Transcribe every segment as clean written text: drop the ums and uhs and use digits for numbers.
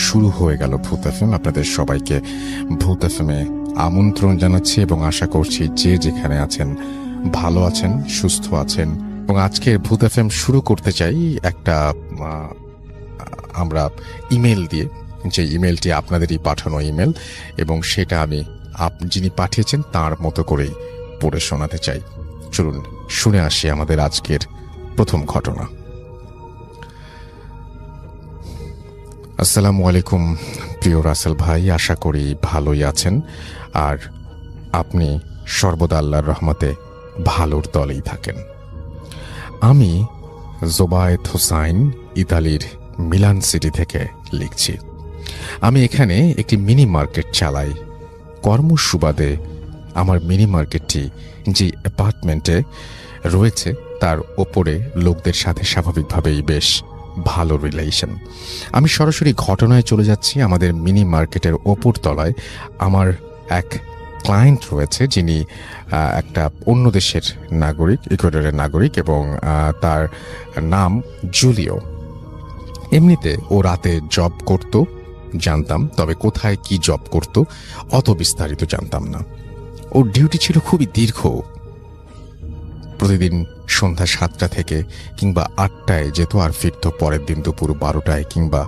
শুরু হয়ে গেল ভূত এফএম। আপনাদের সবাইকে ভূত এফএমে আমন্ত্রণ জানাচ্ছি এবং আশা করছি যে যেখানে আছেন ভালো আছেন, সুস্থ আছেন। এবং আজকের ভূত এফএম শুরু করতে চাই একটা আমরা ইমেল দিয়ে, যে ইমেলটি আপনাদেরই পাঠানো ইমেল, এবং সেটা আমি যিনি পাঠিয়েছেন তার মতো করেই পড়ে শোনাতে চাই। চলুন শুনে আসি আমাদের আজকের প্রথম ঘটনা। আসসালামু আলাইকুম প্রিয় রাসেল ভাই, আশা করি ভালোই আছেন আর আপনি সর্বদা আল্লাহর রহমতে ভালোর দলেই থাকেন। আমি জোবায়েদ হোসাইন ইতালির মিলান সিটি থেকে লিখছি। আমি এখানে একটি মিনি মার্কেট চালাই। কর্মসুবাদে আমার মিনি মার্কেটটি যে অ্যাপার্টমেন্টে রয়েছে তার ওপরে লোকদের সাথে স্বাভাবিকভাবেই বেশ ভালো রিলেশন। আমি সরাসরি ঘটনায় চলে যাচ্ছি। আমাদের মিনি মার্কেটের ওপর তলায় আমার এক ক্লায়েন্ট রয়েছে, যিনি একটা অন্য দেশের নাগরিক, ইকুয়েডরের নাগরিক, এবং তার নাম জুলিও। এমনিতে ও রাতে জব করত জানতাম, তবে কোথায় কি জব করত অত বিস্তারিত জানতাম না। ওর ডিউটি ছিল খুবই দীর্ঘ, প্রতিদিন সন্ধ্যা 7টা থেকে কিংবা 8টায় যেত আর ফিরত পরের দিন দুপুর 12টায় কিংবা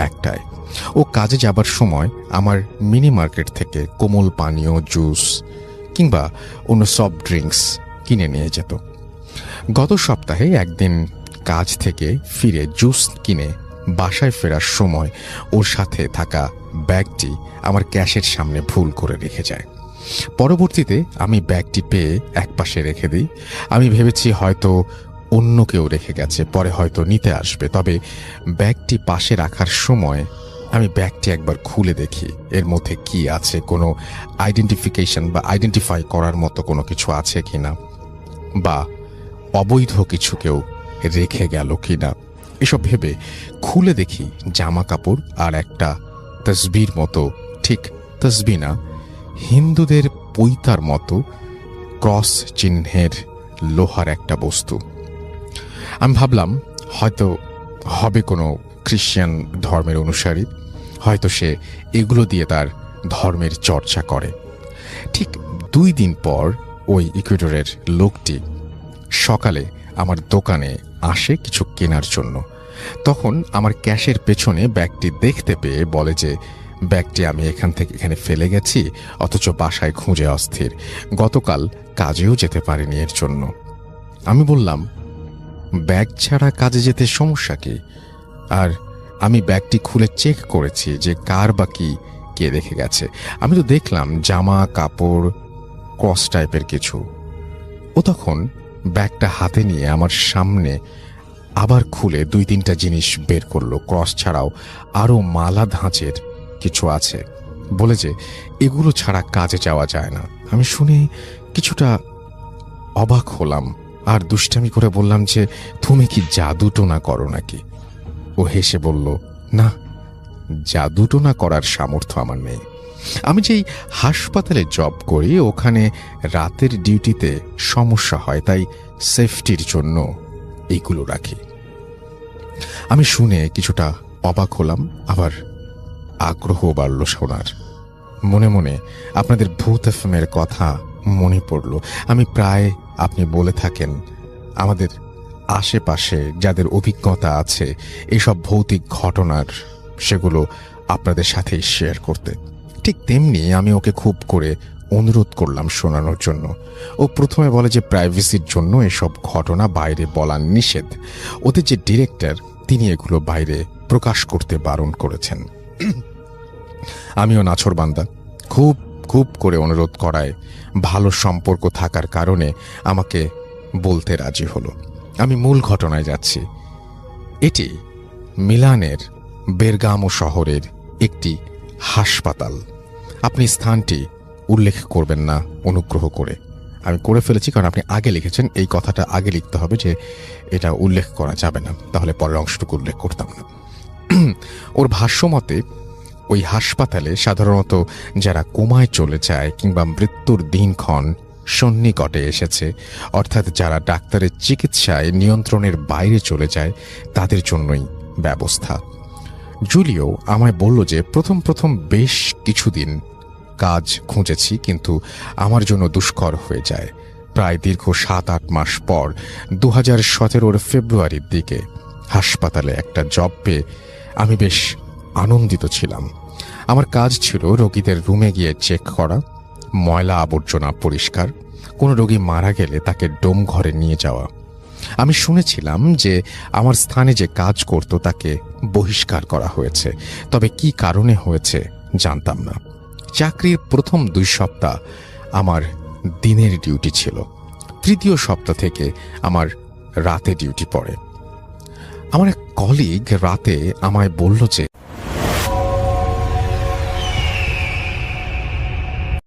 1টায়। ও কাজে যাবার সময় আমার মিনি মার্কেট থেকে কোমল পানীয়, জুস কিংবা অন্য সফট ড্রিঙ্কস কিনে নিয়ে যেত। গত সপ্তাহে একদিন কাজ থেকে ফিরে জুস কিনে বাসায় ফেরার সময় ওর সাথে থাকা ব্যাগটি আমার ক্যাশের সামনে ভুল করে রেখে যায়। পরবর্তীতে আমি ব্যাগটি পেয়ে একপাশে রেখে দিই। আমি ভেবেছি হয়তো অন্য কেউ রেখে গেছে, পরে হয়তো নিতে আসবে। তবে ব্যাগটি পাশে রাখার সময় আমি ব্যাগটি একবার খুলে দেখি এর মধ্যে কি আছে, কোনো আইডেন্টিফিকেশন বা আইডেন্টিফাই করার মতো কোনো কিছু আছে কিনা, বা অবৈধ কিছু কেউ রেখে গেল কিনা। এসব ভেবে খুলে দেখি জামা কাপড় আর একটা তসবির মতো, ঠিক তসবি না, হিন্দুদের পৈতার মতো ক্রস চিহ্নের লোহার একটা বস্তু। আমি ভাবলাম হয়তো হবে কোনো খ্রিস্টান ধর্মের অনুসারী, হয়তো সে এগুলো দিয়ে তার ধর্মের চর্চা করে। ঠিক 2 দিন পর ওই ইকুয়েডরের লোকটি সকালে আমার দোকানে আসে কিছু কেনার জন্য। তখন আমার ক্যাশের পেছনে ব্যাগটি দেখতে পেয়ে বলে যে ব্যাগটি আমি এখান থেকে এখানে ফেলে গেছি, অথচ বাসায় খুঁজে অস্থির, গতকাল কাজেও যেতে পারিনি এর জন্য। আমি বললাম, ব্যাগ ছাড়া কাজে যেতে সমস্যা কি? আর আমি ব্যাগটি খুলে চেক করেছি যে কার বা কি কে রেখে গেছে। আমি তো দেখলাম জামা কাপড়, ক্রস টাইপের কিছু। ও তখন ব্যাগটা হাতে নিয়ে আমার সামনে আবার খুলে 2-3টা জিনিস বের করলো। ক্রস ছাড়াও আরও মালা ধাঁচের কিছু আছে, বলে যে এগুলো ছাড়া কাজে যাওয়া যায় না। আমি শুনে কিছুটা অবাক হলাম আর দুষ্টামি করে বললাম যে তুমি কি জাদুটোনা করো নাকি? ও হেসে বলল, না, জাদুটোনা করার সামর্থ্য আমার নেই। আমি যেই হাসপাতালে জব করি ওখানে রাতের ডিউটিতে সমস্যা হয়, তাই সেফটির জন্য এইগুলো রাখি। আমি শুনে কিছুটা অবাক হলাম, আবার আগ্রহ বাড়ল শোনার। মনে মনে আপনাদের ভূত এফএমের কথা মনে পড়ল। আমি প্রায়, আপনি বলে থাকেন আমাদের আশেপাশে যাদের অভিজ্ঞতা আছে এসব ভৌতিক ঘটনার, সেগুলো আপনাদের সাথে শেয়ার করতে। ঠিক তেমনি আমি ওকে খুব করে অনুরোধ করলাম শোনানোর জন্য। ও প্রথমে বলে যে প্রাইভেসির জন্য এসব ঘটনা বাইরে বলা নিষেধ। ওদের যে ডিরেক্টর তিনি এগুলো বাইরে প্রকাশ করতে বারণ করেছেন। আমিও নাছোড়বান্দা, খুব খুব করে অনুরোধ করায় ভালো সম্পর্ক থাকার কারণে আমাকে বলতে রাজি হলো। আমি মূল ঘটনায় যাচ্ছি। এটি মিলানের বেরগামো শহরের একটি হাসপাতাল। আপনি স্থানটি উল্লেখ করবেন না অনুগ্রহ করে। আমি করে ফেলেছি কারণ আপনি আগে লিখেছেন, এই কথাটা আগে লিখতে হবে যে এটা উল্লেখ করা যাবে না, তাহলে পরের অংশটুকু উল্লেখ করতাম না। ওর ভাষ্যমতে ওই হাসপাতালে সাধারণত যারা কোমায় চলে যায় কিংবা মৃত্যুর দিনক্ষণ সন্নিকটে এসেছে, অর্থাৎ যারা ডাক্তারের চিকিৎসায় নিয়ন্ত্রণের বাইরে চলে যায়, তাদের জন্যই ব্যবস্থা। জুলিও আমায় বলল যে প্রথম প্রথম বেশ কিছুদিন কাজ খুঁজেছি, কিন্তু আমার জন্য দুষ্কর হয়ে যায়। প্রায় দীর্ঘ 7-8 মাস পর 2017 ফেব্রুয়ারির দিকে হাসপাতালে একটা জব পেয়ে আমি বেশ আনন্দিত ছিলাম। আমার কাজ ছিল রোগীদের রুমে গিয়ে চেক করা, ময়লা আবর্জনা পরিষ্কার, কোনো রোগী মারা গেলে তাকে ডোম ঘরে নিয়ে যাওয়া। আমি শুনেছিলাম যে আমার স্থানে যে কাজ করত তাকে বহিষ্কার করা হয়েছে, তবে কি কারণে হয়েছে জানতাম না। চাকরির প্রথম 2 সপ্তাহ আমার দিনের ডিউটি ছিল, তৃতীয় সপ্তাহ থেকে আমার রাতে ডিউটি পড়ে। আমার এক কলিগ রাতে আমায় বলল যে,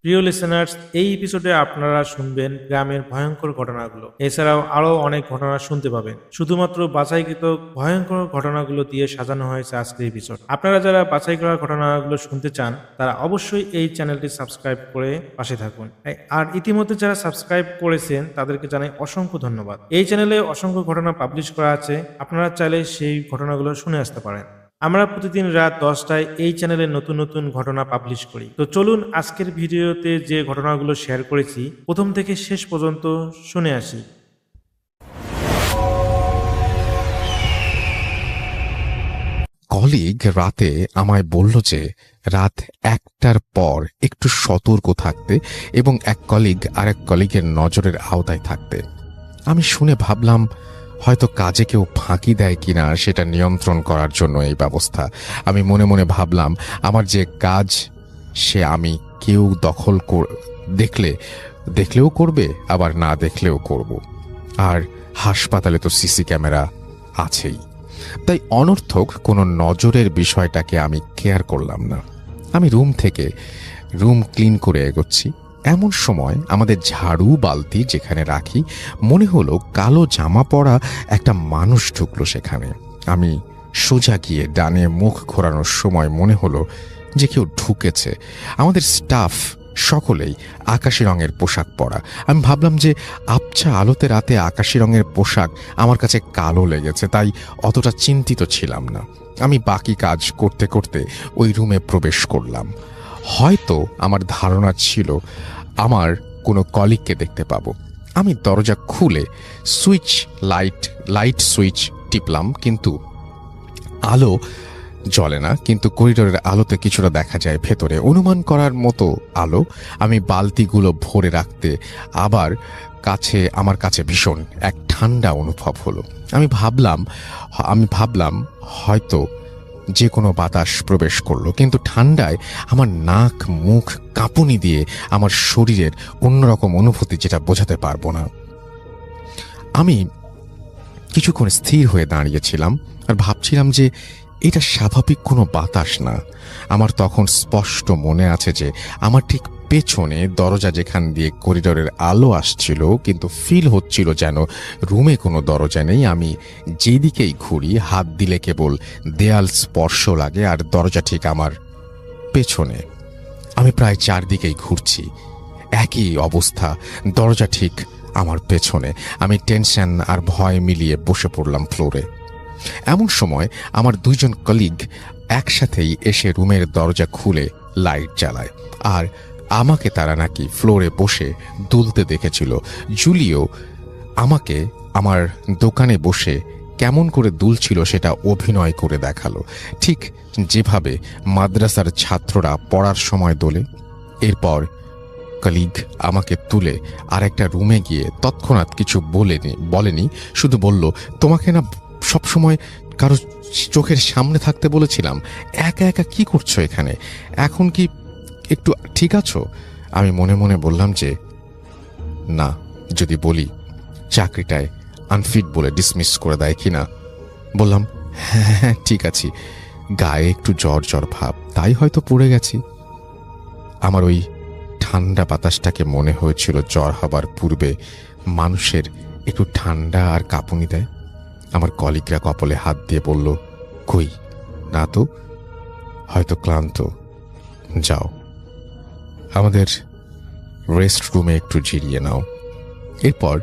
প্রিয় লিসেনার্স, এই এপিসোডে আপনারা শুনবেন গ্রামের ভয়ঙ্কর ঘটনাগুলো। এছাড়াও আরো অনেক ঘটনা শুনতে পাবেন। শুধুমাত্র বাছাইকৃত ভয়ঙ্কর ঘটনাগুলো দিয়ে সাজানো হয়েছে আজকের এপিসোড। আপনারা যারা বাছাই করা ঘটনাগুলো শুনতে চান তারা অবশ্যই এই চ্যানেলটি সাবস্ক্রাইব করে পাশে থাকুন। আর ইতিমধ্যে যারা সাবস্ক্রাইব করেছেন তাদেরকে জানাই অসংখ্য ধন্যবাদ। এই চ্যানেলে অসংখ্য ঘটনা পাবলিশ করা আছে, আপনারা চাইলে সেই ঘটনাগুলো শুনে আসতে পারেন। আমরা প্রতিদিন রাত 10টায় এই চ্যানেলে নতুন নতুন ঘটনা পাবলিশ করি। তো চলুন আজকের ভিডিওতে যে ঘটনাগুলো শেয়ার করেছি প্রথম থেকে শেষ পর্যন্ত শুনে আসি। কলিগ রাতে আমায় বলল যে রাত 1টার পর একটু সতর্ক থাকতে এবং এক কলিগ আরেক কলিগের নজরের আওতায় থাকতে। আমি শুনে ভাবলাম হয়তো কাজে কেউ ফাঁকি দেয় কিনা সেটা নিয়ন্ত্রণ করার জন্য এই ব্যবস্থা। আমি মনে মনে ভাবলাম আমার যে কাজ সে আমি কেউ দখল দেখলেও করবে, আবার না দেখলেও করব। আর হাসপাতালে তো সিসি ক্যামেরা আছেই, তাই অনর্থক কোনো নজরের বিষয়টাকে আমি কেয়ার করলাম না। আমি রুম ক্লিন করে এগোচ্ছি। এমন সময় আমাদের ঝাড়ু বালতি যেখানে রাখি মনে হলো কালো জামা পরা একটা মানুষ ঢুকলো সেখানে। আমি সোজা গিয়ে ডানে মুখ ঘোরানোর সময় মনে হলো যে কেউ ঢুকেছে। আমাদের স্টাফ সকলেই আকাশি রঙের পোশাক পরা। আমি ভাবলাম যে আবছা আলোতে রাতে আকাশি রঙের পোশাক আমার কাছে কালো লেগেছে, তাই অতটা চিন্তিত ছিলাম না। আমি বাকি কাজ করতে করতে ওই রুমে প্রবেশ করলাম। হয়তো আমার ধারণা ছিল আমার কোনো কলিগকে দেখতে পাবো। আমি দরজা খুলে লাইট সুইচ টিপলাম, কিন্তু আলো জ্বলে না। কিন্তু করিডোরের আলোতে কিছুটা দেখা যায় ভেতরে, অনুমান করার মতো আলো। আমি বালতিগুলো ভরে রাখতে আমার কাছে ভীষণ এক ঠান্ডা অনুভব হলো। আমি ভাবলাম হয়তো যে কোনো বাতাস প্রবেশ করলো, কিন্তু ঠান্ডায় আমার নাক মুখ কাঁপুনি দিয়ে আমার শরীরের অন্যরকম অনুভূতি যেটা বোঝাতে পারবো না। আমি কিছুক্ষণ স্থির হয়ে দাঁড়িয়েছিলাম আর ভাবছিলাম যে এটা স্বাভাবিক কোনো বাতাস না। আমার তখন স্পষ্ট মনে আছে যে আমার ঠিক পেছনে দরজা, যেখান দিয়ে করিডোরের আলো আসছিল, কিন্তু ফিল হচ্ছিল যেন রুমে কোনো দরজা নেই। আমি যেদিকেই ঘুরি হাত দিলে কেবল দেয়াল স্পর্শ লাগে, আর দরজা ঠিক আমার পেছনে। আমি প্রায় 4 দিকেই ঘুরছি, একই অবস্থা, দরজা ঠিক আমার পেছনে। আমি টেনশন আর ভয় মিলিয়ে বসে পড়লাম ফ্লোরে। এমন সময় আমার 2 জন কলিগ একসাথেই এসে রুমের দরজা খুলে লাইট জ্বালায়, আর আমাকে তারা নাকি ফ্লোরে বসে দুলতে দেখেছিল। জুলিও আমাকে আমার দোকানে বসে কেমন করে দুলছিল সেটা অভিনয় করে দেখালো, ঠিক যেভাবে মাদ্রাসার ছাত্ররা পড়ার সময় দোলে। এরপর কলিগ আমাকে তুলে আরেকটা রুমে গিয়ে তৎক্ষণাৎ কিছু বলেনি, শুধু বলল, তোমাকে না সবসময় কারো চোখের সামনে থাকতে বলেছিলাম, একা একা কি করছো এখানে? এখন কি একটু ঠিক আছো? আমি মনে মনে বললাম যে না, যদি বলি চাকরিটায় আনফিট বলে ডিসমিস করে দেয় কিনা। বললাম হ্যাঁ ঠিক আছি, গায়ে একটু জ্বর ভাব, তাই হয়তো পড়ে গেছি। আমার ওই ঠান্ডা বাতাসটাকে মনে হয়েছিল জ্বর হবার পূর্বে মানুষের একটু ঠান্ডা আর কাঁপুনি দেয়। আমার কলিগরা কপালে হাত দিয়ে বলল, কই না তো, হয়তো ক্লান্ত, যাও আমাদের রেস্ট রুমে একটু জিরিয়ে নাও। এরপর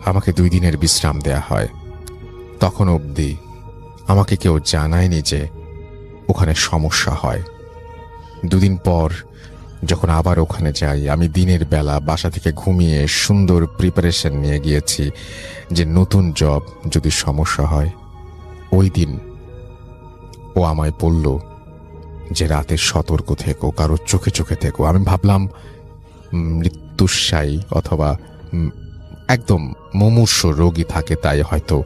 আমাকে 2 দিনের বিশ্রাম দেয়া হয়। তখন অবধি আমাকে কেউ জানায়নি যে ওখানে সমস্যা হয়। দুদিন পর যখন আবার ওখানে যাই, আমি দিনের বেলা বাসা থেকে ঘুমিয়ে সুন্দর প্রিপারেশন নিয়ে গিয়েছি যে নতুন জব যদি সমস্যা হয়। ওই দিন ও আমায় বলল যে রাতে সতর্ক থেকো, কারো চোখে চোখে থেকো। আমি ভাবলাম মৃত্যুশায়ী অথবা একদম মুমূর্ষ রোগী থাকে, তাই হয়তো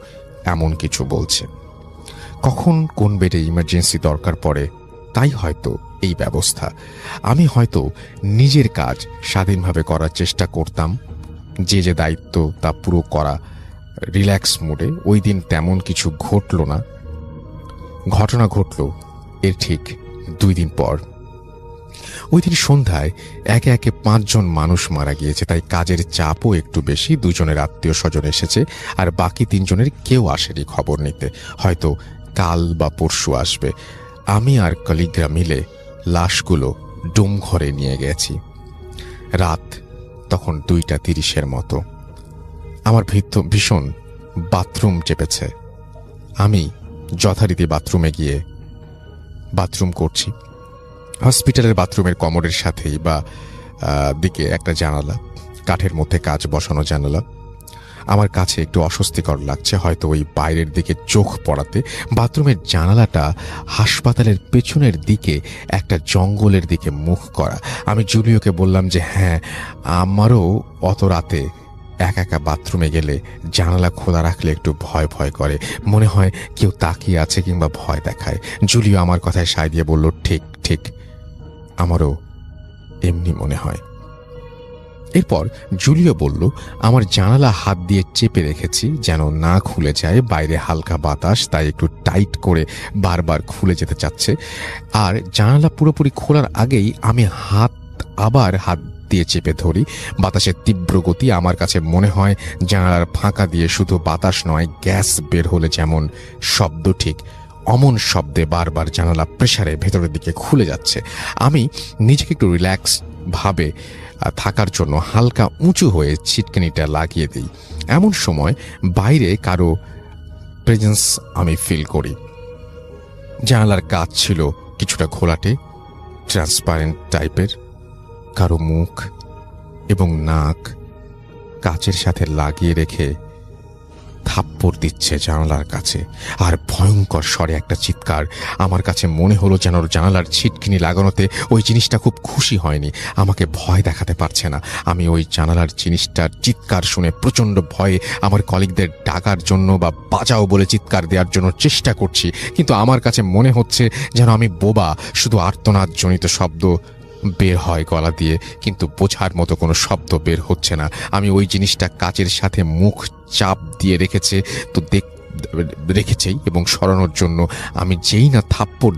এমন কিছু বলছে। কখন কোন বেডে ইমার্জেন্সি দরকার পড়ে তাই হয়তো এই ব্যবস্থা। আমি হয়তো নিজের কাজ স্বাধীনভাবে করার চেষ্টা করতাম, যে যে দায়িত্ব তা পুরো করা রিল্যাক্স মুডে। ওই দিন তেমন কিছু ঘটল না। ঘটনা ঘটল এর ঠিক 2 দিন পর। ওই দিন সন্ধ্যায় একে একে 5 জন মানুষ মারা গিয়েছে, তাই কাজের চাপও একটু বেশি। 2 জনের আত্মীয় স্বজন এসেছে, আর বাকি 3 জনের কেউ আসেনি খবর নিতে। হয়তো কাল বা পরশু আসবে। আমি আর কলিগরা মিলে লাশগুলো ডুম ঘরে নিয়ে গেছি। রাত তখন 2:30 মতো। আমার ভীষণ বাথরুম চেপেছে। আমি যথারীতি বাথরুমে গিয়ে বাথরুম করছি। হসপিটালের বাথরুমের কমোডের সাথেই বা দিকে একটা জানালা, কাঠের মধ্যে কাচ বসানো জানালা। আমার কাছে একটু অস্বস্তিকর লাগছে, হয়তো ওই বাইরের দিকে চোখ পড়াতে। বাথরুমের জানালাটা হাসপাতালের পেছনের দিকে একটা জঙ্গলের দিকে মুখ করা। আমি জুলিওকে বললাম যে হ্যাঁ, আমারও অত রাতে একা একা বাথরুমে গেলে জানালা খোলা রাখলে একটু ভয় ভয় করে, মনে হয় কেউ তাকিয়ে আছে কিংবা ভয় দেখায়। জুলিও আমার কথায় সায় দিয়ে বলল ঠিক ঠিক, আমারও এমনি মনে হয়। এরপর জুলিও বলল আমার জানালা হাত দিয়ে চেপে রেখেছি যেন না খুলে যায়। বাইরে হালকা বাতাস, তাই একটু টাইট করে বারবার খুলে যেতে চাচ্ছে। আর জানালা পুরোপুরি খোলার আগেই আমি আবার হাত দিয়ে চেপে ধরি। বাতাসের তীব্র গতি, আমার কাছে মনে হয় জানালার ফাঁকা দিয়ে শুধু বাতাস নয়, গ্যাস বের হলে যেমন শব্দ, ঠিক অমন শব্দে বারবার জানালা প্রেসারে ভেতরের দিকে খুলে যাচ্ছে। আমি নিজেকে একটু রিল্যাক্স ভাবে থাকার জন্য হালকা উঁচু হয়ে ছিটকানিটা লাগিয়ে দিই। এমন সময় বাইরে কারো প্রেজেন্স আমি ফিল করি। জানালার কাচ ছিল কিছুটা ঘোলাটে, ট্রান্সপারেন্ট টাইপের। কারো মুখ এবং নাক কাচের সাথে লাগিয়ে রেখে থাপ্পড় দিচ্ছে জানালার কাছে, আর ভয়ঙ্কর স্বরে একটা চিৎকার। আমার কাছে মনে হলো যেন জানালার ছিটকিনি লাগানোতে ওই জিনিসটা খুব খুশি হয়নি, আমাকে ভয় দেখাতে পারছে না। আমি ওই জানালার জিনিসটার চিৎকার শুনে প্রচণ্ড ভয়ে আমার কলিগদের ডাকার জন্য বা বাঁচাও বলে চিৎকার দেওয়ার জন্য চেষ্টা করছি, কিন্তু আমার কাছে মনে হচ্ছে যেন আমি বোবা। শুধু আর্তনাদজনিত শব্দ বের হয় গলা দিয়ে, কিন্তু বোঝার মতো কোনো শব্দ বের হচ্ছে না। আমি ওই জিনিসটা কাচের সাথে মুখ চাপ দিয়ে রেখেছেই এবং সরানোর জন্য আমি যেই না থাপ্পড়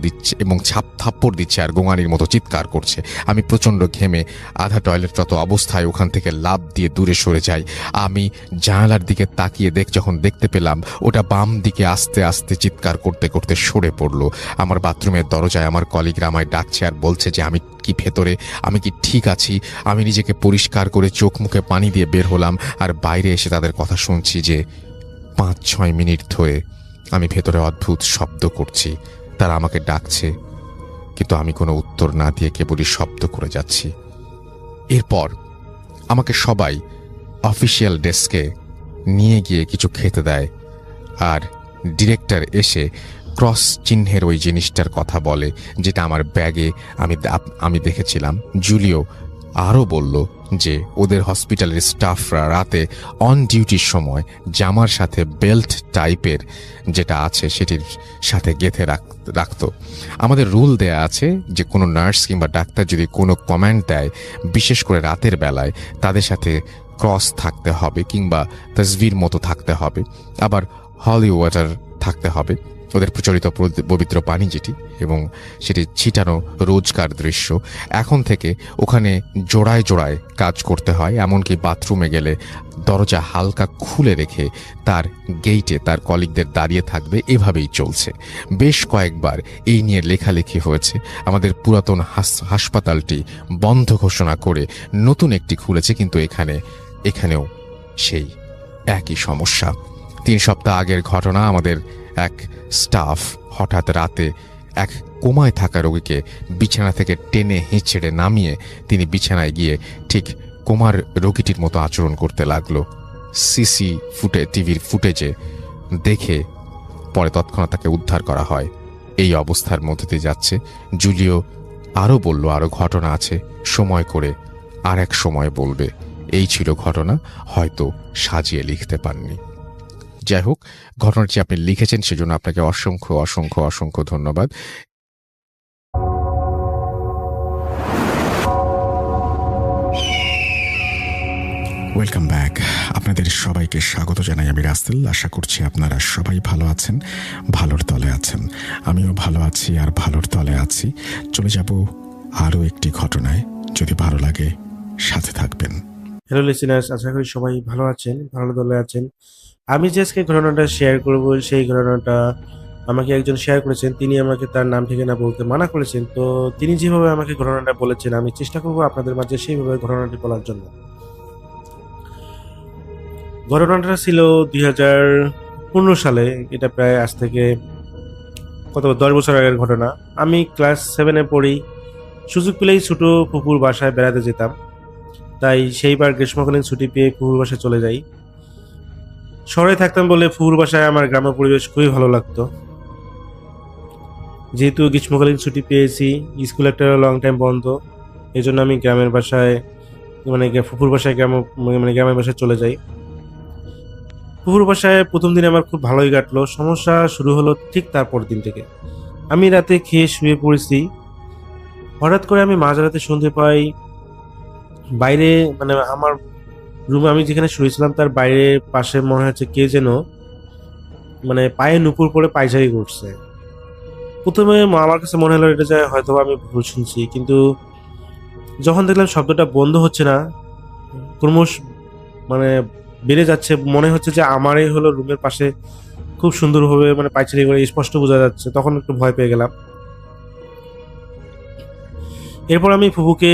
দিচ্ছে আর গোঙানির মতো চিৎকার করছে। আমি প্রচণ্ড ঘেমে আধা টয়লেটরত অবস্থায় ওখান থেকে লাফ দিয়ে দূরে সরে যাই। আমি জানালার দিকে তাকিয়ে যখন দেখতে পেলাম ওটা বাম দিকে আস্তে আস্তে চিৎকার করতে করতে সরে পড়লো। আমার বাথরুমের দরজায় আমার কলিগরা আমায় ডাকছে আর বলছে যে আমি কি ভেতরে, আমি কি ঠিক আছি। আমি নিজেকে পরিষ্কার করে চোখ মুখে পানি দিয়ে বের হলাম, আর বাইরে এসে তাদের কথা শুনছি যে 5-6 মিনিট ধরে আমি ভেতরে অদ্ভুত শব্দ করছি। তারা আমাকে ডাকছে, কিন্তু আমি কোনো উত্তর না দিয়ে কেবলই শব্দ করে যাচ্ছি। এরপর আমাকে সবাই অফিসিয়াল ডেস্কে নিয়ে গিয়ে কিছু খেতে দেয়, আর ডিরেক্টর এসে ক্রস চিহ্নের ওই জিনিসটার কথা বলে যেটা আমার ব্যাগে আমি দেখেছিলাম। জুলিও আরও বলল যে ওদের হসপিটালের স্টাফরা রাতে অন ডিউটির সময় জামার সাথে বেল্ট টাইপের যেটা আছে সেটির সাথে গেঁথে রাখত। আমাদের রুল দেয়া আছে যে কোনো নার্স কিংবা ডাক্তার যদি কোনো কমান্ড দেয়, বিশেষ করে রাতের বেলায়, তাদের সাথে ক্রস থাকতে হবে কিংবা তসবির মতো থাকতে হবে, আবার হলি ওয়াটার থাকতে হবে, ওদের প্রচলিত পবিত্র পানি যেটি, এবং সেটি ছিটানো রোজকার দৃশ্য। এখন থেকে ওখানে জোড়ায় জোড়ায় কাজ করতে হয়, এমনকি বাথরুমে গেলে দরজা হালকা খুলে রেখে তার গেইটে তার কলিগদের দাঁড়িয়ে থাকবে। এভাবেই চলছে। বেশ কয়েকবার এই নিয়ে লেখালেখি হয়েছে। আমাদের পুরাতন হাসপাতালটি বন্ধ ঘোষণা করে নতুন একটি খুলেছে, কিন্তু এখানেও সেই একই সমস্যা। 3 সপ্তাহ আগের ঘটনা। আমাদের এক স্টাফ হঠাৎ রাতে এক কোমায় থাকা রোগীকে বিছানা থেকে টেনে হিঁচড়ে নামিয়ে তিনি বিছানায় গিয়ে ঠিক কোমার রোগীটির মতো আচরণ করতে লাগলো। টিভির ফুটেজে দেখে পরে তৎক্ষণাৎ তাকে উদ্ধার করা হয়। এই অবস্থার মধ্যে দিয়ে যাচ্ছে। জুলিও আরও বলল আরও ঘটনা আছে, সময় করে আর এক সময় বলবে। এই ছিল ঘটনা, হয়তো সাজিয়ে লিখতে পাননি। যাই হোক, ঘটনাটি আপনি লিখেছেন সেজন্য আপনাকে অসংখ্য অসংখ্য অসংখ্য ধন্যবাদ। Welcome back. আপনাদের সবাইকে স্বাগত জানাই আমি রাসেল। আশা করছি আপনারা সবাই ভালো আছেন, ভালোর তলে আছেন। আমিও ভালো আছি আর ভালোর তলে আছি। চলে যাব আরও একটি ঘটনায়। যদি ভালো লাগে সাথে থাকবেন। হ্যালো লিসেনার্স, আশা করি সবাই ভালো আছেন, ভালো দলে আছেন। আমি যে আজকে ঘটনাটা শেয়ার করব, সেই ঘটনাটা আমাকে একজন শেয়ার করেছেন। তিনি আমাকে তার নাম ঠিকানা বলতে মানা করেছেন। তো তিনি যেভাবে আমাকে ঘটনাটা বলেছেন, আমি চেষ্টা করব আপনাদের মাঝে সেইভাবে ঘটনাটি বলার জন্য। ঘটনাটা ছিল 2015 সালে। এটা প্রায় আজ থেকে 10 বছর আগের ঘটনা। আমি ক্লাস 7-এ পড়ি। সুযোগ পেলেই ছোট ফুপুর বাসায় বেড়াতে যেতাম। তাই সেইবার গ্রীষ্মকালীন ছুটি পেয়ে ফুপুর বাসায় চলে যাই। শহরে থাকতাম বলে ফুপুর বাসায় আমার গ্রামের পরিবেশ খুবই ভালো লাগতো। যেহেতু গ্রীষ্মকালীন ছুটি পেয়েছি, স্কুল একটা লং টাইম বন্ধ, এই জন্য আমি গ্রামের বাসায় ফুপুর বাসায় গ্রামের বাসায় চলে যাই। ফুপুর বাসায় প্রথম দিন আমার খুব ভালোই কাটলো। সমস্যা শুরু হলো ঠিক তারপর দিন থেকে। আমি রাতে খেয়ে শুয়ে পড়েছি। হঠাৎ করে আমি মাঝরাতে শুনতে পাই বাইরে, আমার রুমে আমি যেখানে শুয়েছিলাম তার বাইরে পাশে মনে হচ্ছে কে যেন পায়ে নুপুর পরে পায়চারি করছে। প্রথমে আমার কাছে মনে হলো এটা যে হয়তো আমি ভুল শুনছি, কিন্তু যখন দেখলাম শব্দটা বন্ধ হচ্ছে না, ক্রমশ বেড়ে যাচ্ছে, মনে হচ্ছে যে আমারই হলো রুমের পাশে খুব সুন্দরভাবে পায়চারি করে স্পষ্ট বোঝা যাচ্ছে, তখন একটু ভয় পেয়ে গেলাম। এরপর আমি ফুপুকে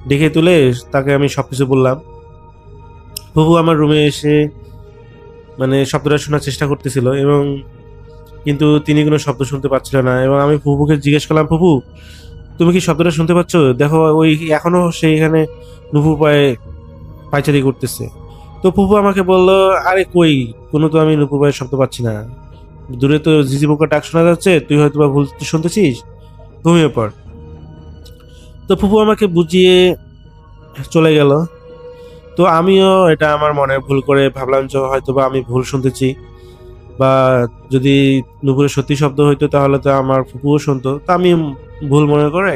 ডেকে তুলে তাকে আমি সবকিছু বললাম। ফুপু আমার রুমে এসে শব্দটা শোনার চেষ্টা করতেছিল, এবং কিন্তু তিনি কোনো শব্দ শুনতে পাচ্ছিল না। এবং আমি ফুপুকে জিজ্ঞেস করলাম, ফুপু তুমি কি শব্দটা শুনতে পাচ্ছ? দেখো ওই এখনো সেইখানে নুপুর পায়ে পায়চারি করতেছে। তো ফুপু আমাকে বলল, আরে কই, কোনো তো আমি নুপুর পায়ের শব্দ পাচ্ছি না, দূরে তো ঝিঝি পোকার ডাক শোনা যাচ্ছে, তুই হয়তো বা ভুল শুনতেছিস, ঘুমিয়ে পড়। তো ফুপু আমাকে বুঝিয়ে চলে গেল। তো আমিও এটা আমার মনে ভুল করে ভাবলাম যে হয়তো বা আমি ভুল শুনতেছি, বা যদি নুপুরের সত্যি শব্দ হইতো তাহলে তো আমার ফুপুও শুনতো। তা আমি ভুল মনে করে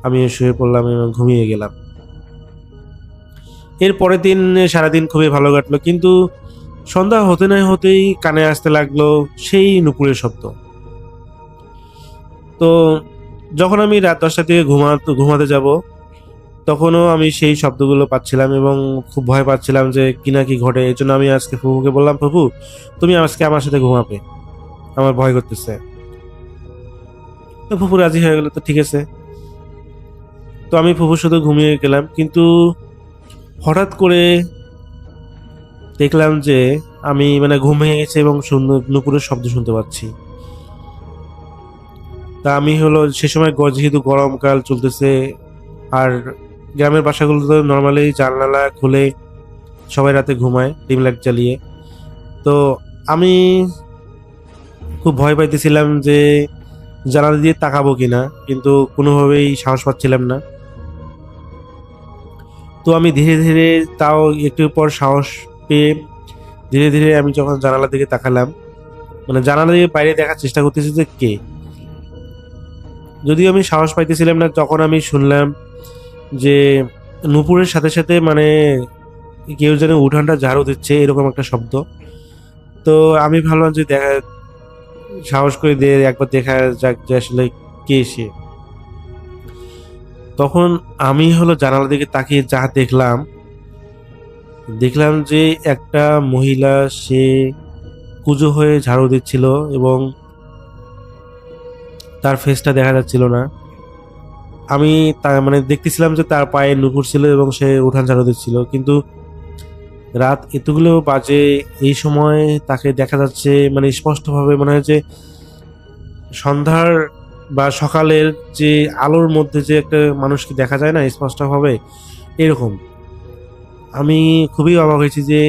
আমি শুয়ে পড়লাম এবং ঘুমিয়ে গেলাম। এর পরের দিন সারাদিন খুবই ভালো কাটলো, কিন্তু সন্ধ্যা হতে না হতেই কানে আসতে লাগলো সেই নুপুরের শব্দ। তো যখন আমি রাত 10টার দিকে ঘুমাতে যাব, তখনও আমি সেই শব্দগুলো পাচ্ছিলাম এবং খুব ভয় পাচ্ছিলাম যে কি না কি ঘটে। এই জন্য আমি আজকে ফুপুকে বললাম, ফুপু তুমি আজকে আমার সাথে ঘুমাবে, আমার ভয় করতেছে। তো ফুপু রাজি হয়ে গেল, তো ঠিক আছে। তো আমি ফুপুর সাথে ঘুমিয়ে গেলাম, কিন্তু হঠাৎ করে দেখলাম যে আমি ঘুম ভেঙে গেছে এবং নুপুরের শব্দ শুনতে পাচ্ছি। তা আমি হলো সে সময় যেহেতু গরমকাল চলতেছে, আর গ্রামের বাসাগুলো তো নর্মালি জানালা খুলে সবাই রাতে ঘুমায় ডিম লাইট জ্বালিয়ে। তো আমি খুব ভয় পাইতেছিলাম যে জানালা দিয়ে তাকাবো কিনা, কিন্তু কোনোভাবেই সাহস পাচ্ছিলাম না। তো আমি ধীরে ধীরে, তাও একটু পর সাহস পেয়ে ধীরে ধীরে আমি যখন জানালার দিকে তাকালাম, জানালা দিয়ে বাইরে দেখার চেষ্টা করতেছি যে কে। যদিও আমি সাহস পাইতেছিলাম না, তখন আমি শুনলাম যে নুপুরের সাথে সাথে কেউ যেন উঠানটা ঝাড়ু দিচ্ছে, এরকম একটা শব্দ। তো আমি ভাবলাম যে সাহস করে দিয়ে একবার দেখা যাক যে আসলে কে সে। তখন আমি হলো জানালার দিকে তাকিয়ে যা দেখলাম যে একটা মহিলা, সে কুঁজো হয়ে ঝাড়ু দিচ্ছিল এবং তার ফেসটা দেখা যাচ্ছিল না। আমি দেখতেছিলাম যে তার পায়ে নুপুর ছিল এবং সে উঠান ঝাড়ু দিচ্ছিল, কিন্তু রাত এতগুলো বাজে এই সময় তাকে দেখা যাচ্ছে স্পষ্টভাবে, মনে হয় যে সন্ধ্যার বা সকালের যে আলোর মধ্যে যে একটা মানুষকে দেখা যায় না স্পষ্টভাবে, এরকম। আমি খুবই অবাক হয়েছি যে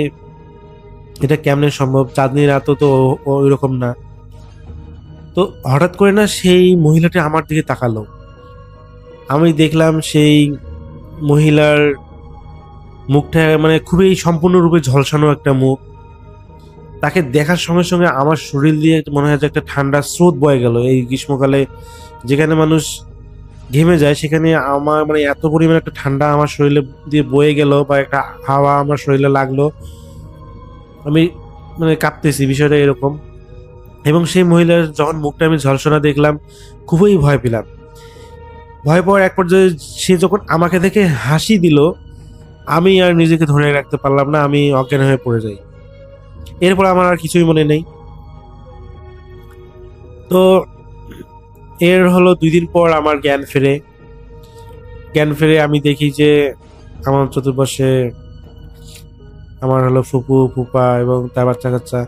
এটা কেমনে সম্ভব, চাঁদনি রাতও তো ওইরকম না। তো হঠাৎ করে না সেই মহিলাটি আমার দিকে তাকালো। আমি দেখলাম সেই মহিলার মুখটা মানে খুবই সম্পূর্ণরূপে ঝলসানো একটা মুখ। তাকে দেখার সঙ্গে সঙ্গে আমার শরীর দিয়ে মনে হয় যে একটা ঠান্ডা স্রোত বয়ে গেল। এই গ্রীষ্মকালে যেখানে মানুষ ঘেমে যায়, সেখানে আমার মানে এত পরিমাণে একটা ঠান্ডা আমার শরীরে দিয়ে বয়ে গেল, বা একটা হাওয়া আমার শরীরে লাগলো। আমি মানে কাঁপতেছি, বিষয়টা এরকম। এবং সেই মহিলার যখন মুখটা আমি ঝলসনা দেখলাম, খুবই ভয় পেলাম। ভয় পাওয়ার এক পর্যায়ে সে যখন আমাকে দেখে হাসি দিল, আমি আর নিজেকে ধরে রাখতে পারলাম না, আমি অজ্ঞান হয়ে পড়ে যাই। এরপর আমার আর কিছুই মনে নেই। তো এর হলো 2 দিন পর আমার জ্ঞান ফেরে আমি দেখি যে আমার চতুর্পাশে আমার হলো ফুপু ফুপা এবং তার বাচ্চা কাচ্চা।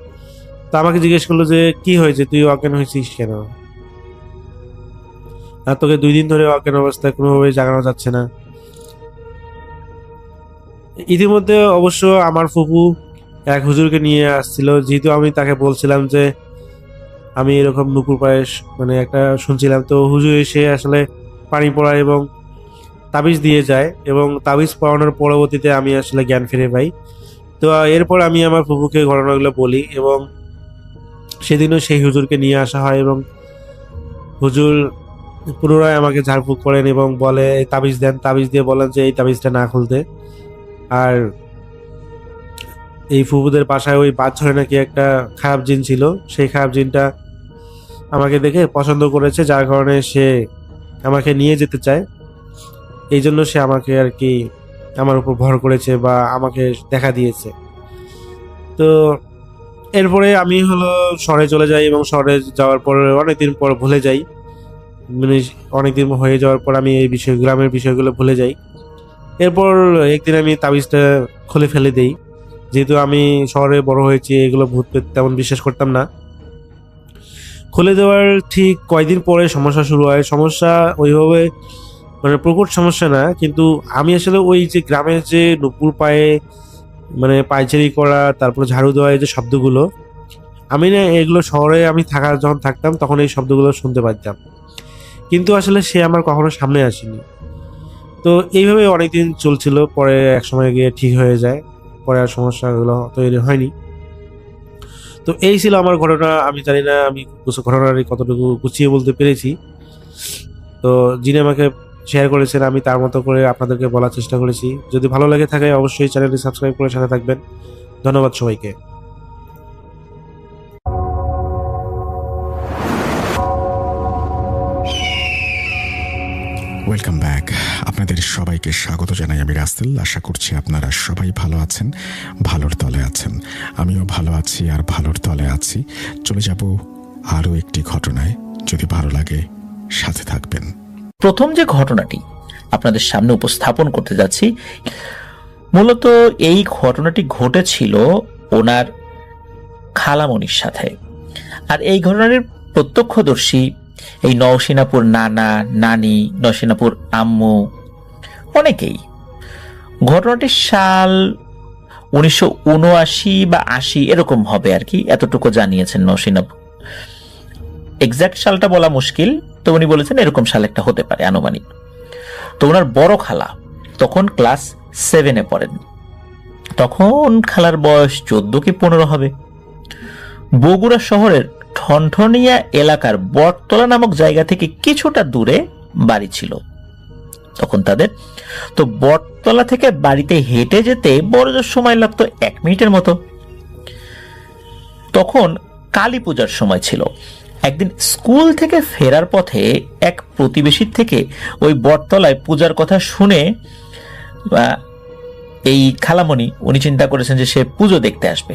তো আমাকে জিজ্ঞেস করলো যে কি হয়েছে, তুই অজ্ঞান হয়েছিস কেন? আর তোকে 2 দিন ধরে অজ্ঞান অবস্থায় কোনোভাবে জাগানো যাচ্ছে না। ইতিমধ্যে অবশ্য আমার ফুপু এক হুজুরকে নিয়ে আসছিল, যেহেতু আমি তাকে বলছিলাম যে আমি এরকম নুপুর পায়েস মানে একটা শুনছিলাম। তো হুজুর এসে আসলে পানি পড়ায় এবং তাবিজ দিয়ে যায়, এবং তাবিজ পড়ানোর পরবর্তীতে আমি আসলে জ্ঞান ফিরে পাই। তো এরপর আমি আমার ফুপুকে ঘটনাগুলো বলি, এবং সেদিনও সেই হুজুরকে নিয়ে আসা হয়, এবং হুজুর পুনরায় আমাকে ঝাড়ফুঁক করেন এবং বলে এই তাবিজ দেন, তাবিজ দিয়ে বলেন যে এই তাবিজটা না খুলতে। আর এই ফুপুদের বাসায় ওই বাচ্চারে নাকি একটা খারাপ জিন ছিল, সেই খারাপ জিনটা আমাকে দেখে পছন্দ করেছে, যার কারণে সে আমাকে নিয়ে যেতে চায়। এই জন্য সে আমাকে আর কি আমার উপর ভর করেছে বা আমাকে দেখা দিয়েছে। তো এরপরে আমি হলো শহরে চলে যাই, এবং শহরে যাওয়ার পর অনেকদিন পর ভুলে যাই। মানে অনেকদিন হয়ে যাওয়ার পর আমি এই বিষয় গ্রামের বিষয়গুলো ভুলে যাই। এরপর একদিন আমি তাবিজটা খুলে ফেলে দেই। যেহেতু আমি শহরে বড় হয়েছি, এগুলো ভূত পেত তেমন বিশ্বাস করতাম না। খুলে দেওয়ার ঠিক কয়েকদিন পরে সমস্যা শুরু হয়। সমস্যা ওইভাবে মানে প্রকট সমস্যা না, কিন্তু আমি আসলে ওই যে গ্রামের যে নুপুর পায়ে মানে পায়চারি করা, তারপর ঝাড়ু দেওয়া, এই যে শব্দগুলো, আমি না এগুলো শহরে আমি যখন থাকতাম তখন এই শব্দগুলো শুনতে পারতাম, কিন্তু আসলে সে আমার কখনো সামনে আসেনি। তো এইভাবে অনেকদিন চলছিল, পরে এক সময় গিয়ে ঠিক হয়ে যায়, পরে আর সমস্যাগুলো তৈরি হয়নি। তো এই ছিল আমার ঘটনা। আমি জানি না আমি ঘটনাটি কতটুকু গুছিয়ে বলতে পেরেছি। তো যিনি আমাকে শেয়ার করেছেন, আমি তার মতো করে আপনাদেরকে বলার চেষ্টা করেছি। যদি ভালো লাগে থাকে অবশ্যই চ্যানেলটি সাবস্ক্রাইব করে সাথে থাকবেন। ধন্যবাদ সবাইকে। Welcome back. আপনাদের সবাইকে স্বাগত জানাই আমি রাসেল। আশা করছি আপনারা সবাই ভালো আছেন, ভালোর তলে আছেন। আমিও ভালো আছি আর ভালোর তলে আছি। চলে যাব আরও একটি ঘটনায়। যদি ভালো লাগে সাথে থাকবেন। প্রথম যে ঘটনাটি আপনাদের সামনে উপস্থাপন করতে যাচ্ছি, মূলত এই ঘটনাটি ঘটেছিল ওনার খালামণির সাথে। আর এই ঘটনাটির প্রত্যক্ষদর্শী এই নওশিনাপুর নানা নানি, নওশিনাপুর আম্মু, অনেকেই। ঘটনাটির সাল 1979 বা 80 এরকম হবে আর কি, এতটুকু জানিয়েছেন নওশিনাপুর। এক্সাক্ট সালটা বলা মুশকিল, তো উনি বলেছেন এরকম সাল একটা হতে পারে আনুমানিক। তো ওনার বড় খালা তখন ক্লাস 7-এ পড়েন। তখন খালার বয়স 14 কি 15 হবে। বগুড়া শহরের ঠনঠনিয়া এলাকার বটতলা নামক জায়গা থেকে কিছুটা দূরে বাড়ি ছিল তখন তাদের। তো বটতলা থেকে বাড়িতে হেঁটে যেতে বড় জোর সময় লাগতো 1 মিনিটের মতো। তখন কালী পূজার সময় ছিল। একদিন স্কুল থেকে ফেরার পথে এক প্রতিবেশীর থেকে ওই বটতলায় পূজার কথা শুনে এই খালামণি উনি চিন্তা করেছেন যে সে পুজো দেখতে আসবে।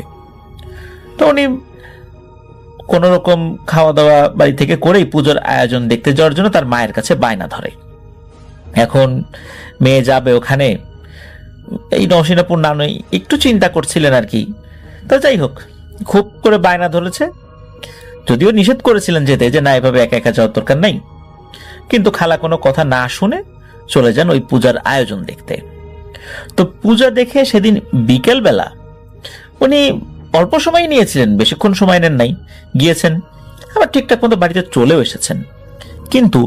তো উনি কোন রকম খাওয়া দাওয়া বাড়ি থেকে করেই পুজোর আয়োজন দেখতে যাওয়ার জন্য তার মায়ের কাছে বায়না ধরে। এখন মেয়ে যাবে ওখানে, এই নওশিনাপুর নানুই একটু চিন্তা করছিলেন আর কি। তো যাই হোক, খুব করে বায়না ধরেছে, যদিও নিষেধ করেছিলেন যেতে, যে না এভাবে একা একা যাওয়ার দরকার নাই, কিন্তু খালা কোনো কথা না শুনে চলে যান ওই পূজার আয়োজন দেখতে। তো পূজা দেখে সেদিন বিকেল বেলা উনি অল্প সময় নিয়েছিলেন, বেশিক্ষণ সময় নেন নাই, গিয়েছেন, আবার ঠিকঠাক মতো বাড়িতে চলেও এসেছেন। কিন্তু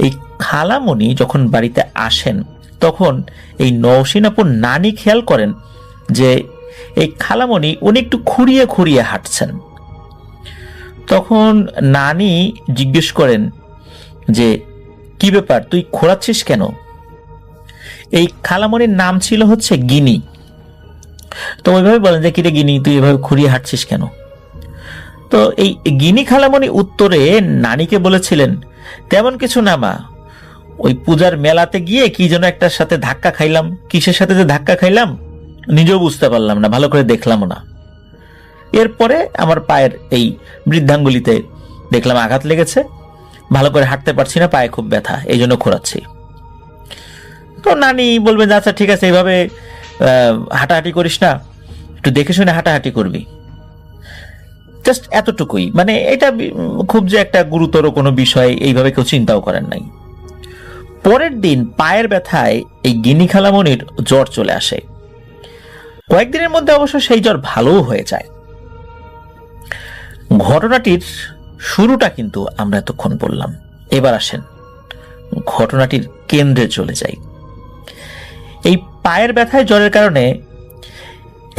এই খালামণি যখন বাড়িতে আসেন তখন এই নওশীন আপুর নানি খেয়াল করেন যে এই খালামণি উনি একটু খুঁড়িয়ে খুঁড়িয়ে হাঁটছেন। তখন নানি জিজ্ঞেস করেন যে কি ব্যাপার, তুই খোঁড়াচ্ছিস কেন? এই খালামণির নাম ছিল হচ্ছে গিনি। তো ওইভাবে বলেন যে কিরে গিনি, তুই এভাবে খুঁড়িয়ে হাঁটছিস কেন? তো এই গিনি খালামণি উত্তরে নানিকে বলেছিলেন, তেমন কিছু না মা, ওই পূজার মেলাতে গিয়ে কি যেন একটার সাথে ধাক্কা খাইলাম, কিসের সাথে যে ধাক্কা খাইলাম নিজেও বুঝতে পারলাম না, ভালো করে দেখলাম না। এরপরে আমার পায়ের এই বৃদ্ধাঙ্গুলিতে দেখলাম আঘাত লেগেছে, ভালো করে হাঁটতে পারছি না, পায়ে খুব ব্যথা, এই জন্য খোঁড়াচ্ছি। তো নানি বলবেন আচ্ছা ঠিক আছে, এইভাবে হাঁটাহাঁটি করিস না, একটু দেখে শুনে হাঁটাহাঁটি করবি। জাস্ট এতটুকুই, মানে এটা খুব যে একটা গুরুতর কোনো বিষয় এইভাবে কেউ চিন্তাও করেন নাই। পরের দিন পায়ের ব্যথায় এই গিনি খালামণির জ্বর চলে আসে। কয়েকদিনের মধ্যে অবশ্য সেই জ্বর ভালোও হয়ে যায়। ঘটনাটির শুরুটা কিন্তু আমরা এতক্ষণ বললাম, এবার আসেন ঘটনাটির কেন্দ্রে চলে যাই। এই পায়ের ব্যথায় জ্বরের কারণে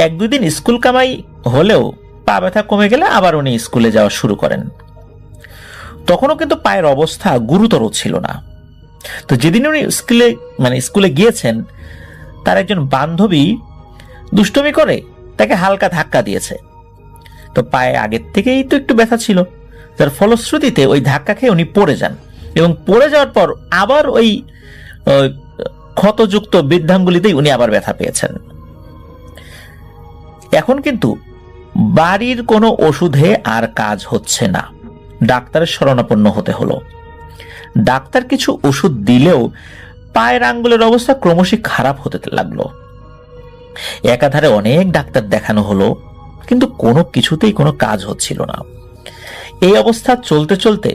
1-2 দিন স্কুল কামাই হলেও পা ব্যথা কমে গেলে আবার উনি স্কুলে যাওয়া শুরু করেন। তখনও কিন্তু পায়ের অবস্থা গুরুতর ছিল না। তো যেদিন উনি স্কুলে গিয়েছেন, তার একজন বান্ধবী দুষ্টমি করে তাকে হালকা ধাক্কা দিয়েছে। তো পায়ে আগের থেকেই তো একটু ব্যথা ছিল, যার ফলশ্রুতিতে ওই ধাক্কা খেয়ে উনি পড়ে যান, এবং পড়ে যাওয়ার পর আবার ওই ক্ষতযুক্ত বৃদ্ধাঙ্গুলিতেই উনি আবার ব্যথা পেয়েছেন। এখন কিন্তু বাড়ির কোনো ওষুধে আর কাজ হচ্ছে না, ডাক্তারের শরণাপন্ন হতে হলো। ডাক্তার কিছু ওষুধ দিলেও পায়ের আঙ্গুলের অবস্থা ক্রমশই খারাপ হতে লাগলো। একাধারে অনেক ডাক্তার দেখানো হলো, কিন্তু কোনো কিছুতেই কোনো কাজ হচ্ছিল না। এই অবস্থা চলতে চলতে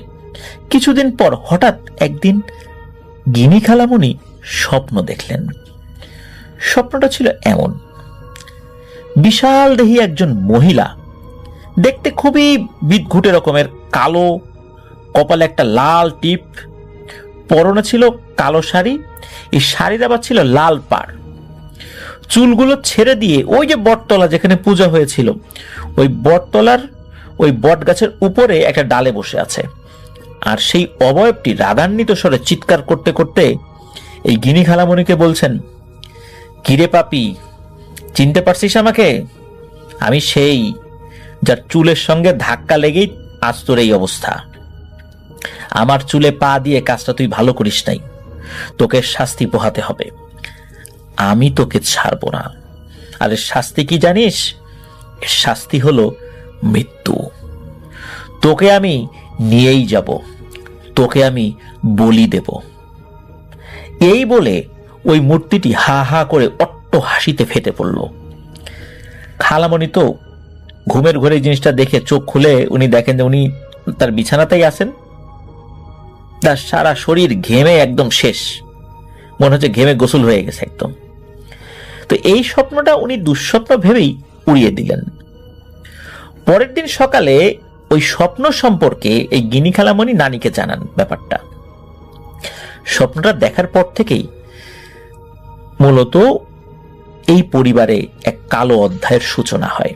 কিছুদিন পর হঠাৎ একদিন গিনি খালামণি স্বপ্ন দেখলেন। স্বপ্নটা ছিল এমন, বিশাল দেহী একজন মহিলা, দেখতে খুবই বিদঘুটে রকমের, কালো, কপালে একটা লাল টিপ, পরনে ছিল কালো শাড়ি, এই শাড়ির আবার ছিল লাল পাড়, চুলগুলো ছেড়ে দিয়ে ওই যে বটতলা যেখানে পূজা হয়েছিল ওই বটতলার ওই বট গাছের উপরে একটা ডালে বসে আছে। আর সেই অবয়বটি রাগান্বিত স্বরে চিৎকার করতে করতে এই গিনি খালামণিকে বলছেন, কিরে পাপি, চিনতে পারছিস আমাকে? আমি সেই যার চুলের সঙ্গে ধাক্কা লেগেই আজ তোর এই অবস্থা। আমার চুলে পা দিয়ে কাজটা তুই ভালো করিস নাই, তোকে শাস্তি পোহাতে হবে, আমি তোকে ছাড়বো না। আরে শাস্তি কি জানিস? এর শাস্তি হলো মৃত্যু। তোকে আমি নিয়েই যাব, তোকে আমি বলি দেব। এই বলে ওই মূর্তিটি হা হা করে অট্ট হাসিতে ফেটে পড়ল। খালামণি তো ঘুমের ঘরে জিনিসটা দেখে চোখ খুলে উনি দেখেন যে উনি তার বিছানাতেই আছেন, তার সারা শরীর ঘেমে একদম শেষ, মনে হচ্ছে ঘেমে গোসল হয়ে গেছে একদম। তো এই স্বপ্নটা উনি দুঃস্বপ্ন ভেবেই উড়িয়ে দিলেন। পরের দিন সকালে ওই স্বপ্ন সম্পর্কে এই গিনি খালামণি নানিকে জানান ব্যাপারটা। স্বপ্নটা দেখার পর থেকেই মূলত এই পরিবারে এক কালো অধ্যায়ের সূচনা হয়।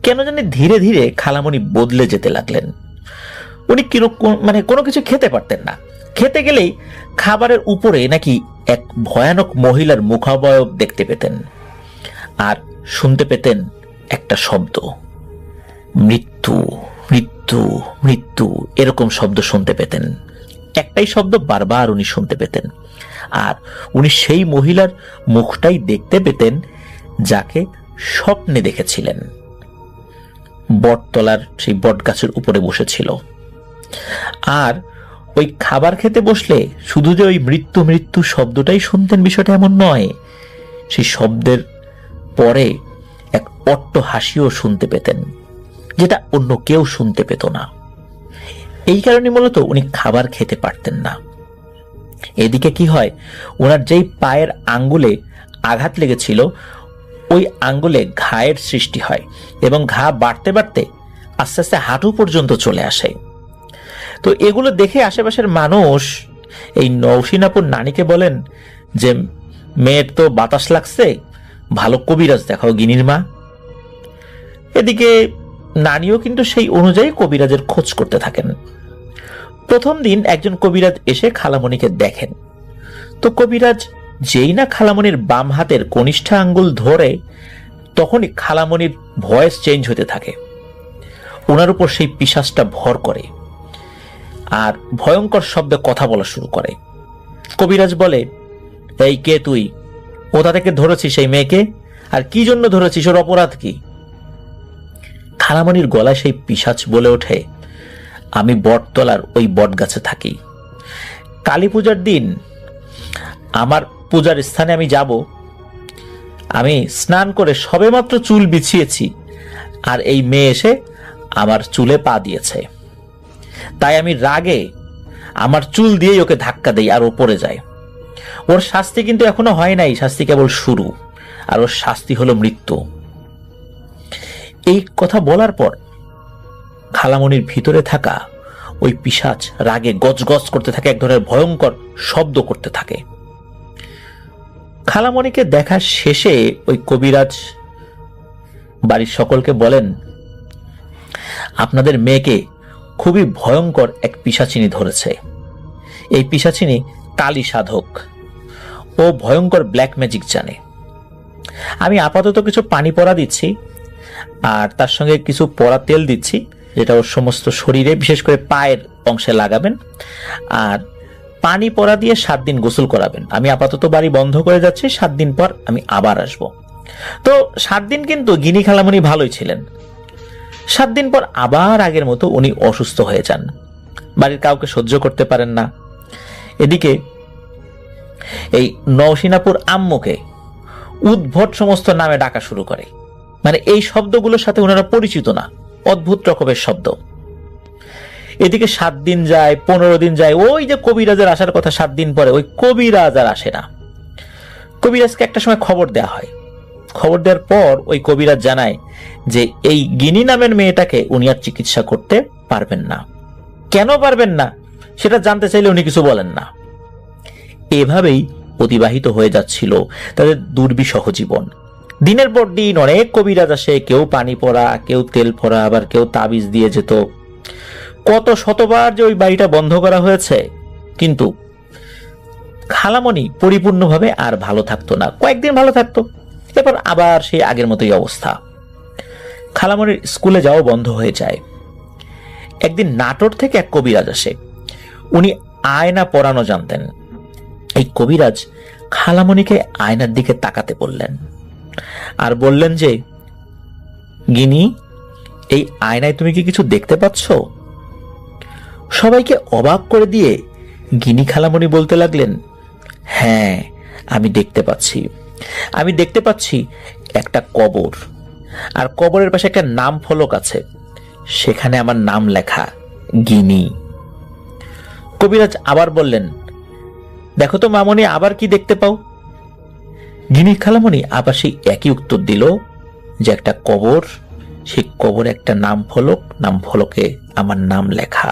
কেন জানি ধীরে ধীরে খালামণি বদলে যেতে লাগলেন। উনি কোনো কিছু খেতে পারতেন না, খেতে গেলেই খাবারের উপরে নাকি এক ভয়ানক মহিলার মুখাবয়ব দেখতে পেতেন, আর শুনতে পেতেন একটা শব্দ, মৃত্যু মৃত্যু মৃত্যু, এরকম শব্দ শুনতে পেতেন। একটাই শব্দ বারবার উনি শুনতে পেতেন, আর উনি সেই মহিলার মুখটাই দেখতে পেতেন যাকে স্বপ্নে দেখেছিলেন, বটতলার সেই বট গাছের উপরে বসেছিল। আর ওই খাবার খেতে বসলে শুধু যে ওই মৃত্যু মৃত্যু শব্দটাই শুনতেন বিষয়টা এমন নয়, সেই শব্দের পরে এক অট্ট হাসিও শুনতে পেতেন, যেটা অন্য কেউ শুনতে পেত না। এই কারণে মূলত উনি খাবার খেতে পারতেন না। এদিকে কি হয়, ওনার যেই পায়ের আঙ্গুলে আঘাত লেগেছিল ওই আঙ্গুলে ঘায়ের সৃষ্টি হয় এবং ঘা বাড়তে বাড়তে আস্তে আস্তে হাঁটু পর্যন্ত চলে আসে। তো এগুলো দেখে আশেপাশের মানুষ এই নৌসিনাপুর নানিকে বলেন যে মেয়ের তো বাতাস লাগছে, ভালো কবিরাজ দেখাও গিনির মা। এদিকে নানিও কিন্তু সেই অনুযায়ী কবিরাজের খোঁজ করতে থাকেন। প্রথম দিন একজন কবিরাজ এসে খালামণিকে দেখেন। তো কবিরাজ যেই না খালামণির বাম হাতের কনিষ্ঠ আঙ্গুল ধরে তখনই খালামণির ভয়েস চেঞ্জ হতে থাকে। ওনার উপর সেই পিশাচটা ভর করে আর ভয়ঙ্কর শব্দে কথা বলা শুরু করে। কবিরাজ বলে, এই কে তুই? কোথা থেকে ধরেছিস সেই মেয়েকে? আর কি জন্য ধরেছিস? ওর অপরাধ কি? খালামণির গলায় সেই পিশাচ বলে ওঠে, আমি বটতলার ওই বট গাছে থাকি। কালী পূজার দিন আমার পূজার স্থানে আমি যাব, আমি স্নান করে সবেমাত্র চুল বিছিয়েছি আর এই মেয়ে এসে আমার চুলে পা দিয়েছে। তাই আমি রাগে আমার চুল দিয়েই ওকে ধাক্কা দেই আর ও পড়ে যায়। ওর শাস্তি কিন্তু এখনো হয় নাই, শাস্তি কেবল শুরু, আর ওর শাস্তি হলো মৃত্যু। এই কথা বলার পর খালামণির ভিতরে থাকা ওই পিশাচ রাগে গজগজ করতে থাকে, এক ধরনের ভয়ঙ্কর শব্দ করতে থাকে। খালামণিকে দেখা শেষে ওই কবিরাজ বাড়ির সকলকে বলেন, আপনাদের মেয়েকে খুবই ভয়ঙ্কর এক পিশাচিনী ধরেছে। এই পিশাচিনী কালী সাধক, ও ভয়ঙ্কর ব্ল্যাক ম্যাজিক জানে। আমি আপাতত কিছু পানি পড়া দিচ্ছি আর তার সঙ্গে কিছু পড়া তেল দিচ্ছি, যেটা ওর সমস্ত শরীরে বিশেষ করে পায়ের অংশে লাগাবেন, আর পানি পড়া দিয়ে 7 দিন গোসল করাবেন। আমি আপাতত বাড়ি বন্ধ করে যাচ্ছি, 7 দিন পর আমি আবার আসব। তো 7 দিন কিন্তু গিনি খালামণি ভালোই ছিলেন। 7 দিন পর আবার আগের মতো উনি অসুস্থ হয়ে যান, বাড়ির কাউকে সহ্য করতে পারেন না। এদিকে এই নৌসিনাপুর আম্মুকে উদ্ভট সমস্ত নামে ডাকা শুরু করে, মানে এই শব্দগুলোর সাথে ওনারা পরিচিত না, অদ্ভুত রকমের শব্দ। এদিকে 7 দিন যায়, 15 দিন যায়, ওই যে কবিরাজের আসার কথা 7 দিন পরে, ওই কবিরাজ আর আসে না। কবিরাজকে একটা সময় খবর দেয়া হয়। খবর দেওয়ার পর ওই কবিরাজ জানায় যে এই গিনি নামের মেয়েটাকে উনি আর চিকিৎসা করতে পারবেন না। কেন পারবেন না সেটা জানতে চাইলে উনি কিছু বলেন না। এভাবেই অতিবাহিত হয়ে যাচ্ছিল তাদের দুর্বিষহ জীবন। দিনের পর দিন অনেক কবিরাজ আসে, কেউ পানি পড়া, কেউ তেল পড়া, আবার কেউ তাবিজ দিয়ে যেত। কত শতবার যে ওই বাড়িটা বন্ধ করা হয়েছে, কিন্তু খালামণি পরিপূর্ণভাবে আর ভালো থাকতো না। কয়েকদিন ভালো থাকতো, এরপর আবার সেই আগের মতোই অবস্থা। খালামণির স্কুলে যাওয়া বন্ধ হয়ে যায়। একদিন নাটোর থেকে এক কবিরাজ আসে, উনি আয়না পরানো জানতেন। এই কবিরাজ খালামণিকে আয়নার দিকে তাকাতে বললেন আর বললেন যে, গিনি, এই আয়নায় তুমি কি কিছু দেখতে পাচ্ছ? সবাইকে অবাক করে দিয়ে গিনি খালামণি বলতে লাগলেন, হ্যাঁ, আমি দেখতে পাচ্ছি। আমি দেখতে পাচ্ছি একটা কবর, আর কবরের পাশে একটা নাম ফলক আছে, সেখানে আমার নাম লেখা গিনি। কবিরাজ আবার বললেন, দেখো তো মামনি, আবার কি দেখতে পাও? গিনি খালামণি আবার সেই একই উত্তর দিল যে একটা কবর, সেই কবরে একটা নাম ফলক, নাম ফলকে আমার নাম লেখা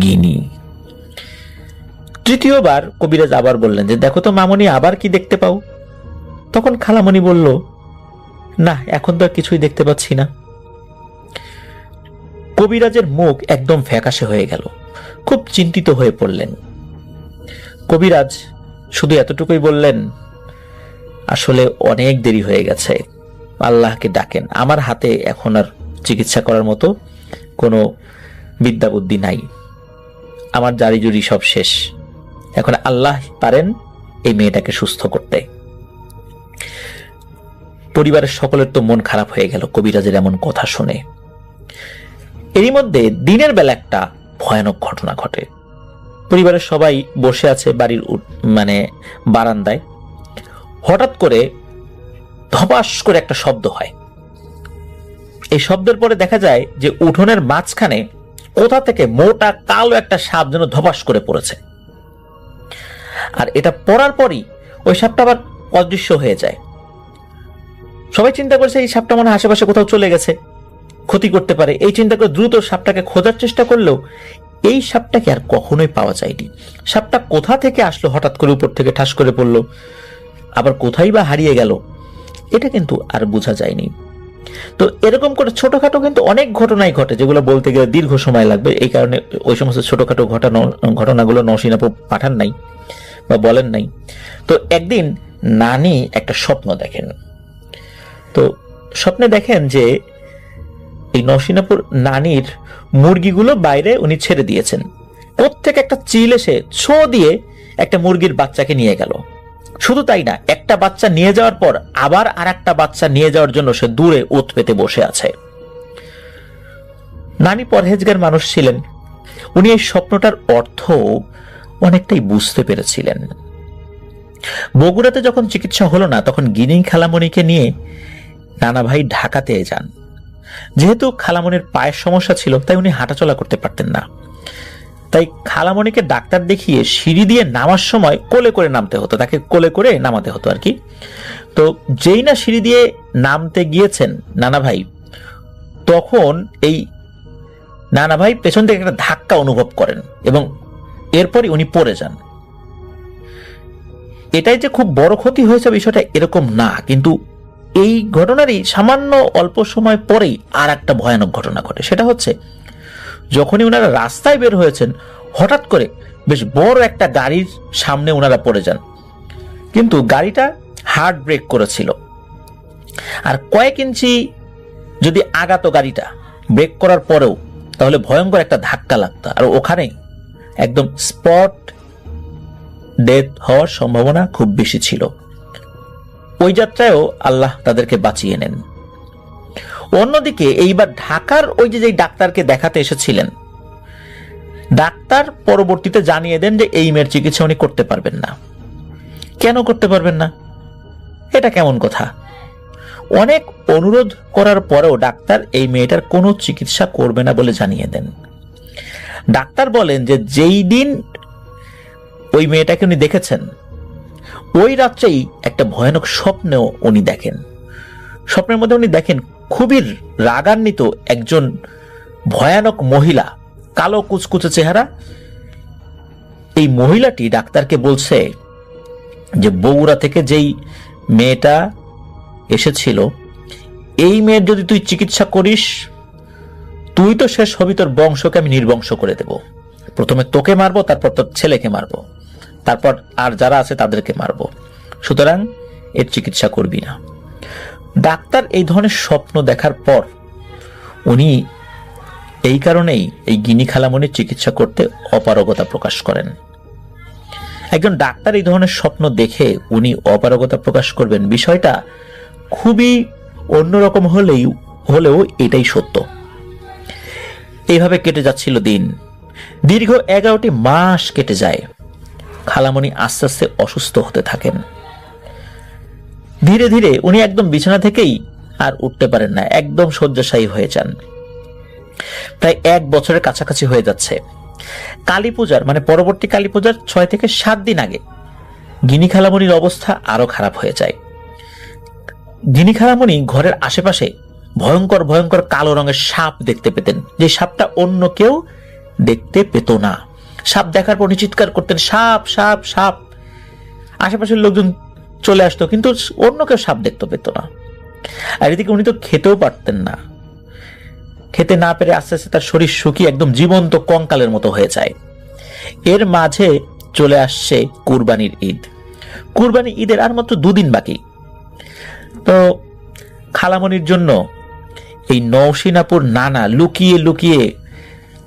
গিনি। তৃতীয়বার কবিরাজ আবার বললেন যে, দেখো তো মামনি, আবার কি দেখতে পাও? তখন খালামণি বলল, না, এখন তো আর কিছুই দেখতে পাচ্ছি না। কবিরাজের মুখ একদম ফ্যাকাশে হয়ে গেল, খুব চিন্তিত হয়ে পড়লেন। কবিরাজ শুধু এতটুকুই বললেন, আসলে অনেক দেরি হয়ে গেছে, আল্লাহকে ডাকেন, আমার হাতে এখন আর চিকিৎসা করার মতো কোনো বিদ্যা বুদ্ধি নাই, আমার জারি জুরি সব শেষ, এখন আল্লাহ পারেন এই মেয়েটাকে সুস্থ করতে। পরিবারের সকলের তো মন খারাপ হয়ে গেল কবিরাজের এমন কথা শুনে। এরই মধ্যে দিনের বেলা একটা ভয়ানক ঘটনা ঘটে। পরিবারের সবাই বসে আছে বাড়ির বারান্দায়। হঠাৎ করে ধপাস করে একটা শব্দ হয়। এই শব্দের পরে দেখা যায় যে উঠোনের মাঝখানে কোথা থেকে মোটা কালো একটা সাপ যেন ধপাস করে পড়েছে। আর এটা পড়ার পরই ওই সাপটা আবার অদৃশ্য হয়ে যায়। সবাই চিন্তা করছে এই সাপটা মনে হয় আশেপাশে কোথাও চলে গেছে, ক্ষতি করতে পারে। এই চিন্তা করে দ্রুত সাপটাকে খোঁজার চেষ্টা করলেও এই সাপটাকে আর কখনোই পাওয়া যায়নি। সাপটা কোথা থেকে আসলো, হঠাৎ করে উপর থেকে ঠাস করে পড়লো, আবার কোথায় বা হারিয়ে গেল, এটা কিন্তু আর বোঝা যায়নি। তো এরকম করে ছোটখাটো কিন্তু অনেক ঘটনাই ঘটে, যেগুলো বলতে গেলে দীর্ঘ সময় লাগবে। এই কারণে ওই সমস্ত ছোটখাটো ঘটনাগুলো নওশীন আপু পাঠান নাই বা বলেন নাই। তো একদিন নানি একটা স্বপ্ন দেখেন। তো স্বপ্নে দেখেন যে এই নওশীন আপুর নানির মুরগিগুলো বাইরে উনি ছেড়ে দিয়েছেন। প্রত্যেক একটা চিল এসে ছো দিয়ে একটা মুরগির বাচ্চাকে নিয়ে গেল। শুধু তাই না, একটা বাচ্চা নিয়ে যাওয়ার পর আবার আর একটা বাচ্চা নিয়ে যাওয়ার জন্য সে দূরে ওত পেতে বসে আছে। নানি পরহেজগার মানুষ ছিলেন, উনি এই স্বপ্নটার অর্থ অনেকটাই বুঝতে পেরেছিলেন। বগুড়াতে যখন চিকিৎসা হলো না, তখন গিনি খালামণিকে নিয়ে নানা ভাই ঢাকাতে যান। যেহেতু খালামণির পায়ের সমস্যা ছিল, তাই উনি হাঁটাচলা করতে পারতেন না। তাই খালামণিকে ডাক্তার দেখিয়ে সিঁড়ি দিয়ে নামার সময় কোলে করে নামতে হতো, তাকে কোলে করে নামাতে হতো আর কি। তো যেই না সিঁড়ি দিয়ে নামতে গিয়েছেন নানা ভাই, তখন এই নানা ভাই পেছন থেকে একটা ধাক্কা অনুভব করেন এবং এরপরই উনি পড়ে যান। এটাই যে খুব বড় ক্ষতি হয়েছে বিষয়টা এরকম না, কিন্তু এই ঘটনারই সামান্য অল্প সময় পরেই আর একটা ভয়ানক ঘটনা ঘটে। সেটা হচ্ছে যখনই ওনারা রাস্তায় বের হয়েছেন, হঠাৎ করে বেশ বড় একটা গাড়ির সামনে ওনারা পড়ে যান। কিন্তু গাড়িটা হার্ড ব্রেক করেছিল, আর কয়েক ইঞ্চি যদি আগাতো গাড়িটা ব্রেক করার পরেও, তাহলে ভয়ঙ্কর একটা ধাক্কা লাগতো, আর ওখানে একদম স্পট ডেথ হওয়ার সম্ভাবনা খুব বেশি ছিল। ওই যাত্রায়ও আল্লাহ তাদেরকে বাঁচিয়ে নেন। অন্যদিকে এইবার ঢাকার ওই যে ডাক্তারকে দেখাতে এসেছিলেন, ডাক্তার পরবর্তীতে জানিয়ে দেন যে এই মেয়ের চিকিৎসা উনি করতে পারবেন না। কেন করতে পারবেন না? এটা কেমন কথা? অনেক অনুরোধ করার পরেও ডাক্তার এই মেয়েটার কোনো চিকিৎসা করবে না বলে জানিয়ে দেন। ডাক্তার বলেন যে যেই দিন ওই মেয়েটাকে উনি দেখেছেন, ওই রাত্রেই একটা ভয়ানক স্বপ্নেও উনি দেখেন। স্বপ্নের মধ্যে উনি দেখেন খুবই রাগান্বিত একজন ভয়ানক মহিলা, কালো কুচকুচে চেহারা। এই মহিলাটি ডাক্তারকে বলছে যে বগুড়া থেকে যেই মেয়েটা এসেছিল, এই মেয়ের যদি তুই চিকিৎসা করিস, তুই তো শেষ হবি, তোর বংশকে আমি নির্বংশ করে দেব। প্রথমে তোকে মারবো, তারপর তোর ছেলেকে মারবো, তারপর আর যারা আছে তাদেরকে মারবো। সুতরাং এর চিকিৎসা করবি না। ডাক্তার এই ধরনের স্বপ্ন দেখার পর উনি এই কারণেই এই গিনি খালামণির চিকিৎসা করতে অপারগতা প্রকাশ করেন। একজন ডাক্তার এই ধরনের স্বপ্ন দেখে উনি অপারগতা প্রকাশ করবেন, বিষয়টা খুবই অন্যরকম হলেও এটাই সত্য। এইভাবে কেটে যাচ্ছিল দিন। দীর্ঘ 11টি মাস কেটে যায়। খালামণি আস্তে আস্তে অসুস্থ হতে থাকেন। ধীরে ধীরে উনি একদম বিছানা থেকেই আর উঠতে পারেন না, একদম শয্যাশায়ী হয়ে যান। প্রায় 1 বছরের কাছাকাছি হয়ে যাচ্ছে। কালী পূজার মানে পরবর্তী কালী পূজার 6 থেকে 7 দিন আগে গিনি খালামণির অবস্থা আরো খারাপ হয়ে যায়। গিনি খালামণি ঘরের আশেপাশে ভয়ঙ্কর ভয়ঙ্কর কালো রঙের সাপ দেখতে পেতেন, যে সাপটা অন্য কেউ দেখতে পেত না। সাপ দেখার পর উনি চিৎকার করতেন, সাপ সাপ সাপ। আশেপাশের লোকজন চলে আসতো, কিন্তু অন্য কেউ সাপ দেখতে পেত না। আর এদিকে উনি তো খেতেও পারতেন না। খেতে না পেরে আস্তে আস্তে তার শরীর শুকিয়ে একদম জীবন্ত কঙ্কালের মতো হয়ে যায়। এর মাঝে চলে আসছে কুরবানির ঈদ। কুরবানি ঈদের আর মাত্র 2 দিন বাকি। তো খালামণির জন্য এই নওশীন আপুর নানা লুকিয়ে লুকিয়ে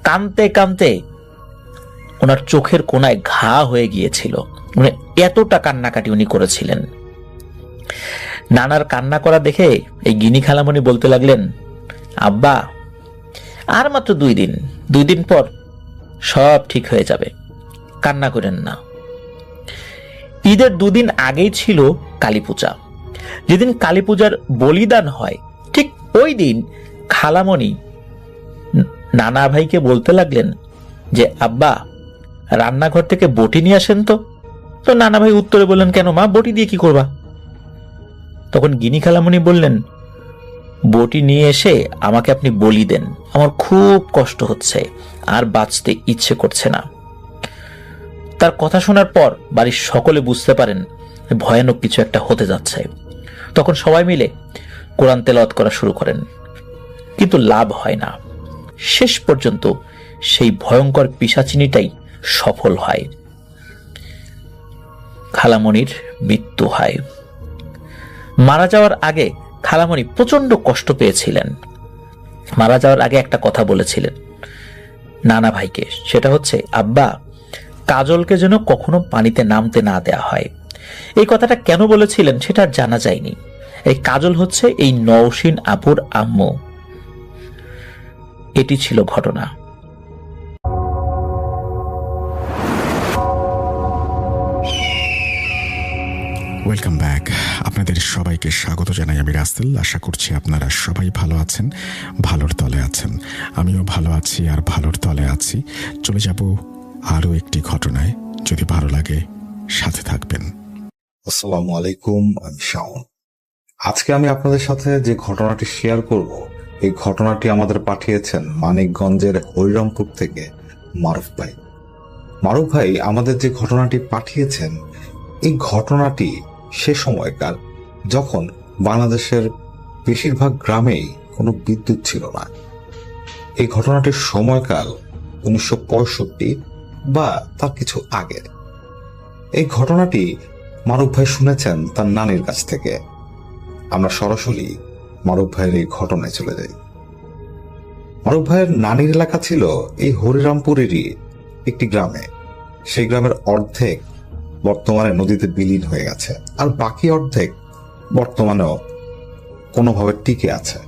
কাঁদতে কাঁদতে ওনার চোখের কোনায় ঘা হয়ে গিয়েছিল। মানে এতটা কান্নাকাটি উনি করেছিলেন। নানার কান্না করা দেখে এই গিনি খালামণি বলতে লাগলেন, আব্বা আর মাত্র 2 দিন, 2 দিন পর সব ঠিক হয়ে যাবে, কান্না করেন না। ঈদের 2 দিন আগেই ছিল কালী পূজা। যেদিন কালী পূজার বলিদান হয়, ঠিক ওই দিন খালামণি নানা ভাইকে বলতে লাগলেন যে আব্বা রান্নাঘর থেকে বটি নিয়ে আসেন তো। তো নানা ভাই উত্তরে বললেন, কেন মা, বটি দিয়ে কি করবা? তখন গিনি খালামণি বললেন, বটি নিয়ে এসে আমাকে আপনি বলি দেন, আমার খুব কষ্ট হচ্ছে, আর বাঁচতে ইচ্ছে করছে না। তার কথা শোনার পর বাড়ির সকলে বুঝতে পারেন ভয়ানক কিছু একটা হতে যাচ্ছে। তখন সবাই মিলে কোরআন তেলাওয়াত করা শুরু করেন, কিন্তু লাভ হয় না। শেষ পর্যন্ত সেই ভয়ঙ্কর পিশাচিনীটাই সফল হয়, খালামণির মৃত্যু হয়। মারা যাওয়ার আগে খালামণি প্রচন্ড কষ্ট পেয়েছিলেন। মারা যাওয়ার আগে একটা কথা বলেছিলেন নানা ভাইকে, সেটা হচ্ছে, আব্বা, কাজলকে যেন কখনো পানিতে নামতে না দেয়া হয়। এই কথাটা কেন বলেছিলেন সেটা আর জানা যায়নি। এই কাজল হচ্ছে এই নওশিন আপুর আম্মু। এটি ছিল ঘটনা। Welcome back. আপনাদের সবাইকে স্বাগত জানাই আমি রাসেল। আশা করছি আপনারা সবাই ভালো আছেন, ভালোর তলে আছেন। আমিও ভালো আছি আর ভালোর তলে আছি। চলে যাব আরও একটি ঘটনায়। যদি ভালো লাগে সাথে থাকবেন। আসসালামু আলাইকুম, আমি শাওন। আজকে আমি আপনাদের সাথে যে ঘটনাটি শেয়ার করব, এই ঘটনাটি আমাদের পাঠিয়েছেন মানিকগঞ্জের হরিরামপুর থেকে মারুফ ভাই। মারুফ ভাই আমাদের যে ঘটনাটি পাঠিয়েছেন, এই ঘটনাটি সে সময়কার যখন বাংলাদেশের বেশিরভাগ গ্রামেই কোনো বিদ্যুৎ ছিল না। এই ঘটনাটির সময়কাল 1965 বা তার কিছু আগের। এই ঘটনাটি মারুফ ভাই শুনেছেন তার নানির কাছ থেকে। আমরা সরাসরি মারুফ ভাইয়ের এই ঘটনায় চলে যাই। মারুফ ভাইয়ের নানির এলাকা ছিল এই হরিরামপুরেরই একটি গ্রামে। সেই গ্রামের অর্ধেক বর্তমানে নদীতে বিলীন হয়ে গেছে, আর বাকি অর্ধেক বর্তমানেও কোনোভাবে টিকে আছে।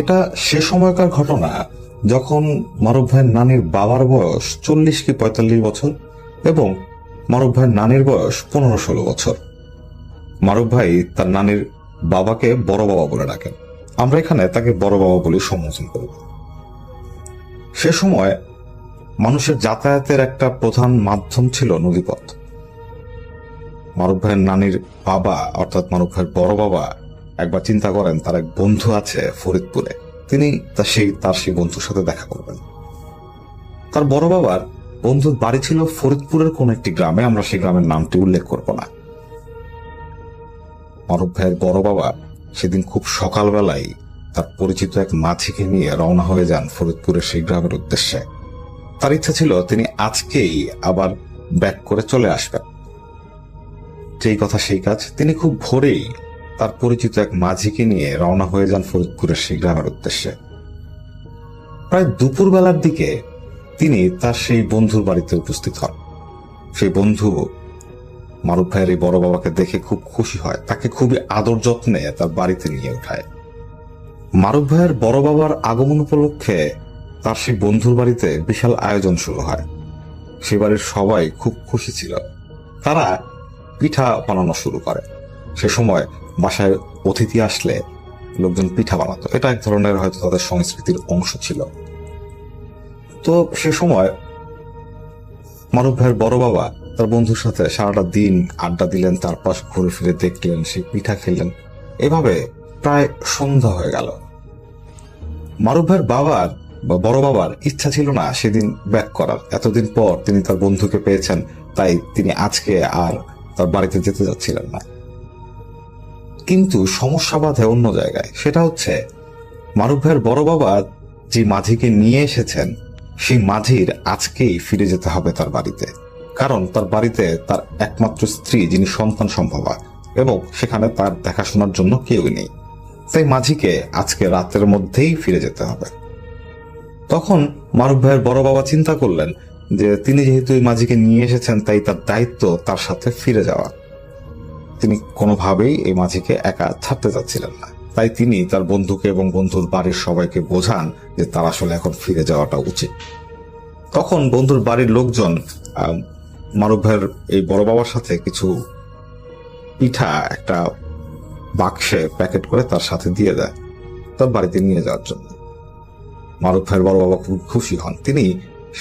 এটা সে সময়কার ঘটনা যখন মারুফ ভাইয়ের নানির বাবার বয়স 40 কি 45 বছর এবং মারুফ ভাইয়ের নানির বয়স 15-16 বছর। মারুফ ভাই তার নানির বাবাকে বড় বাবা বলে ডাকেন। আমরা এখানে তাকে বড় বাবা বলে সম্বোধন করব। সে সময় মানুষের যাতায়াতের একটা প্রধান মাধ্যম ছিল নদীপথ। মারুফ ভাইয়ের নানির বাবা অর্থাৎ মারুফ ভাইয়ের বড় বাবা একবার চিন্তা করেন তার এক বন্ধু আছে ফরিদপুরে, তিনি তার সেই বন্ধুর সাথে দেখা করবেন। তার বড় বাবার বন্ধুর বাড়ি ছিল ফরিদপুরের কোন একটি গ্রামে, আমরা সেই গ্রামের নামটি উল্লেখ করব না। মারুফ ভাইয়ের বড় বাবা সেদিন খুব সকালবেলায় তার পরিচিত এক মাঝিকে নিয়ে রওনা হয়ে যান ফরিদপুরের সেই গ্রামের উদ্দেশ্যে। তার ইচ্ছা ছিল তিনি আজকেই আবার ব্যাক করে চলে আসবেন। যেই কথা সেই কাজ, তিনি খুব ভোরেই তার পরিচিত এক মাঝিকে নিয়ে রওনা হয়ে যান ফরিদপুরের সেই গ্রামের উদ্দেশ্যে। প্রায় দুপুর বেলার দিকে তিনি তার সেই বন্ধুর বাড়িতে উপস্থিত হন। সেই বন্ধু মারুফ ভাইয়ের এই বড় বাবাকে দেখে খুব খুশি হয়, তাকে খুবই আদর যত্নে তার বাড়িতে নিয়ে ওঠায়। মারুফ ভাইয়ের বড় বাবার আগমন উপলক্ষে তার সেই বন্ধুর বাড়িতে বিশাল আয়োজন শুরু হয়। সে বাড়ির সবাই খুব খুশি ছিল। তারা পিঠা বানানো শুরু করে। সে সময় বাসায় অতিথি আসলে লোকজন পিঠা বানাতো, এটা এক ধরনের হয়তো তাদের সংস্কৃতির অংশ ছিল। তো সে সময় মারুফ ভাইয়ের বড় বাবা তার বন্ধুর সাথে সারাটা দিন আড্ডা দিলেন, তার পাশ ঘুরে ফিরে দেখলেন, সেই পিঠা খেলেন। এভাবে প্রায় সন্ধ্যা হয়ে গেল। মারুফ ভাইয়ের বড় বাবার ইচ্ছা ছিল না সেদিন ব্যাক করার। এতদিন পর তিনি তার বন্ধুকে পেয়েছেন, তাই তিনি আজকে আর তার বাড়িতে যেতে যাচ্ছিলেন না। কিন্তু সমস্যা বাধে অন্য জায়গায়। সেটা হচ্ছে মারুফ ভাইয়ের বড় বাবা যে মাঝিকে নিয়ে এসেছেন, সেই মাঝির আজকেই ফিরে যেতে হবে তার বাড়িতে। কারণ তার বাড়িতে তার একমাত্র স্ত্রী, যিনি সন্তান সম্ভবা, এবং সেখানে তার দেখাশোনার জন্য কেউই নেই। তাই মাঝিকে আজকে রাতের মধ্যেই ফিরে যেতে হবে। তখন মারুফ ভাইয়ের বড় বাবা চিন্তা করলেন যে তিনি যেহেতু এই মাঝিকে নিয়ে এসেছেন, তাই তার দায়িত্ব তার সাথে ফিরে যাওয়া। তিনি কোনোভাবেই এই মাঝিকে একা ছাড়তে চাচ্ছিলেন না। তাই তিনি তার বন্ধুকে এবং বন্ধুর বাড়ির সবাইকে বোঝান যে তার আসলে এখন ফিরে যাওয়াটা উচিত। তখন বন্ধুর বাড়ির লোকজন মারুফ ভাইয়ের এই বড় বাবার সাথে কিছু পিঠা একটা বাক্সে প্যাকেট করে তার সাথে দিয়ে দেয় তার বাড়িতে নিয়ে যাওয়ার জন্য। মারুফ ভাইয়ের বড় বাবা খুব খুশি হন। তিনি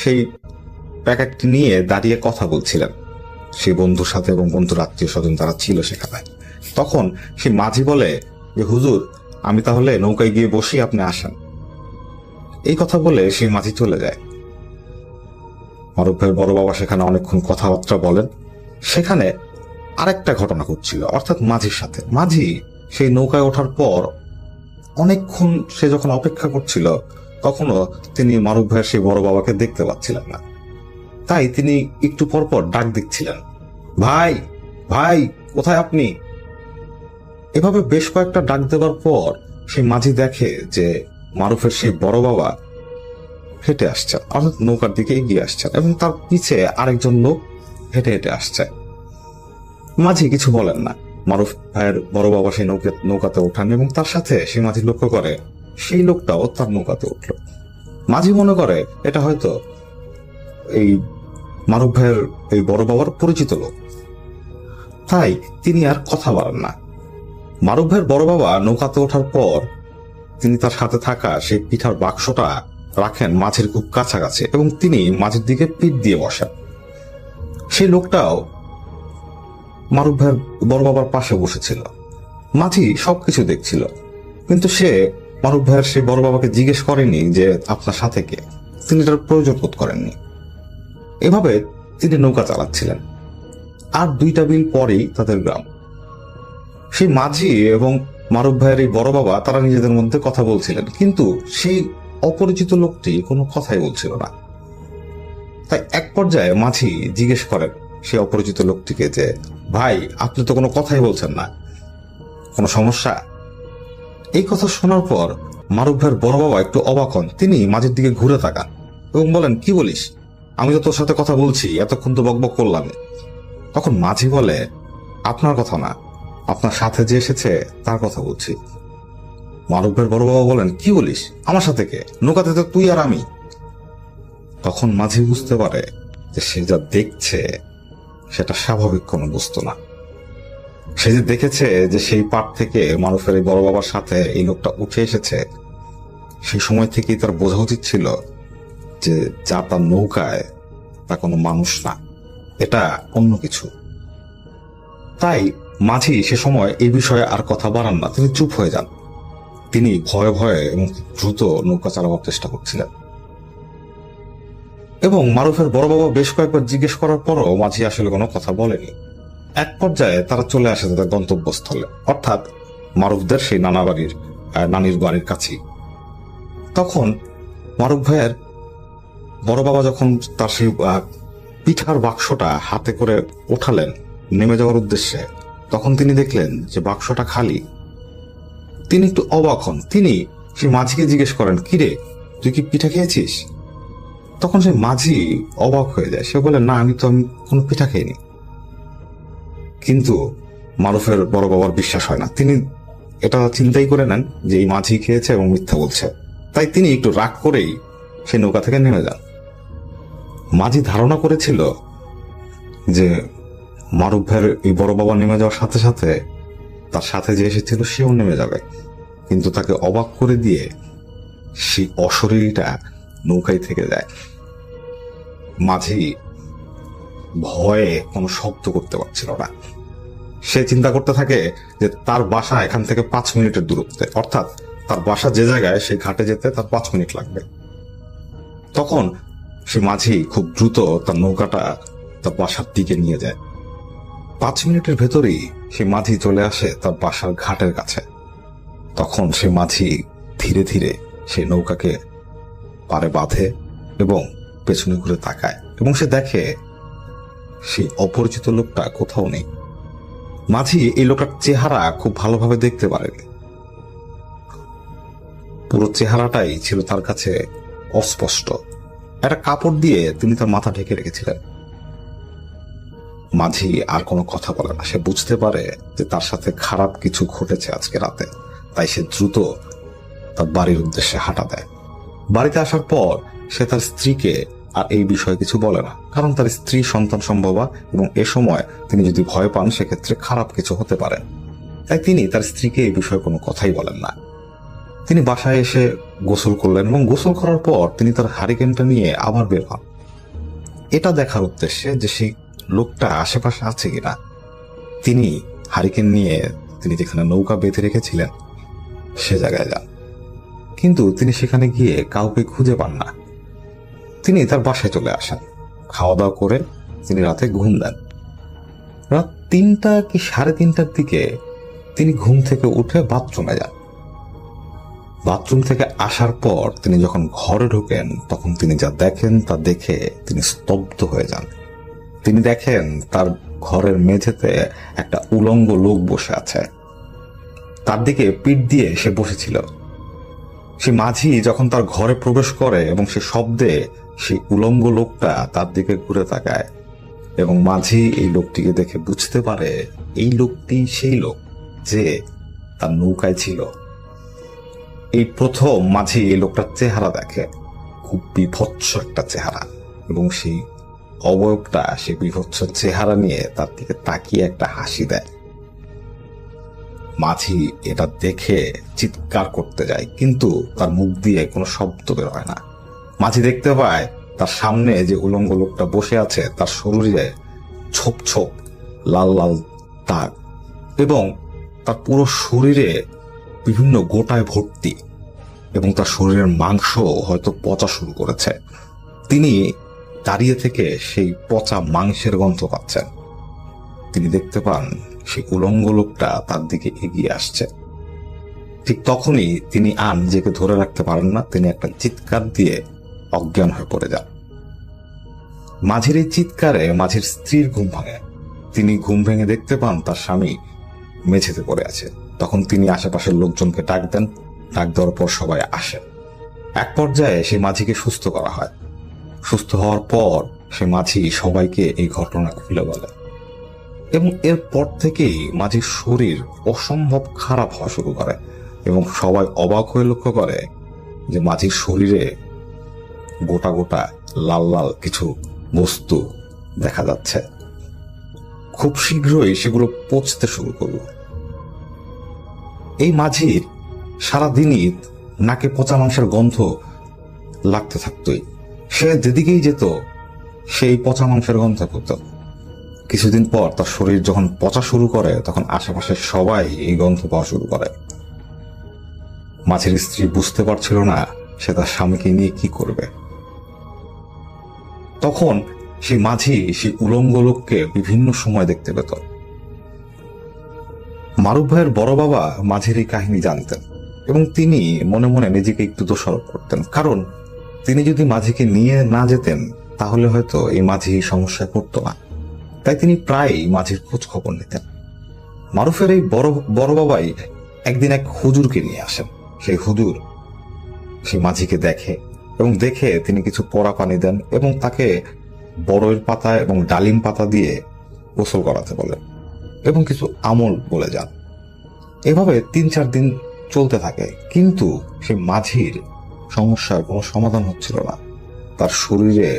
সেই প্যাকেটটি নিয়ে দাঁড়িয়ে কথা বলছিলেন। সেই বন্ধুর সাথে এবং বন্ধুর আত্মীয় স্বজন যারা ছিল সেখানে। তখন সে মাঝি বলে যে হুজুর, আমি তাহলে নৌকায় গিয়ে বসি, আপনি আসেন। এই কথা বলে সেই মাঝি চলে যায়। মারুফ ভাইয়ের বড় বাবা সেখানে অনেকক্ষণ কথাবার্তা বলেন। সেখানে আরেকটা ঘটনা ঘটছিল, অর্থাৎ মাঝির সাথে। মাঝি সেই নৌকায় ওঠার পর অনেকক্ষণ সে যখন অপেক্ষা করছিল, তখনও তিনি মারুফ ভাইয়ের সেই বড় বাবাকে দেখতে পাচ্ছিলেন না। তাই তিনি একটু পর পর ডাক দিচ্ছিলেন, ভাই ভাই, কোথায় আপনি? এভাবে বেশ কয়েকটা ডাক দেওয়ার পর সেই মাঝি দেখে যে মারুফের সেই বড় বাবা হেঁটে আসছেন, অর্থাৎ নৌকার দিকে এগিয়ে আসছেন, এবং তার পিছে আরেকজন লোক হেঁটে হেঁটে আসছে। মাঝি কিছু বলেন না। মারুফ ভাইয়ের বড় বাবা সেই নৌকাতে ওঠান এবং তার সাথে সেই মাঝি লক্ষ্য করে সেই লোকটাও তার নৌকাতে উঠল। মাঝি মনে করে এটা হয়তো এই মারুফ ভাইয়ের এই বড় বাবার পরিচিত লোক, তাই তিনি আর কথা বলেন না। মারুফ ভাইয়ের বড় বাবা নৌকাতে ওঠার পর তিনি তার সাথে থাকা সেই পিঠার বাক্সটা রাখেন মাঝির খুব কাছাকাছি এবং তিনি মাঝির দিকে পিঠ দিয়ে বসেন। সেই লোকটাও মারুফ ভাইয়ের বড় বাবার পাশে বসেছিল। মাঝি সবকিছু দেখছিল, কিন্তু সে মারুফ ভাইয়ের সেই বড় বাবাকে জিজ্ঞেস করেনি যে আপনার সাথে কে। তিনি এটার প্রয়োজন বোধ করেননি। এভাবে তিনি নৌকা চালাচ্ছিলেন। আর 2টা বিল পরেই তাদের গ্রাম। সেই মাঝি এবং মারুফ ভাইয়ের এই বড় বাবা তারা নিজেদের মধ্যে কথা বলছিলেন, কিন্তু সেই অপরিচিত লোকটি কোনো কথাই বলছিল না। তাই এক পর্যায়ে মাঝি জিজ্ঞেস করেন সেই অপরিচিত লোকটিকে যে ভাই, আপনি তো কোনো কথাই বলছেন না, কোনো সমস্যা? এই কথা শোনার পর মারুফ ভাইয়ের বড় বাবা একটু অবাক হন। তিনি মাঝির দিকে ঘুরে তাকান এবং বলেন, কি বলিস? আমি তো তোর সাথে কথা বলছি, এতক্ষণ তো বকবক করলাম। তখন মাঝি বলে, আপনার কথা না, আপনার সাথে যে এসেছে তার কথা বলছি। মারুফ ভাইয়ের বড় বাবা বলেন, কি বলিস? আমার সাথে কে? নৌকাতে তো তুই আর আমি। তখন মাঝি বুঝতে পারে যে সে যা দেখছে সেটা স্বাভাবিক কোনো বস্তু না। সে যে দেখেছে যে সেই পাট থেকে মারুফের এই বড় বাবার সাথে এই লোকটা উঠে এসেছে, সেই সময় থেকেই তার বোঝা উচিত ছিল যে যা তার নৌকায় তা কোনো মানুষ না, এটা অন্য কিছু। তাই মাঝি সে সময় এই বিষয়ে আর কথা বাড়ান না, তিনি চুপ হয়ে যান। তিনি ভয়ে ভয়ে এবং দ্রুত নৌকা চালাবার চেষ্টা করছিলেন। এবং মারুফের বড় বাবা বেশ কয়েকবার জিজ্ঞেস করার পরও মাঝি আসলে কোনো কথা বলেনি। এক পর্যায়ে তারা চলে আসে তাদের গন্তব্যস্থলে, অর্থাৎ মারুফদের সেই নানির বাড়ির কাছেই। তখন মারুফ ভাইয়ের বড় বাবা যখন তার সেই পিঠার বাক্সটা হাতে করে ওঠালেন নেমে যাওয়ার উদ্দেশ্যে, তখন তিনি দেখলেন যে বাক্সটা খালি। তিনি একটু অবাক হন। তিনি সেই মাঝিকে জিজ্ঞেস করেন, কিরে, তুই কি পিঠা খেয়েছিস? তখন সেই মাঝি অবাক হয়ে যায়। সে বলে, না, আমি কোনো পিঠা খাইনি। কিন্তু মারুফের বড় বাবার বিশ্বাস হয় না। তিনি এটা চিন্তাই করে নেন যে এই মাঝি খেয়েছে এবং মিথ্যা বলছে। তাই তিনি একটু রাগ করেই সেই নৌকা থেকে নেমে যান। মাঝি ধারণা করেছিল যে মারুফ ভাইয়ের এই বড় বাবা নেমে যাওয়ার সাথে সাথে তার সাথে যে এসেছিল সেও নেমে যাবে, কিন্তু তাকে অবাক করে দিয়ে সেই অশরীরীটা নৌকায় থেকে যায়। মাঝি ভয়ে কোনো শব্দ করতে পারছিল না। সে চিন্তা করতে থাকে যে তার বাসা এখান থেকে 5 মিনিটের দূরত্বে, অর্থাৎ তার বাসা যে জায়গায় সেই ঘাটে যেতে তার 5 মিনিট লাগবে। তখন সে মাঝি খুব দ্রুত তার নৌকাটা তার বাসার দিকে নিয়ে যায়। 5 মিনিটের ভেতরেই সে মাঝি চলে আসে তার বাসার ঘাটের কাছে। তখন সে মাঝি ধীরে ধীরে সেই নৌকাকে পারে বাঁধে এবং পেছনে ঘুরে তাকায় এবং সে দেখে সেই অপরিচিত লোকটা কোথাও নেই। মাঝি এই লোকটার চেহারা খুব ভালোভাবে দেখতে পারেনি। পুরো চেহারাটাই ছিল তার কাছে অস্পষ্ট। একটা কাপড় দিয়ে তিনি তার মাথা ঢেকে রেখেছিলেন। মাঝি আর কোনো কথা বলে না। সে বুঝতে পারে যে তার সাথে খারাপ কিছু ঘটেছে আজকে রাতে। তাই সে দ্রুত তার বাড়ির উদ্দেশ্যে হাঁটা দেয়। বাড়িতে আসার পর সে তার স্ত্রীকে আর এই বিষয়ে কিছু বলে না, কারণ তার স্ত্রী সন্তান সম্ভবা এবং এ সময় তিনি যদি ভয় পান সেক্ষেত্রে খারাপ কিছু হতে পারে। তাই তিনি তার স্ত্রীকে এই বিষয়ে কোনো কথাই বলেন না। তিনি বাসায় এসে গোসল করলেন এবং গোসল করার পর তিনি তার হারিকেনটা নিয়ে আবার বের হন, এটা দেখার উদ্দেশ্যে যে সেই লোকটা আশেপাশে আছে কিনা। তিনি হারিকেন নিয়ে তিনি যেখানে নৌকা বেঁধে রেখেছিলেন সে জায়গায় যান, কিন্তু তিনি সেখানে গিয়ে কাউকে খুঁজে পান না। তিনি তার বাসায় চলে আসেন, খাওয়া দাওয়া করে তিনি রাতে ঘুম দেন। রাত 3টা কি 3:30টার দিকে তিনি ঘুম থেকে উঠে বাথরুমে যান। বাথরুম থেকে আসার পর তিনি যখন ঘরে ঢোকেন তখন তিনি যা দেখেন তা দেখে তিনি স্তব্ধ হয়ে যান। তিনি দেখেন তার ঘরের মেঝেতে একটা উলঙ্গ লোক বসে আছে, তার দিকে পিঠ দিয়ে সে বসেছিল। সে মাঝি যখন তার ঘরে প্রবেশ করে এবং সে শব্দে সেই উলঙ্গ লোকটা তার দিকে ঘুরে তাকায় এবং মাঝি এই লোকটিকে দেখে বুঝতে পারে এই লোকটি সেই লোক যে তার নৌকায় ছিল। এই প্রথম মাঝি এই লোকটার চেহারা দেখে, খুব বিভৎস একটা চেহারা, এবং সেই অবয়বটা সেই বিভৎস চেহারা নিয়ে তার দিকে তাকিয়ে একটা হাসি দেয়। মাঝি এটা দেখে চিৎকার করতে যায়, কিন্তু তার মুখ দিয়ে কোনো শব্দ বের হয় না। মাঝি দেখতে পায় তার সামনে যে উলঙ্গ লোকটা বসে আছে তার শরীরে ছোপ ছোপ লাল লাল দাগ এবং তার পুরো শরীরে বিভিন্ন গোটায় ভর্তি, এবং তার শরীরের মাংস হয়তো পচা শুরু করেছে। তিনি দাঁড়িয়ে থেকে সেই পচা মাংসের গন্ধ পাচ্ছেন। তিনি দেখতে পান সেই উলঙ্গ লোকটা তার দিকে এগিয়ে আসছে। ঠিক তখনই তিনি আর নিজেকে ধরে রাখতে পারেন না, তিনি একটা চিৎকার দিয়ে অজ্ঞান হয়ে পড়ে যান। মাঝির এই চিৎকারে মাঝির স্ত্রীর ঘুম ভাঙে। তিনি ঘুম ভেঙে দেখতে পান তার স্বামী মেঝেতে পড়ে আছে। তখন তিনি আশেপাশের লোকজনকে ডাক দেন, ডাক দেওয়ার পর সবাই আসে। এক পর্যায়ে সেই মাঝিকে সুস্থ করা হয়। সুস্থ হওয়ার পর সে মাঝি সবাইকে এই ঘটনা খুলে বলে, এবং এরপর থেকেই মাঝির শরীর অসম্ভব খারাপ হওয়া শুরু করে এবং সবাই অবাক হয়ে লক্ষ্য করে যে মাঝির শরীরে গোটা গোটা লাল লাল কিছু বস্তু দেখা যাচ্ছে। খুব শীঘ্রই সেগুলো পচতে শুরু করল। এই মাঝির সারাদিনই নাকে পচা মাংসের গন্ধ লাগতে থাকতই। সে যেদিকেই যেত সেই পচা মাংসের গন্ধ পেত। কিছুদিন পর তার শরীর যখন পচা শুরু করে তখন আশেপাশের সবাই এই গন্ধ পাওয়া শুরু করে। মাঝির স্ত্রী বুঝতে পারছিল না সে তার স্বামীকে নিয়ে কি করবে। তখন সেই মাঝি সেই উলঙ্গ লোককে বিভিন্ন সময় দেখতে পেত। মারুফ ভাইয়ের বড় বাবা মাঝির এই কাহিনী জানতেন এবং তিনি মনে মনে নিজেকে একটু দোষারোপ করতেন, কারণ তিনি যদি মাঝিকে নিয়ে না যেতেন তাহলে হয়তো এই মাঝি সমস্যায় পড়তো না। তাই তিনি প্রায় মাঝির খোঁজ খবর নিতেন। মারুফের এই বড় বাবাই একদিন এক হুজুরকে নিয়ে আসেন। সেই হুজুর সেই মাঝিকে দেখে এবং দেখে তিনি কিছু পড়া পানি দেন এবং তাকে বড়ইয়ের পাতা এবং ডালিম পাতা দিয়ে গোসল করাতে বলেন এবং কিছু আমল বলে যান। এভাবে 3-4 দিন চলতে থাকে, কিন্তু সেই মাঝির সমস্যার কোনো সমাধান হচ্ছিল না। তার শরীরে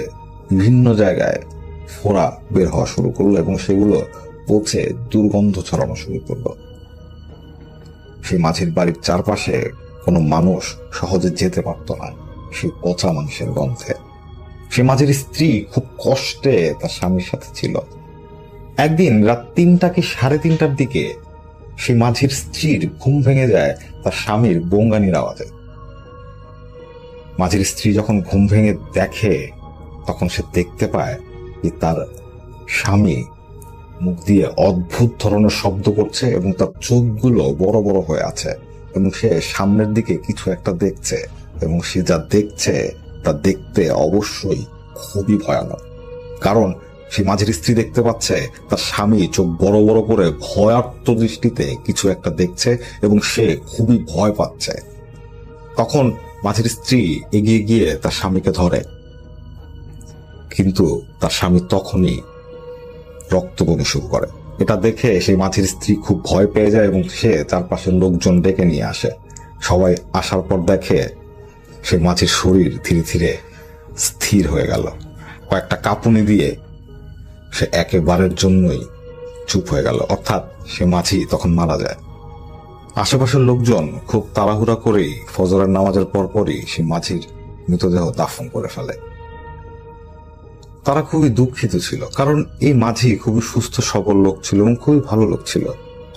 বিভিন্ন জায়গায় ফোড়া বের হওয়া শুরু করলো এবং সেগুলো পচে দুর্গন্ধ ছড়ানো শুরু করলো। সেই মাঝির বাড়ির চারপাশে কোনো মানুষ সহজে যেতে পারত না সেই পচা মাংসের গন্ধে। সে মাঝির স্ত্রী খুব কষ্টে তার স্বামীর সাথে ছিল। একদিন রাত 3টা কি 3:30টার দিকে সেই মাঝির স্ত্রীর ঘুম ভেঙে যায় তার স্বামীর বঙ্গানির আওয়াজে। মাঝির স্ত্রী যখন ঘুম ভেঙে দেখে তখন সে দেখতে পায় যে তার স্বামী মুখ দিয়ে অদ্ভুত ধরনের শব্দ করছে এবং তার চোখগুলো বড় বড় হয়ে আছে এবং সে সামনের দিকে কিছু একটা দেখছে এবং সে যা দেখছে তা দেখতে অবশ্যই খুবই ভয়ানক। কারণ সে মাঝির স্ত্রী দেখতে পাচ্ছে তার স্বামী চোখ বড় বড় করে ভয়ার্ত দৃষ্টিতে কিছু একটা দেখছে এবং সে খুবই ভয় পাচ্ছে। তখন মাঝির স্ত্রী এগিয়ে গিয়ে তার স্বামীকে ধরে, কিন্তু তার স্বামী তখনই রক্ত বমি শুরু করে। এটা দেখে সেই মাঝির স্ত্রী খুব ভয় পেয়ে যায় এবং সে চারপাশের লোকজন ডেকে নিয়ে আসে। সবাই আসার পর দেখে সেই মাঝির শরীর ধীরে ধীরে স্থির হয়ে গেল। কয়েকটা কাঁপুনি দিয়ে সে একেবারের জন্যই চুপ হয়ে গেল, অর্থাৎ সে মাঝি তখন মারা যায়। আশেপাশের লোকজন খুব তাড়াহুড়া করেই ফজরের নামাজের পরপরই সে মাঝির মৃতদেহ দাফন করে ফেলে। তারা খুবই দুঃখিত ছিল, কারণ এই মাঝি খুবই সুস্থ সবল লোক ছিল এবং খুবই ভালো লোক ছিল।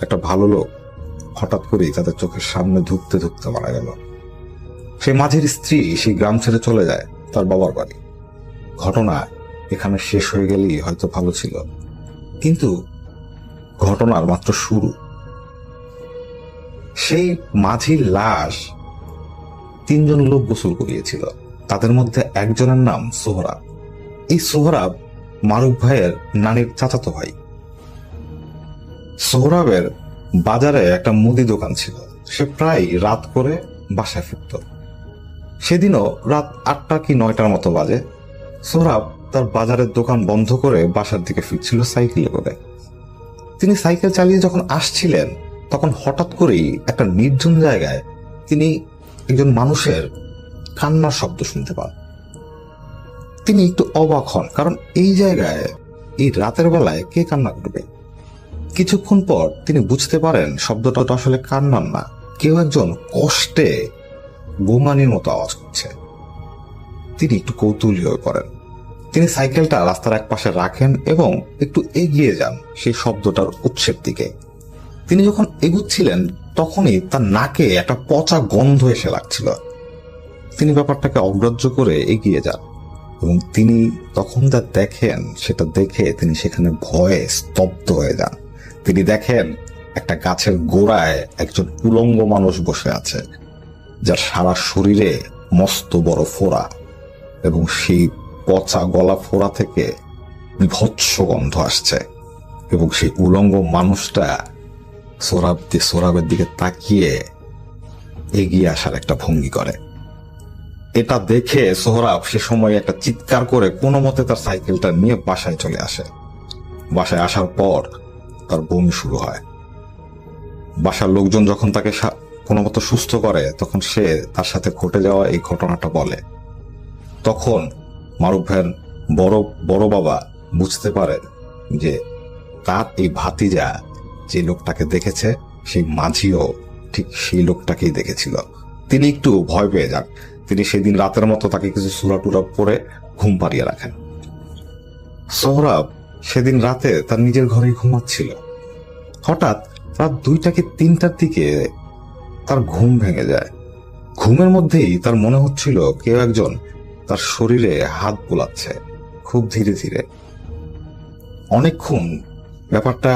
একটা ভালো লোক হঠাৎ করেই তাদের চোখের সামনে ধুকতে ধুকতে মারা গেল। সেই মাঝির স্ত্রী সেই গ্রাম ছেড়ে চলে যায় তার বাবার বাড়ি। ঘটনা এখানে শেষ হয়ে গেলেই হয়তো ভালো ছিল, কিন্তু ঘটনার মাত্র শুরু। সেই মাঝির লাশ 3 জন লোক গোসল করিয়েছিল। তাদের মধ্যে একজনের নাম সোহরাব। এই সোহরাব মারুফ ভাইয়ের নানির চাচাতো ভাই। সোহরাবের বাজারে একটা মুদি দোকান ছিল। সে প্রায় রাত করে বাসায় ফিরত। সেদিনও রাত 8টা কি 9টার মতো বাজে। সোহরাব তার বাজারের দোকান বন্ধ করে বাসার দিকে ফিরছিল সাইকেলে করে। তিনি সাইকেল চালিয়ে যখন আসছিলেন, তখন হঠাৎ করেই একটা নির্জন জায়গায় তিনি একজন মানুষের কান্নার শব্দ শুনতে পান। তিনি একটু অবাক হন, কারণ এই জায়গায় এই রাতের বেলায় কে কান্না করবে। কিছুক্ষণ পর তিনি বুঝতে পারেন শব্দটা আসলে কান্নার না, কেউ একজন কষ্টে গোমানির মতো আওয়াজ করছে। তিনি একটু কৌতূহলী হয়ে পড়েন। তিনি সাইকেলটা রাস্তার এক পাশে রাখেন এবং একটু এগিয়ে যান সেই শব্দটার উৎসের দিকে। তিনি যখন এগুচ্ছিলেন, তখনই তার নাকে একটা পচা গন্ধ এসে লাগছিল। তিনি ব্যাপারটাকে অগ্রাহ্য করে এগিয়ে যান এবং তিনি তখন যা দেখেন, সেটা দেখে তিনি সেখানে ভয়ে স্তব্ধ হয়ে যান। তিনি দেখেন একটা গাছের গোড়ায় একজন উলঙ্গ মানুষ বসে আছে, যার সারা শরীরে মস্ত বড় ফোড়া, এবং সেই পচা গলা ফোড়া থেকে বিভৎস গন্ধ আসছে। এবং সেই উলঙ্গ মানুষটা সোহরাবের দিকে তাকিয়ে এগিয়ে আসার একটা ভঙ্গি করে। এটা দেখে সোহরাব সে সময় একটা চিৎকার করে কোনো মতে তার সাইকেলটা নিয়ে বাসায় চলে আসে। বাসায় আসার পর তার বমি শুরু হয়। বাসার লোকজন যখন তাকে কোনো মতো সুস্থ করে, তখন সে তার সাথে ঘটে যাওয়া এই ঘটনাটা বলে। তখন মারুফ ভাইয়ের বড় বাবা বুঝতে পারেন যে তার এই ভাতিজা যে লোকটাকে দেখেছে, সেই মাঝিও ঠিক সেই লোকটাকেই দেখেছিল। তিনি একটু ভয় পেয়ে যান। তিনি সেদিন রাতের মতো তাকে কিছু সূরা টুরা পরে ঘুম পাড়িয়ে রাখেন। সোহরাব সেদিন রাতে তার নিজের ঘরেই ঘুমাচ্ছিল। হঠাৎ রাত 2টা কি 3টার দিকে তার ঘুম ভেঙে যায়। ঘুমের মধ্যেই তার মনে হচ্ছিল কেউ একজন তার শরীরে হাত বোলাচ্ছে, খুব ধীরে ধীরে। অনেকক্ষণ ব্যাপারটা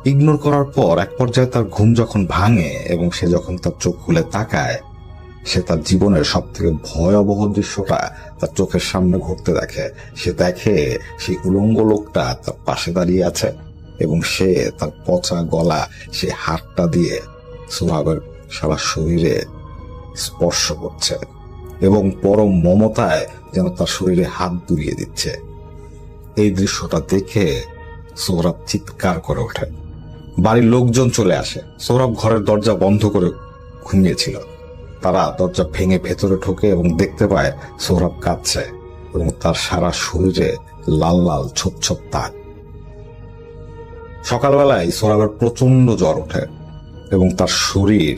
ইগনোর করার পর এক পর্যায়ে তার ঘুম যখন ভাঙে এবং সে যখন তার চোখ খুলে তাকায়, সে তার জীবনের সব থেকে ভয়াবহ দৃশ্যটা তার চোখের সামনে ঘটতে দেখে। সে দেখে সেই উলঙ্গ লোকটা তার পাশে দাঁড়িয়ে আছে এবং সে তার পচা গলা সে হাতটা দিয়ে সোহরাবের সারা শরীরে স্পর্শ করছে এবং পরম মমতায় যেন তার শরীরে হাত দুলিয়ে দিচ্ছে। এই দৃশ্যটা দেখে সোহরাব চিৎকার করে ওঠে। বাড়ির লোকজন চলে আসে। সোহরাব ঘরের দরজা বন্ধ করে ঘুমিয়েছিল। তারা দরজা ভেঙে ভেতরে ঢোকে এবং দেখতে পায় সোহরাব কাঁদছে এবং তার সারা শরীরে লাল লাল ছোপ ছোপ দাগ। সকালবেলায় সোহরাবের প্রচন্ড জ্বর ওঠে এবং তার শরীর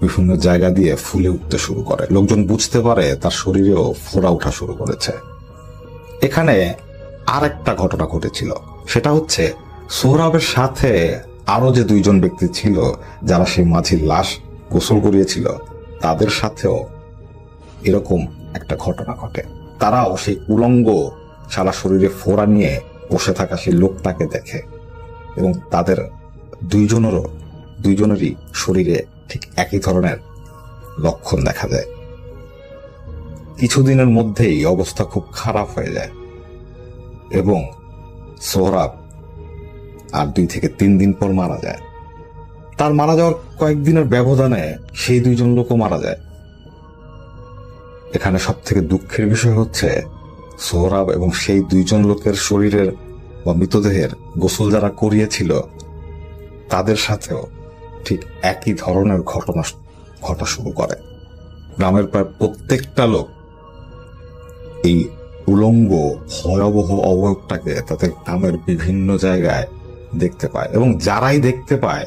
বিভিন্ন জায়গা দিয়ে ফুলে উঠতে শুরু করে। লোকজন বুঝতে পারে তার শরীরেও ফোড়া ওঠা শুরু করেছে। এখানে আর একটা ঘটনা ঘটেছিল, সেটা হচ্ছে সোহরাবের সাথে আরো যে 2 জন ব্যক্তি ছিল যারা সেই মাঝির লাশ গোসল করিয়েছিল, তাদের সাথেও এরকম একটা ঘটনা ঘটে। তারাও সেই উলঙ্গ সারা শরীরে ফোড়া নিয়ে বসে থাকা সেই লোকটাকে দেখে এবং তাদের 2 জনেরই শরীরে ঠিক একই ধরনের লক্ষণ দেখা যায়। কিছুদিনের মধ্যেই অবস্থা খুব খারাপ হয়ে যায় এবং সোহরাব আর 2 থেকে 3 দিন পর মারা যায়। তার মারা যাওয়ার কয়েকদিনের ব্যবধানে সেই 2 জন লোকও মারা যায়। এখানে সব থেকে দুঃখের বিষয় হচ্ছে সোহরাব এবং সেই 2 জন লোকের শরীরের বা মৃতদেহের গোসল যারা করিয়েছিল, তাদের সাথেও ঠিক একই ধরনের ঘটনা ঘটা শুরু করে। গ্রামের প্রায় প্রত্যেকটা লোক এই উলঙ্গ ভয়াবহ অবয়বটাকে তাদের গ্রামের বিভিন্ন জায়গায় দেখতে পায় এবং যারাই দেখতে পায়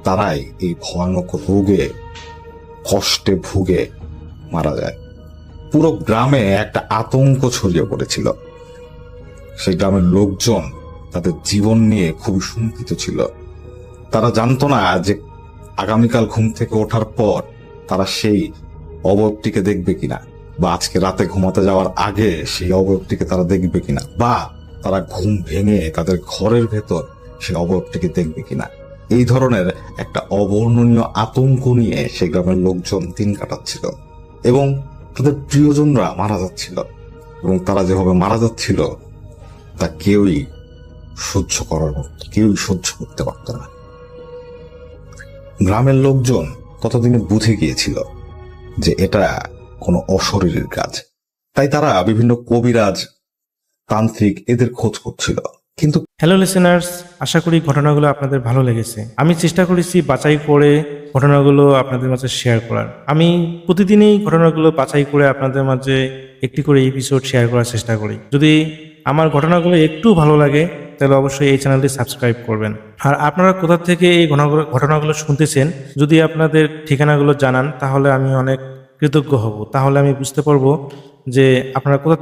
তারাই এই ভয়ানক রোগে কষ্টে ভুগে মারা যায়। পুরো গ্রামে একটা আতঙ্ক ছড়িয়ে পড়েছিল। সেই গ্রামের লোকজন তাদের জীবন নিয়ে খুবই শঙ্কিত ছিল। তারা জানতো না যে আগামীকাল ঘুম থেকে ওঠার পর তারা সেই অবয়বটিকে দেখবে কিনা, বা আজকে রাতে ঘুমাতে যাওয়ার আগে সেই অবয়বটিকে তারা দেখবে কিনা, বা তারা ঘুম ভেঙে তাদের ঘরের ভেতর সেই অবয়বটিকে দেখবে কিনা। এই ধরনের একটা অবর্ণনীয় আতঙ্ক নিয়ে সেই গ্রামের লোকজন দিন কাটাচ্ছিল এবং তাদের প্রিয়জনরা মারা যাচ্ছিল, এবং তারা যেভাবে মারা যাচ্ছিল তা কেউই সহ্য করতে পারত না। গ্রামের লোকজন ততদিনে বুঝে গিয়েছিল যে এটা কোনো অশরীরের কাজ, তাই তারা বিভিন্ন কবিরাজ, তান্ত্রিক এদের খোঁজ করছিল। কিন্তু হ্যালো লিসেনার্স, আশা করি ঘটনাগুলো আপনাদের ভালো লেগেছে। আমি চেষ্টা করেছি বাছাই করে ঘটনাগুলো আপনাদের মাঝে শেয়ার করার। আমি প্রতিদিনই ঘটনাগুলো বাছাই করে আপনাদের মাঝে একটি করে এপিসোড শেয়ার করার চেষ্টা করি। যদি আমার ঘটনাগুলো একটু ভালো লাগে তাহলে অবশ্যই এই চ্যানেলটি সাবস্ক্রাইব করবেন। আর আপনারা কোথা থেকে এই ঘটনাগুলো শুনতেছেন যদি আপনাদের ঠিকানাগুলো জানান তাহলে আমি অনেক কৃতজ্ঞ হব। তাহলে আমি বুঝতে পারবো যে আপনারা কোথা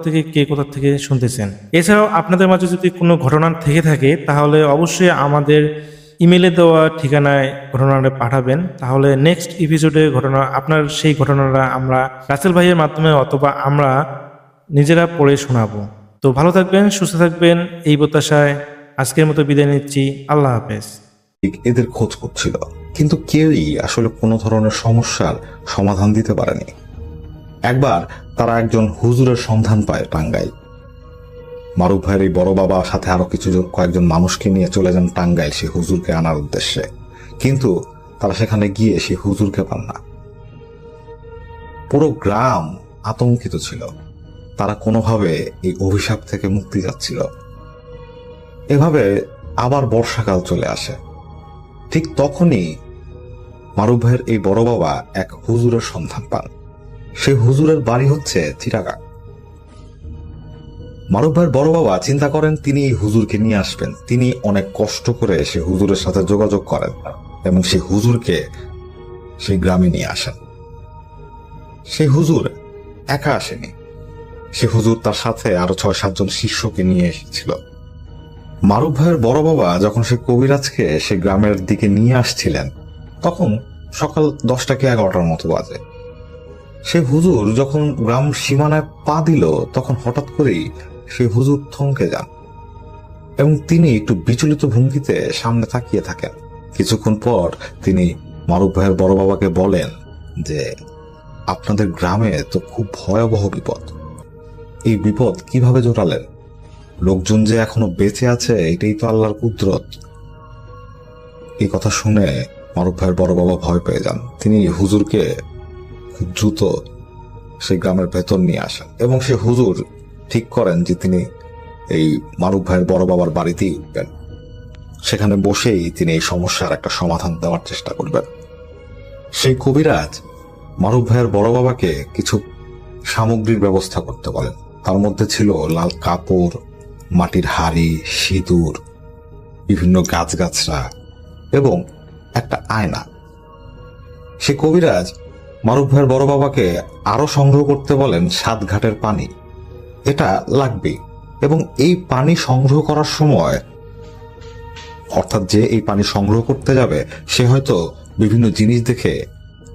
থেকে শুনতেছেন। এছাড়াও আপনাদের মাঝে যদি কোনো ঘটনা থেকে থাকে তাহলে অবশ্যই আমাদের ইমেলে দেওয়া ঠিকানায় ঘটনাটা পাঠাবেন। তাহলে নেক্সট এপিসোডে আপনার সেই ঘটনাটা আমরা রাসেল ভাইয়ের মাধ্যমে অথবা আমরা নিজেরা পড়ে শোনাবো। তো ভালো থাকবেন, সুস্থ থাকবেন, এই প্রত্যাশায় আজকের মতো বিদায় নিচ্ছি। আল্লাহ হাফেজ। এদের খোঁজ করছিল, কিন্তু কেউই আসলে কোনো ধরনের সমস্যার সমাধান দিতে পারেনি। একবার তারা একজন হুজুরের সন্ধান পায় টাঙ্গাইল। মারুফ ভাইয়ের এই বড় বাবা সাথে আরো কয়েকজন মানুষকে নিয়ে চলে যান টাঙ্গাইল সেই হুজুরকে আনার উদ্দেশ্যে, কিন্তু তারা সেখানে গিয়ে সেই হুজুরকে পান না। পুরো গ্রাম আতঙ্কিত ছিল, তারা কোনোভাবে এই অভিশাপ থেকে মুক্তি যাচ্ছিল। এভাবে আবার বর্ষাকাল চলে আসে। ঠিক তখনই মারুফ ভাইয়ের এই বড় বাবা এক হুজুরের সন্ধান পান। সেই হুজুরের বাড়ি হচ্ছে চিটাগাং। মারুফ ভাইয়ের বড় বাবা চিন্তা করেন তিনি এই হুজুরকে নিয়ে আসবেন। তিনি অনেক কষ্ট করে সেই হুজুরের সাথে যোগাযোগ করেন এবং সেই হুজুরকে সেই গ্রামে নিয়ে আসেন। সেই হুজুর একা আসেনি, সে হুজুর তার সাথে আরো 6-7 জন শিষ্যকে নিয়ে এসেছিল। মারুফ ভাইয়ের বড় বাবা যখন সে কবিরাজকে সে গ্রামের দিকে নিয়ে আসছিলেন তখন সকাল 10টা কি 11টার মতো বাজে। সে হুজুর যখন গ্রাম সীমানায় পা দিল তখন হঠাৎ করেই সে হুজুর থমকে যান এবং তিনি একটু বিচলিত ভঙ্গিতে সামনে তাকিয়ে থাকেন। কিছুক্ষণ পর তিনি মারুফ ভাইয়ের বড় বাবাকে বলেন যে আপনাদের গ্রামে তো খুব ভয়াবহ বিপদ, এই বিপদ কিভাবে জোটালেন? লোকজন যে এখনো বেঁচে আছে এটাই তো আল্লাহর কুদরত। এই কথা শুনে মারুফ ভাইয়ের বড় বাবা ভয় পেয়ে যান। তিনি হুজুরকে খুব দ্রুত সেই গ্রামের ভেতর নিয়ে আসেন এবং সে হুজুর ঠিক করেন যে তিনি এই মারুফ ভাইয়ের বড় বাবার বাড়িতেই উঠবেন। সেখানে বসেই তিনি এই সমস্যার একটা সমাধান দেওয়ার চেষ্টা করবেন। সেই কবিরাজ মারুফ ভাইয়ের বড় বাবাকে কিছু সামগ্রীর ব্যবস্থা করতে বলেন। তার মধ্যে ছিল লাল কাপড়, মাটির হাড়ি, সিঁদুর, বিভিন্ন গাছগাছরা এবং একটা আয়না। সে কবিরাজ মারুফ ভাইয়ের বড় বাবাকে আরো সংগ্রহ করতে বলেন 7 ঘাটের পানি। এটা লাগবেই, এবং এই পানি সংগ্রহ করার সময় অর্থাৎ যে এই পানি সংগ্রহ করতে যাবে সে হয়তো বিভিন্ন জিনিস দেখে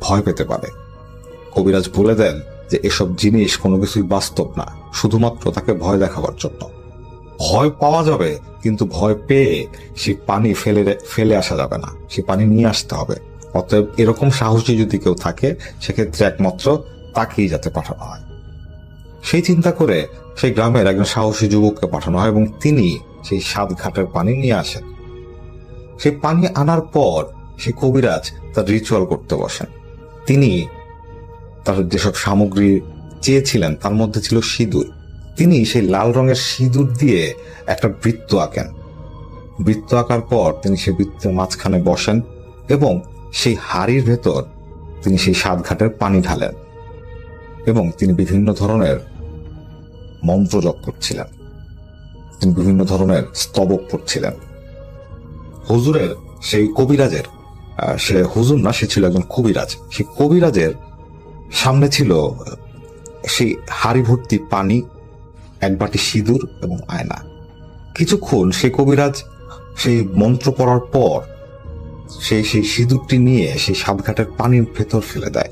ভয় পেতে পারে। কবিরাজ বলে দেন যে এসব জিনিস কোনো কিছুই বাস্তব না, শুধুমাত্র তাকে ভয় দেখাবার জন্য। ভয় পাওয়া যাবে কিন্তু ভয় পেয়ে সে পানি ফেলে আসা যাবে না, সে পানি নিয়ে আসতে হবে। অতএব এরকম সাহসী যদি কেউ থাকে সেক্ষেত্রে একমাত্র তাকেই যাতে পাঠানো হয়। সেই চিন্তা করে সেই গ্রামের একজন সাহসী যুবককে পাঠানো হয় এবং তিনি সেই 7 ঘাটের পানি নিয়ে আসেন। সেই পানি আনার পর সেই কবিরাজ তার রিচুয়াল করতে বসেন। তিনি তার যেসব সামগ্রী চেয়েছিলেন তার মধ্যে ছিল সিঁদুর। তিনি সেই লাল রঙের সিঁদুর দিয়ে একটা বৃত্ত আঁকেন। বৃত্ত আঁকার পর তিনি সেই বৃত্তের মাঝখানে বসেন এবং সেই হাড়ির ভেতর তিনি সেই 7 ঘাটের পানি ঢালেন এবং তিনি বিভিন্ন ধরনের মন্ত্র জপ করছিলেন, তিনি বিভিন্ন ধরনের স্তবক পড়ছিলেন। হুজুরের সেই কবিরাজের, সে হুজুর না, সে ছিল একজন কবিরাজ, সেই কবিরাজের সামনে ছিল সেই হাড়ি ভর্তি পানি, এক বাটি সিঁদুর এবং আয়না। কিছুক্ষণ সেই কবিরাজ সেই মন্ত্র পড়ার পর সেই সিঁদুরটি নিয়ে সেই সাতঘাটের পানির ভেতর ফেলে দেয়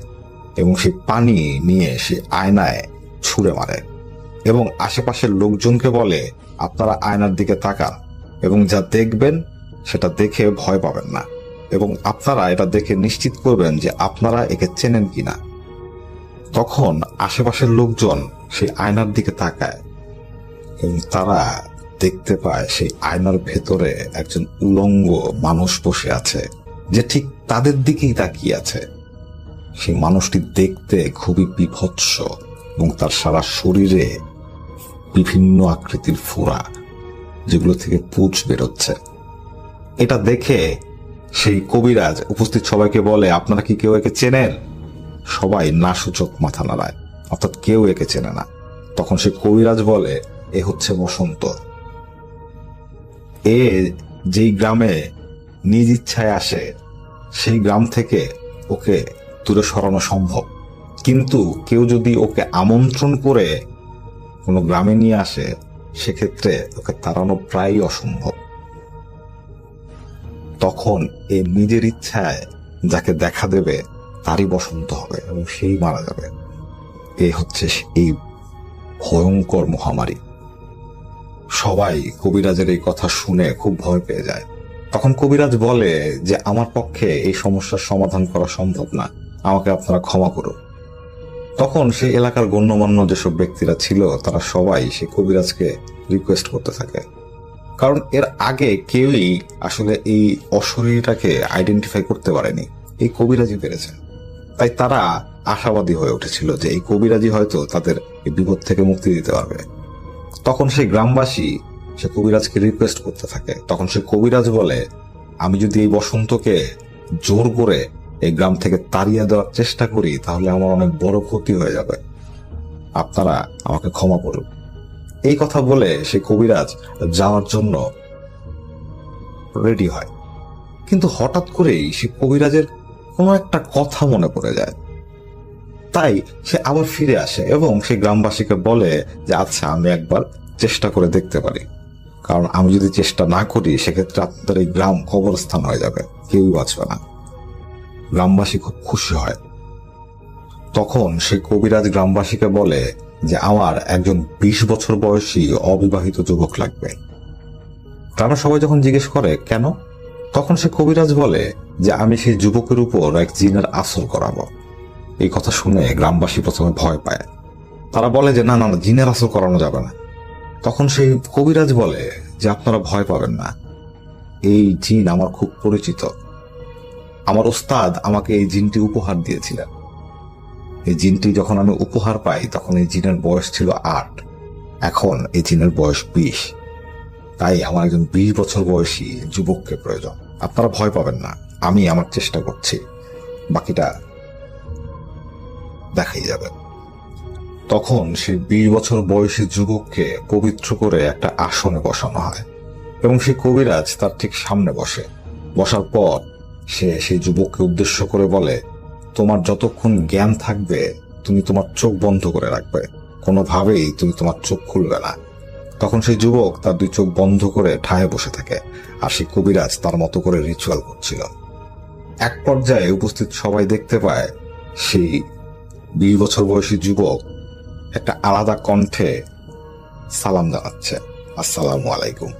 এবং সেই পানি নিয়ে সেই আয়নায় ছুঁড়ে মারে এবং আশেপাশের লোকজনকে বলে, আপনারা আয়নার দিকে তাকান এবং যা দেখবেন সেটা দেখে ভয় পাবেন না এবং আপনারা এটা দেখে নিশ্চিত করবেন যে আপনারা একে চেনেন কিনা। তখন আশেপাশের লোকজন সেই আয়নার দিকে তাকায় এবং তারা দেখতে পায় সেই আয়নার ভেতরে একজন উলঙ্গ মানুষ বসে আছে, যে ঠিক তাদের দিকেই তাকিয়ে আছে। সেই মানুষটি দেখতে খুবই বিভৎস এবং তার সারা শরীরে বিভিন্ন আকৃতির ফোড়া, যেগুলো থেকে পুঁজ বেরোচ্ছে। এটা দেখে সেই কবিরাজ উপস্থিত সবাইকে বলে, আপনারা কি কেউ একে চেনেন? সবাই না সূচক মাথা নাড়ায়, অর্থাৎ কেউ একে চেনে না। তখন সেই কবিরাজ বলে, এ হচ্ছে বসন্ত। এ যেই গ্রামে নিজ ইচ্ছায় আসে সেই গ্রাম থেকে ওকে দূরে সরানো সম্ভব, কিন্তু কেউ যদি ওকে আমন্ত্রণ করে কোনো গ্রামে নিয়ে আসে সেক্ষেত্রে ওকে তাড়ানো প্রায় অসম্ভব। তখন এ নিজের ইচ্ছায় যাকে দেখা দেবে তারই বসন্ত হবে এবং সেই মারা যাবে। এই হচ্ছে এই ভয়ঙ্কর মহামারী। সবাই কবিরাজের এই কথা শুনে খুব ভয় পেয়ে যায়। তখন কবিরাজ বলে যে আমার পক্ষে এই সমস্যার সমাধান করা সম্ভব না, আমাকে আপনারা ক্ষমা করুন। তখন সেই এলাকার গণ্যমান্য যেসব ব্যক্তিরা ছিল তারা সবাই সেই কবিরাজকে রিকোয়েস্ট করতে থাকে, কারণ এর আগে কেউই আসলে এই অশরীরটাকে আইডেন্টিফাই করতে পারেনি, এই কবিরাজই পেরেছে। তাই তারা আশাবাদী হয়ে উঠেছিল যে এই কবিরাজই হয়তো তাদের এই বিপদ থেকে মুক্তি দিতে পারবে। তখন সেই গ্রামবাসী সে কবিরাজকে রিকোয়েস্ট করতে থাকে। তখন সে কবিরাজ বলে, আমি যদি এই বসন্তকে জোর করে এই গ্রাম থেকে তাড়িয়ে দেওয়ার চেষ্টা করি তাহলে আমার অনেক বড় ক্ষতি হয়ে যাবে, আপনারা আমাকে ক্ষমা করুন। এই কথা বলে সে কবিরাজ যাওয়ার জন্য রেডি হয়, কিন্তু হঠাৎ করেই সে কবিরাজের কোনো একটা কথা মনে পড়ে যায়। তাই সে আবার ফিরে আসে এবং সে গ্রামবাসীকে বলে যে আচ্ছা, আমি একবার চেষ্টা করে দেখতে পারি, কারণ আমি যদি চেষ্টা না করি সেক্ষেত্রে আপনাদের এই গ্রাম কবরস্থান হয়ে যাবে, কেউই বাঁচবে না। গ্রামবাসী খুব খুশি হয়। তখন সে কবিরাজ গ্রামবাসীকে বলে যে আমার একজন 20 বছর বয়সী অবিবাহিত যুবক লাগবে। তারা সবাই যখন জিজ্ঞেস করে কেন, তখন সে কবিরাজ বলে যে আমি সেই যুবকের উপর এক জিনের আসর করাবো। এই কথা শুনে গ্রামবাসী প্রথমে ভয় পায়, তারা বলে যে না না, জিনের আসর করানো যাবে না। তখন সেই কবিরাজ বলে যে আপনারা ভয় পাবেন না, এই জিন আমার খুব পরিচিত, আমার ওস্তাদ আমাকে এই জিনটি উপহার দিয়েছিলেন। এই জিনটি যখন আমি উপহার পাই তখন এই জিনের বয়স ছিল 8, এখন এই জিনের বয়স 20। তাই আমার একজন 20 বছর বয়সী যুবককে প্রয়োজন। আপনারা ভয় পাবেন না, আমি আমার চেষ্টা করছি, বাকিটা দেখাই যাবে। তখন সেই 20 বছর বয়সী যুবককে পবিত্র করে একটা আসনে বসানো হয় এবং সেই কবিরাজ তার ঠিক সামনে বসে। বসার পর সে সেই যুবককে উদ্দেশ্য করে বলে, তোমার যতক্ষণ জ্ঞান থাকবে তুমি তোমার চোখ বন্ধ করে রাখবে, কোনোভাবেই তুমি তোমার চোখ খুলবে না। তখন সেই যুবক তার 2 চোখ বন্ধ করে ঠায় বসে থাকে আর সেই কবিরাজ তার মতো করে রিচুয়াল করছিল। এক পর্যায়ে উপস্থিত সবাই দেখতে পায় সেই 20 বছর বয়সী যুবক একটা আলাদা কণ্ঠে সালাম জানাচ্ছে, আসসালামু আলাইকুম।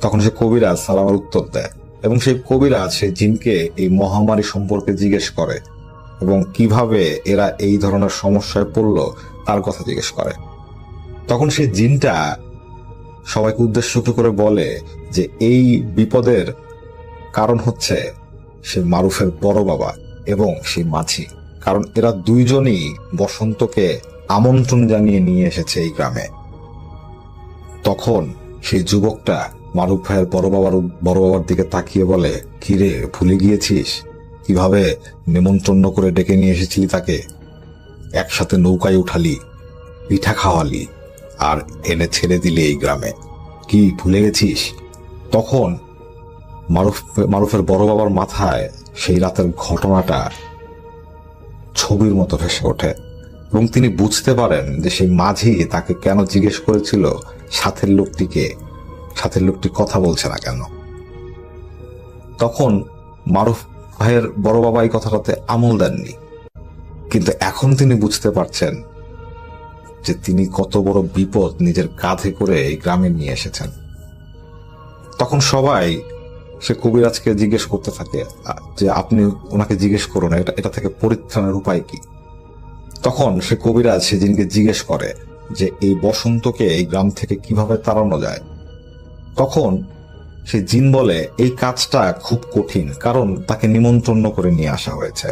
তখন সে কবিরাজ সালামের উত্তর দেয় এবং সেই কবিরাজ সেই জিনকে এই মহামারী সম্পর্কে জিজ্ঞেস করে এবং কিভাবে এরা এই ধরনের সমস্যায় পড়ল তার কথা জিজ্ঞেস করে। তখন সেই জিনটা সবাইকে উদ্দেশ্য করে বলে যে এই বিপদের কারণ হচ্ছে সে মারুফের বড় বাবা এবং সেই মাঝি, কারণ এরা দুইজনই বসন্তকে আমন্ত্রণ জানিয়ে নিয়ে এসেছে এই গ্রামে। তখন সেই যুবকটা মারুফ ভাইয়ের বড় বাবার দিকে তাকিয়ে বলে, কিরে ভুলে গিয়েছিস কিভাবে নেমন্ত্রণ করে ডেকে নিয়ে এসেছিলি তাকে, একসাথে নৌকায় উঠালি, পিঠা খাওয়ালি আর এনে ছেড়ে দিলি এই গ্রামে, কি ভুলে গেছিস? তখন মারুফের বড় বাবার মাথায় সেই রাতের ঘটনাটা ছবির মতো ভেসে ওঠে এবং তিনি বুঝতে পারেন যে সেই মাঝি তাকে কেন জিজ্ঞেস করেছিল সাথের লোকটিকে সাথের লোকটি কথা বলছে না কেন। তখন মারুফ ভাইয়ের বড় বাবা এই কথাটাতে আমল দেননি, কিন্তু এখন তিনি বুঝতে পারছেন যে তিনি কত বড় বিপদ নিজের কাঁধে করে এই গ্রামে নিয়ে এসেছেন। তখন সবাই সে কবিরাজকে জিজ্ঞেস করতে থাকে যে আপনি ওনাকে জিজ্ঞেস করুন এটা থেকে পরিত্রাণের উপায় কি। তখন সে কবিরাজ সেদিনকে জিজ্ঞেস করে যে এই বসন্তকে এই গ্রাম থেকে কিভাবে তাড়ানো যায়। তখন সে জিন বলে এই কাজটা খুব কঠিন, কারণ তাকে নিমন্ত্রণ করে নিয়ে আসা হয়েছে,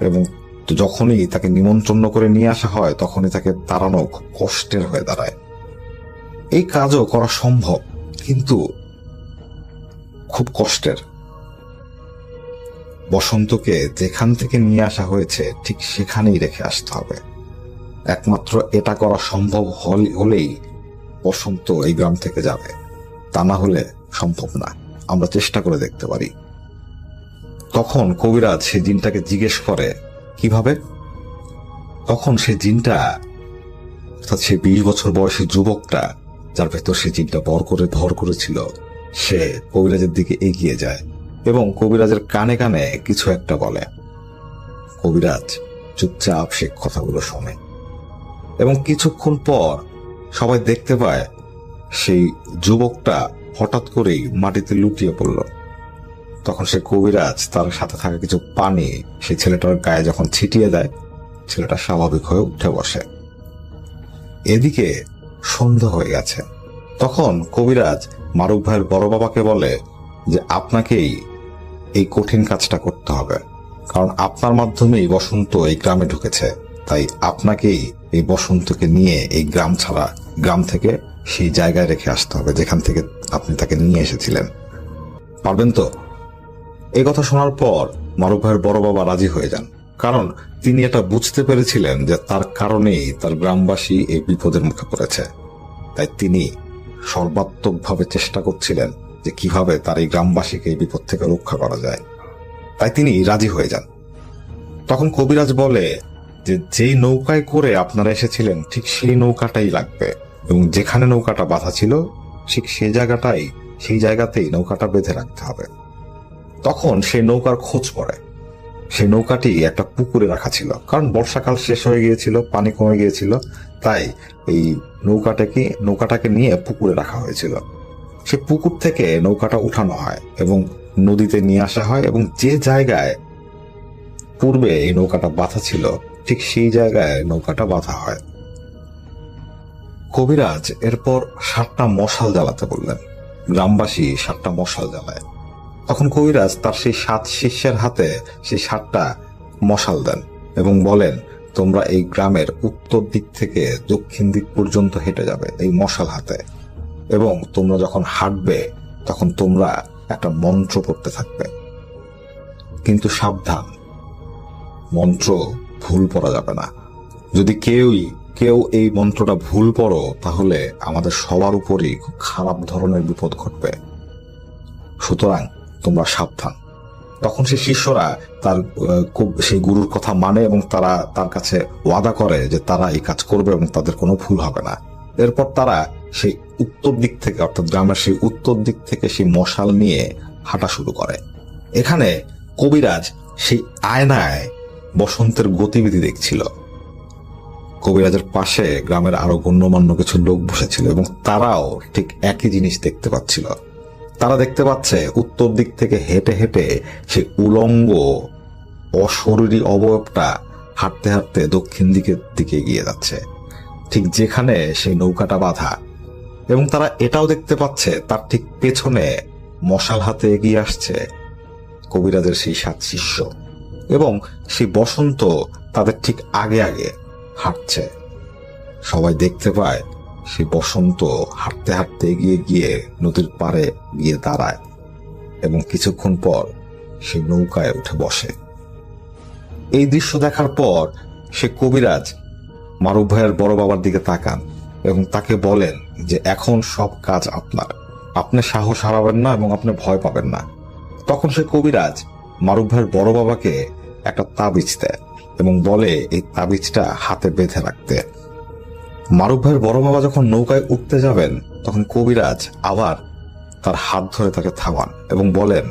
এবং যখনই তাকে নিমন্ত্রণ করে নিয়ে আসা হয় তখনই তাকে তাড়ানো খুব কষ্টের হয়ে দাঁড়ায়। এই কাজও করা সম্ভব, কিন্তু খুব কষ্টের। বসন্তকে যেখান থেকে নিয়ে আসা হয়েছে ঠিক সেখানেই রেখে আসতে হবে। একমাত্র এটা করা সম্ভব হলেই বসন্ত এই গ্রাম থেকে যাবে, তা না হলে সম্ভব না। আমরা চেষ্টা করে দেখতে পারি। তখন কবিরাজ সেই জিনটাকে জিজ্ঞেস করে কিভাবে। তখন সেই জিনটা, অর্থাৎ সেই 20 বছর বয়সী যুবকটা যার ভেতর সেই জিনটা ভর করেছিল, সে কবিরাজের দিকে এগিয়ে যায় এবং কবিরাজের কানে কানে কিছু একটা বলে। কবিরাজ চুপচাপ সে কথাগুলো শোনে এবং কিছুক্ষণ পর সবাই দেখতে পায় সেই যুবকটা হঠাৎ করেই মাটিতে লুটিয়ে পড়ল। তখন সে কবিরাজ তার সাথে থাকা কিছু পানি সেই ছেলেটার গায়ে যখন ছিটিয়ে দেয়, ছেলেটা স্বাভাবিক হয়ে উঠে বসে। এদিকে সন্ধ্যা হয়ে গেছে। তখন কবিরাজ মারুফ ভাইয়ের বড় বাবাকে বলে যে আপনাকেই এই কঠিন কাজটা করতে হবে, কারণ আপনার মাধ্যমেই বসন্ত এই গ্রামে ঢুকেছে, তাই আপনাকেই এই বসন্তকে নিয়ে এই গ্রাম থেকে সেই জায়গায় রেখে আসতে হবে যেখান থেকে আপনি তাকে নিয়ে এসেছিলেন। পারবেন তো? এই কথা শোনার পর মারুফ ভাইয়ের বড় বাবা রাজি হয়ে যান, কারণ তিনি এটা বুঝতে পেরেছিলেন যে তার কারণেই তার গ্রামবাসী এই বিপদের মুখে পড়েছে। তাই তিনি সর্বাত্মকভাবে চেষ্টা করছিলেন যে কিভাবে তার এই গ্রামবাসীকে এই বিপদ থেকে রক্ষা করা যায়। তাই তিনি রাজি হয়ে যান। তখন কবিরাজ বলে যে যেই নৌকায় করে আপনারা এসেছিলেন ঠিক সেই নৌকাটাই লাগবে, এবং যেখানে নৌকাটা বাঁধা ছিল ঠিক সেই জায়গাতেই নৌকাটা বেঁধে রাখতে হবে। তখন সেই নৌকার খোঁজ পড়ে। সেই নৌকাটি একটা পুকুরে রাখা ছিল, কারণ বর্ষাকাল শেষ হয়ে গিয়েছিল, পানি কমে গিয়েছিল, তাই এই নৌকাটাকে নিয়ে পুকুরে রাখা হয়েছিল। সে পুকুর থেকে নৌকাটা উঠানো হয় এবং নদীতে নিয়ে আসা হয়, এবং যে জায়গায় পূর্বে এই নৌকাটা বাঁধা ছিল ঠিক সেই জায়গায় নৌকাটা বাঁধা হয়। কবিরাজ এরপর 7টা মশাল জ্বালাতে বললেন। গ্রামবাসী 7টা মশাল জ্বালায়। তখন কবিরাজ তার সেই 7 শিষ্যের হাতে সেই 7টা মশাল দেন এবং বলেন তোমরা এই গ্রামের উত্তর দিক থেকে দক্ষিণ দিক পর্যন্ত হেঁটে যাবে এই মশাল হাতে, এবং তোমরা যখন হাঁটবে তখন তোমরা একটা মন্ত্র পড়তে থাকবে, কিন্তু সাবধান, মন্ত্র ভুল পড়া যাবে না। যদি কেউ এই মন্ত্রটা ভুল পড়ো তাহলে আমাদের সবার উপরই খুব খারাপ ধরনের বিপদ ঘটবে, সুতরাং তোমরা সাবধান। তখন সেই শিষ্যরা সেই গুরুর কথা মানে এবং তারা তার কাছে ওয়াদা করে যে তারা এই কাজ করবে এবং তাদের কোনো ভুল হবে না। এরপর তারা সেই উত্তর দিক থেকে, অর্থাৎ গ্রামের সেই উত্তর দিক থেকে সেই মশাল নিয়ে হাঁটা শুরু করে। এখানে কবিরাজ সেই আয়নায় বসন্তের গতিবিধি দেখছিল। কবিরাজের পাশে গ্রামের আরো গণ্যমান্য কিছু লোক বসেছিল এবং তারাও ঠিক একই জিনিস দেখতে পাচ্ছিল। তারা দেখতে পাচ্ছে উত্তর দিক থেকে হেঁটে হেঁটে সেই উলঙ্গ অশরীরী অবয়বটা হাঁটতে হাঁটতে দক্ষিণ দিকে এগিয়ে যাচ্ছে, ঠিক যেখানে সেই নৌকাটা বাঁধা। এবং তারা এটাও দেখতে পাচ্ছে তার ঠিক পেছনে মশাল হাতে এগিয়ে আসছে কবিরাজের সেই 7 শিষ্য, এবং সেই বসন্ত তাদের ঠিক আগে আগে হাঁটছে। সবাই দেখতে পায় সেই বসন্ত হাঁটতে হাঁটতে এগিয়ে গিয়ে নদীর পাড়ে গিয়ে দাঁড়ায় এবং কিছুক্ষণ পর সেই নৌকায় উঠে বসে। এই দৃশ্য দেখার পর সে কবিরাজ মারুফ ভাইয়ের বড় বাবার দিকে তাকান এবং তাকে বলেন যে এখন সব কাজ আপনার, আপনি সাহস হারাবেন না এবং আপনি ভয় পাবেন না। তখন সে কবিরাজ মারুফ ভাইয়ের বড় বাবাকে একটা তাবিজ দেয় এবং বলে এই তাবিজটা হাতে বেঁধে রাখতে। মারুফ ভাইয়ের বড় বাবা যখন নৌকায় উঠতে যাবেন তখন কবিরাজ আবার তার হাত ধরে তাকে থামান এবং বলেন,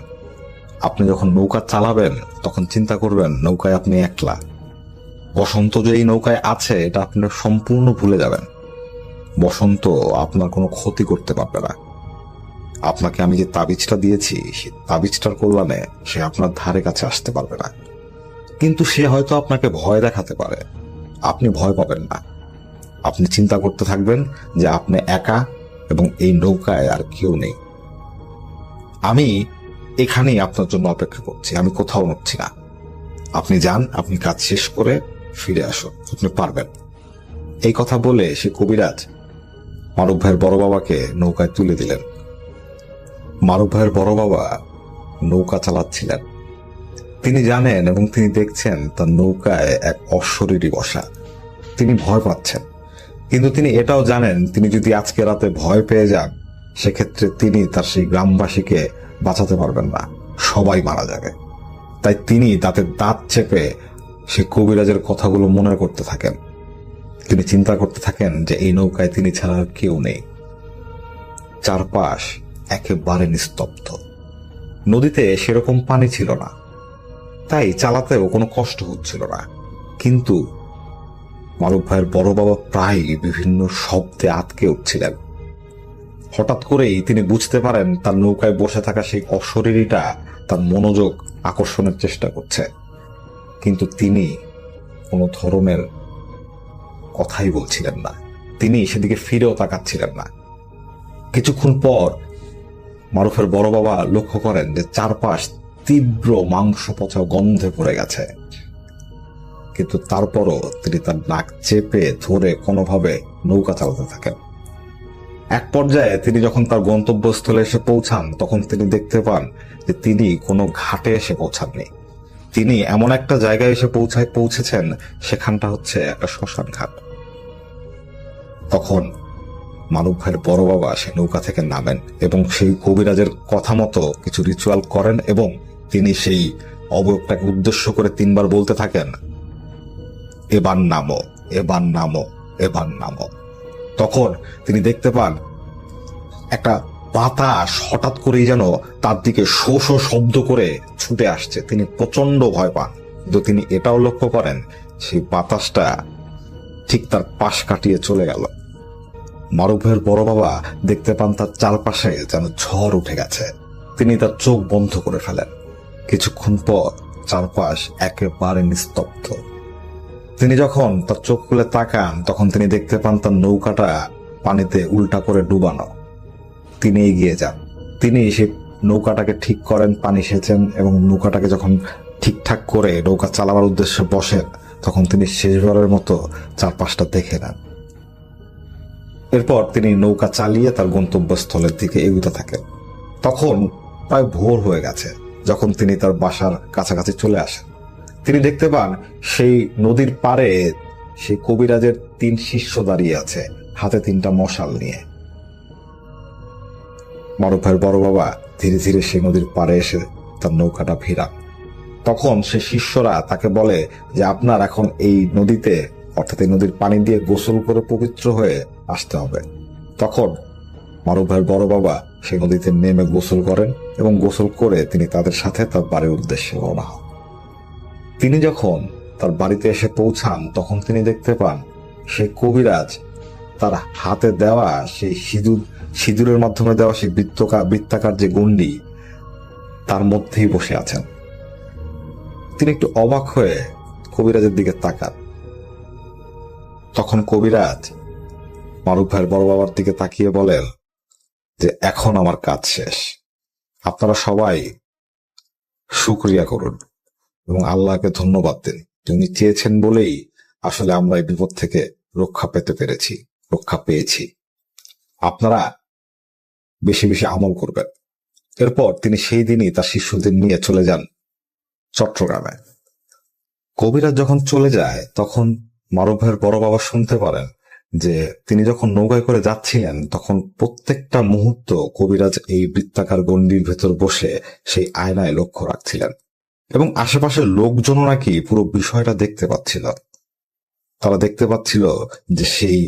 আপনি যখন নৌকা চালাবেন তখন চিন্তা করবেন নৌকায় আপনি একলা। বসন্ত যে এই নৌকায় আছে এটা আপনি সম্পূর্ণ ভুলে যাবেন। বসন্ত আপনার কোনো ক্ষতি করতে পারবে না। আপনাকে আমি যে তাবিজটা দিয়েছি সেই তাবিজটার কল্যাণে সে আপনার ধারে কাছে আসতে পারবে না। কিন্তু সে হয়তো আপনাকে ভয় দেখাতে পারে, আপনি ভয় পাবেন না। আপনি চিন্তা করতে থাকবেন যে আপনি একা এবং এই নৌকায় আর কেউ নেই। আমি এখানেই আপনার জন্য অপেক্ষা করছি, আমি কোথাও নড়ছি না। আপনি যান, আপনি কাজ শেষ করে ফিরে আসুন, আপনি পারবেন। এই কথা বলে সে কবিরাজ মারুফ ভাইয়ের বড় বাবাকে নৌকায় তুলে দিলেন। মারুফ ভাইয়ের বড় বাবা নৌকা চালাচ্ছিলেন। তিনি জানেন এবং তিনি দেখছেন তার নৌকায় এক অশরীরী বসা। তিনি ভয় পাচ্ছেন, কিন্তু তিনি এটাও জানেন তিনি যদি আজকে রাতে ভয় পেয়ে যান সেক্ষেত্রে তিনি তার সেই গ্রামবাসীকে বাঁচাতে পারবেন না, সবাই মারা যাবে। তাই তিনি তাতে দাঁত চেপে সে কবিরাজের কথাগুলো মনে করতে থাকেন। তিনি চিন্তা করতে থাকেন যে এই নৌকায় তিনি ছাড়া আর কেউ নেই। চারপাশ একেবারে নিস্তব্ধ। নদীতে সেরকম পানি ছিল না, তাই চালাতেও কোনো কষ্ট হচ্ছিল না। কিন্তু মারুফ ভাইয়ের বড় বাবা প্রায় বিভিন্ন শব্দে আটকে উঠছিলেন। হঠাৎ করেই তিনি বুঝতে পারেন তার নৌকায় বসে থাকা সেই অশরীরীটা তার মনোযোগ আকর্ষণের চেষ্টা করছে, কিন্তু তিনি কোনো ধরনের কথাই বলছিলেন না। তিনি সেদিকে ফিরেও তাকাচ্ছিলেন না। কিছুক্ষণ পর মারুফের বড় বাবা লক্ষ্য করেন যে চারপাশ তীব্র মাংস পচা গন্ধে ভরে গেছে, কিন্তু তারপরও তিনি তার নাক চেপে ধরে কোনোভাবে নৌকা চালাতে থাকেন। এক পর্যায়ে তিনি যখন তার গন্তব্যস্থলে এসে পৌঁছান তখন তিনি দেখতে পান যে তিনি কোনো ঘাটে এসে পৌঁছাননি। তিনি এমন একটা জায়গায় এসে পৌঁছেছেন সেখানটা হচ্ছে একটা শ্মশান ঘাট। তখন মারুফ ভাইয়ের বড় বাবা সে নৌকা থেকে নামেন এবং সেই কবিরাজের কথা মতো কিছু রিচুয়াল করেন এবং তিনি সেই অবয়বটাকে উদ্দেশ্য করে 3 বার বলতে থাকেন, এবার নামো, এবার নামো, এবার নামো। তখন তিনি দেখতে পান একটা বাতাস হঠাৎ করেই যেন তার দিকে শো শো শব্দ করে ছুটে আসছে। তিনি প্রচন্ড ভয় পান, কিন্তু তিনি এটাও লক্ষ্য করেন সেই বাতাসটা ঠিক তার পাশ কাটিয়ে চলে গেল। মারুফ ভাইয়ের বড় বাবা দেখতে পান তার চারপাশে যেন ঝড় উঠে গেছে। তিনি তার চোখ বন্ধ করে ফেলেন। কিছুক্ষণ পর চারপাশ একেবারে নিস্তব্ধ। তিনি যখন তার চোখ খুলে তাকান তখন তিনি দেখতে পান তার নৌকাটা পানিতে উল্টা করে ডুবানো। তিনি এগিয়ে যান, তিনি সেই নৌকাটাকে ঠিক করেন, পানি সেচেন এবং নৌকাটাকে যখন ঠিকঠাক করে নৌকা চালাবার উদ্দেশ্যে বসেন তখন তিনি শেষবারের মতো চারপাশটা দেখে নেন। এরপর তিনি নৌকা চালিয়ে তার গন্তব্যস্থলের দিকে এগোতে থাকেন। তখন প্রায় ভোর হয়ে গেছে। যখন তিনি তার বাসার কাছাকাছি চলে আসেন তিনি দেখতে পান সেই নদীর পাড়ে সেই কবিরাজের 3 শিষ্য দাঁড়িয়ে আছে, হাতে 3টা মশাল নিয়ে। মারুফ ভাইয়ের বড় বাবা ধীরে ধীরে সেই নদীর পাড়ে এসে তার নৌকাটা ভিড়ান। তখন সে শিষ্যরা তাকে বলে যে আপনার এখন এই নদীতে অর্থাৎ এই নদীর পানি দিয়ে গোসল করে পবিত্র হয়ে আসতে হবে। তখন মারুফ ভাইয়ের বড় বাবা সেই নদীতে নেমে গোসল করেন এবং গোসল করে তিনি তাদের সাথে তার বাড়ির উদ্দেশ্যে রওনা হন। তিনি যখন তার বাড়িতে এসে পৌঁছান তখন তিনি দেখতে পান সেই কবিরাজ তার হাতে দেওয়া সেই সিঁদুরের মাধ্যমে দেওয়া সেই বৃত্তাকার যে গণ্ডি তার মধ্যেই বসে আছেন। তিনি একটু অবাক হয়ে কবিরাজের দিকে তাকান। তখন কবিরাজ মারুফ ভাইয়ের বড় বাবার দিকে তাকিয়ে বলেন যে এখন আমার কাজ শেষ, আপনারা সবাই শুকরিয়া করুন এবং আল্লাহকে ধন্যবাদ দিন। তিনি চেয়েছেন বলেই আসলে আমরা এই বিপদ থেকে রক্ষা পেয়েছি। আপনারা বেশি বেশি আমল করবেন। এরপর তিনি সেই দিনই তার শিষ্যদের নিয়ে চলে যান চট্টগ্রামে। কবিরাজ যখন চলে যায় তখন মারুফ ভাইয়ের বড় বাবা শুনতে পারেন যে তিনি যখন নৌকায় করে যাচ্ছিলেন তখন প্রত্যেকটা মুহূর্ত কবিরাজ এই বৃত্তাকার গণ্ডির ভেতর বসে সেই আয়নায় লক্ষ্য রাখছিলেন এবং আশেপাশের লোকজনও নাকি পুরো বিষয়টা দেখতে পাচ্ছিল। তারা দেখতে পাচ্ছিল যে সেই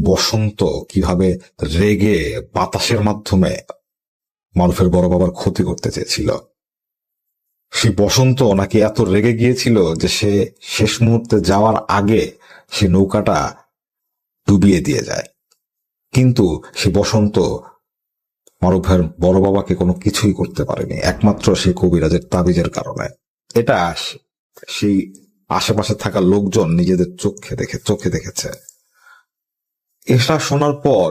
বসন্ত কিভাবে রেগে বাতাসের মাধ্যমে মারুফের বড় বাবার ক্ষতি করতে চেয়েছিল। সেই বসন্ত নাকি এত রেগে গিয়েছিল যে সে শেষ মুহূর্তে যাওয়ার আগে সে নৌকাটা ডুবিয়ে দিয়ে যায়। কিন্তু সে বসন্ত মারুফের বড় বাবাকে কোনো কিছুই করতে পারেনি, একমাত্র সেই কবিরাজের তাবিজের কারণে। এটা সেই আশেপাশে থাকা লোকজন নিজেদের চোখে দেখেছে। এটা শোনার পর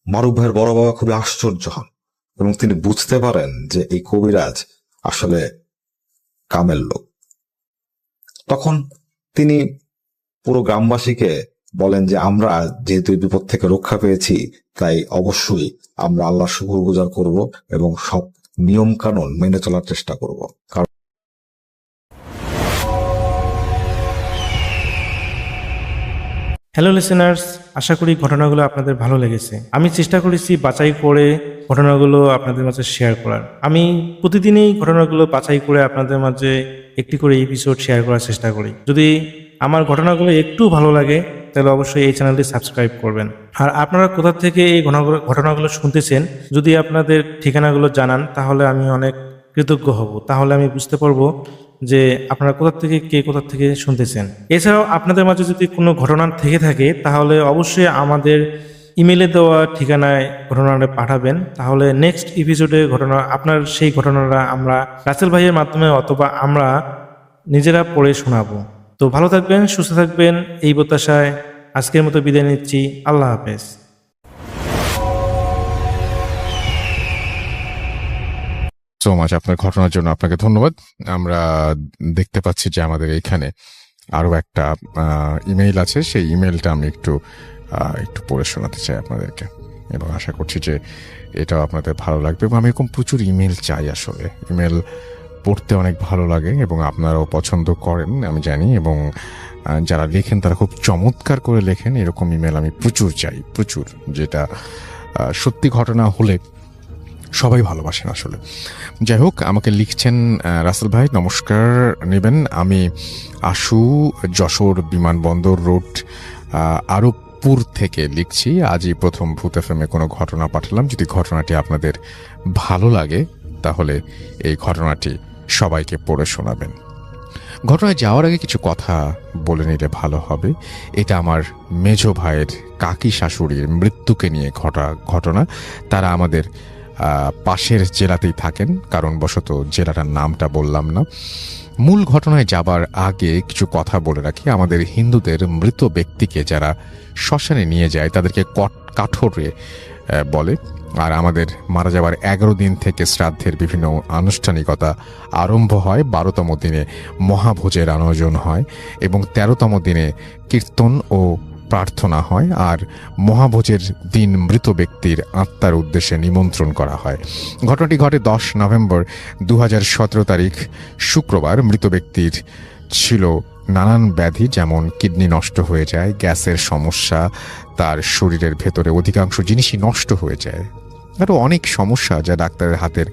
মারুফ ভাইয়ের বড় বাবা খুবই আশ্চর্য হন এবং তিনি বুঝতে পারেন যে এই কবিরাজ আসলে কামের লোক। তখন তিনি পুরো গ্রামবাসীকে বলেন যে আমরা যেহেতু এই বিপদ থেকে রক্ষা পেয়েছি, তাই অবশ্যই আমরা আল্লাহর শুকরগুজার করব এবং সব নিয়ম কানুন মেনে চলার চেষ্টা করব। কারণ হ্যালো লিসেনার্স, আশা করি ঘটনাগুলো আপনাদের ভালো লেগেছে। আমি চেষ্টা করেছি বাছাই করে ঘটনাগুলো আপনাদের মাঝে শেয়ার করার। আমি প্রতিদিনই ঘটনাগুলো বাছাই করে আপনাদের মাঝে একটি করে এপিসোড শেয়ার করার চেষ্টা করি। যদি আমার ঘটনাগুলো একটু ভালো লাগে তাহলে অবশ্যই এই চ্যানেলটি সাবস্ক্রাইব করবেন। আর আপনারা কোথা থেকে এই ঘটনাগুলো শুনতেছেন যদি আপনাদের ঠিকানাগুলো জানান তাহলে আমি অনেক কৃতজ্ঞ হব। তাহলে আমি বুঝতে পারবো যে আপনারা কোথা থেকে শুনতেছেন। এছাড়াও আপনাদের মাঝে যদি কোনো ঘটনা থেকে থাকে তাহলে অবশ্যই আমাদের ইমেলে দেওয়া ঠিকানায় ঘটনাটা পাঠাবেন। তাহলে নেক্সট এপিসোডে আপনার সেই ঘটনাটা আমরা রাসেল ভাইয়ের মাধ্যমে অথবা আমরা নিজেরা পড়ে শোনাবো। তো ভালো থাকবেন, সুস্থ থাকবেন, এই প্রত্যাশায় আজকের মতো বিদায় নিচ্ছি। আল্লাহ হাফেজ। সো মাচ আপনার ঘটনার জন্য আপনাকে ধন্যবাদ। আমরা দেখতে পাচ্ছি যে আমাদের এইখানে আরো একটা ইমেইল আছে, সেই ইমেইলটা আমি একটু পড়ে শোনাতে চাই আপনাদেরকে এবং আশা করছি যে এটাও আপনাদের ভালো লাগবে। এবং আমি এরকম প্রচুর ইমেল চাই, আসলে ইমেল পড়তে অনেক ভালো লাগে এবং আপনারাও পছন্দ করেন আমি জানি, এবং যারা লেখেন তারা খুব চমৎকার করে লেখেন। এরকম ইমেল আমি প্রচুর চাই, প্রচুর, যেটা সত্যি ঘটনা হলে সবাই ভালোবাসেন আসলে। যাই হোক, আমাকে লিখছেন রাসেল ভাই নমস্কার নেবেন, আমি আশু যশোর বিমানবন্দর রোড আরবপুর থেকে লিখছি। আজই প্রথম ভূত এফএমে কোনো ঘটনা পাঠালাম। যদি ঘটনাটি আপনাদের ভালো লাগে তাহলে এই ঘটনাটি সবাইকে পড়ে শোনাবেন। ঘটনায় যাওয়ার আগে কিছু কথা বলে নিলে ভালো হবে। এটা আমার মেজ ভাইয়ের কাকি শাশুড়ির মৃত্যুকে নিয়ে ঘটনা। তারা আমাদের পাশের জেলাতেই থাকেন, কারণবশত জেলাটার নামটা বললাম না। মূল ঘটনায় যাবার আগে কিছু কথা বলে রাখি। আমাদের হিন্দুদের মৃত ব্যক্তিকে যারা শ্মশানে নিয়ে যায় তাদেরকে কাঠোরে বলে। আর আমাদের মারা যাবার 11 দিন থেকে শ্রাদ্ধের বিভিন্ন আনুষ্ঠানিকতা আরম্ভ হয়। 12তম দিনে মহাভোজের আয়োজন হয় এবং 13তম দিনে কীর্তন ও প্রার্থনা হয়। আর মহাভোজের দিন মৃত ব্যক্তির আত্মার উদ্দেশ্যে নিমন্ত্রণ করা হয়। ঘটনাটি ঘটে 10 নভেম্বর 2017 তারিখ শুক্রবার। মৃত ব্যক্তির ছিল নানান ব্যাধি, যেমন কিডনি নষ্ট হয়ে যায়, গ্যাসের সমস্যা, তার শরীরের ভেতরে অধিকাংশ জিনিসই নষ্ট হয়ে যায়, আরও অনেক সমস্যা যা ডাক্তারের হাতের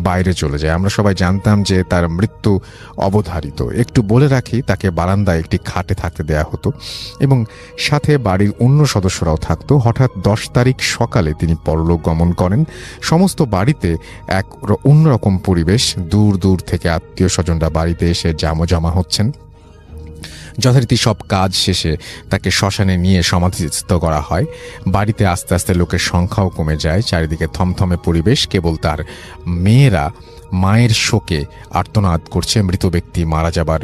বাইরে চলে যায়। আমরা সবাই জানতাম যে তার মৃত্যু অবধারিত। একটু বলে রাখি, তাকে বারান্দায় একটি খাটে থাকতে দেয়া হতো এবং সাথে বাড়ির অন্য সদস্যরাও থাকতো। হঠাৎ 10 তারিখ সকালে তিনি পরলোক গমন করেন। সমস্ত বাড়িতে এক অন্যরকম পরিবেশ। দূর দূর থেকে আত্মীয় স্বজনরা বাড়িতে এসে জমা হচ্ছেন। যথারীতি সব কাজ শেষে তাকে শ্মশানে নিয়ে সমাধিস্থ করা হয়। বাড়িতে আস্তে আস্তে লোকের সংখ্যাও কমে যায়। চারিদিকে থমথমে পরিবেশ। কেবল তার মেয়েরা মায়ের শোকে আর্তনাদ করছে। মৃত ব্যক্তি মারা যাবার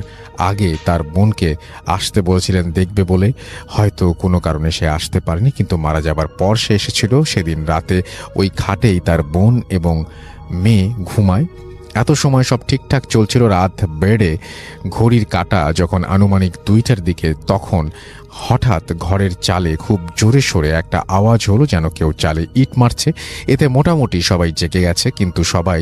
আগে তার বোনকে আসতে বলেছিলেন দেখবে বলে, হয়তো কোনো কারণে সে আসতে পারেনি, কিন্তু মারা যাবার পর সে এসেছিল। সেদিন রাতে ওই খাটেই তার বোন এবং মেয়ে ঘুমায়। এত সময় সব ঠিকঠাক চলছিল। রাত বেড়ে ঘড়ির কাঁটা যখন আনুমানিক 2টার দিকে, তখন হঠাৎ ঘরের চালে খুব জোরে সোরে একটা আওয়াজ হলো, যেন কেউ চালে ইট মারছে। এতে মোটামুটি সবাই জেগে গেছে, কিন্তু সবাই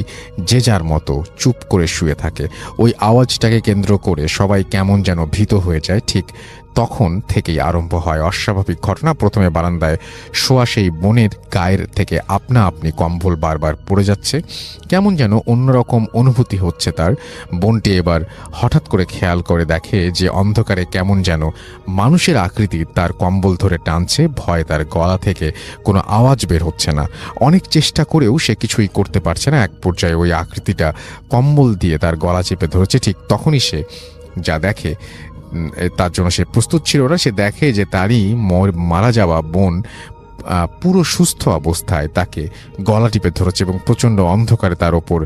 যে যার মতো চুপ করে শুয়ে থাকে। ওই আওয়াজটাকে কেন্দ্র করে সবাই কেমন যেন ভীত হয়ে যায়। ঠিক তখন থেকেই আরম্ভ হয় অস্বাভাবিক ঘটনা। প্রথমে বারান্দায় শোয়া সেই বোনের গায়ের থেকে আপনা আপনি কম্বল বারবার পড়ে যাচ্ছে, কেমন যেন অন্যরকম অনুভূতি হচ্ছে তার। বোনটি এবার হঠাৎ করে খেয়াল করে দেখে যে অন্ধকারে কেমন যেন মানুষের আকৃতি তার কম্বল ধরে টানছে। ভয় তার গলা থেকে কোনো আওয়াজ বের হচ্ছে না। অনেক চেষ্টা করেও সে কিছুই করতে পারছে না। এক পর্যায়ে ওই আকৃতিটা কম্বল দিয়ে তার গলা চেপে ধরেছে। ঠিক তখনই সে যা দেখে, তার জন্য সে প্রস্তুত ছিল না। সে দেখে যে তারই মারা যাওয়া বোন পুরো সুস্থ অবস্থায় তাকে গলা টিপে ধরেছে এবং প্রচণ্ড অন্ধকারে তার ওপর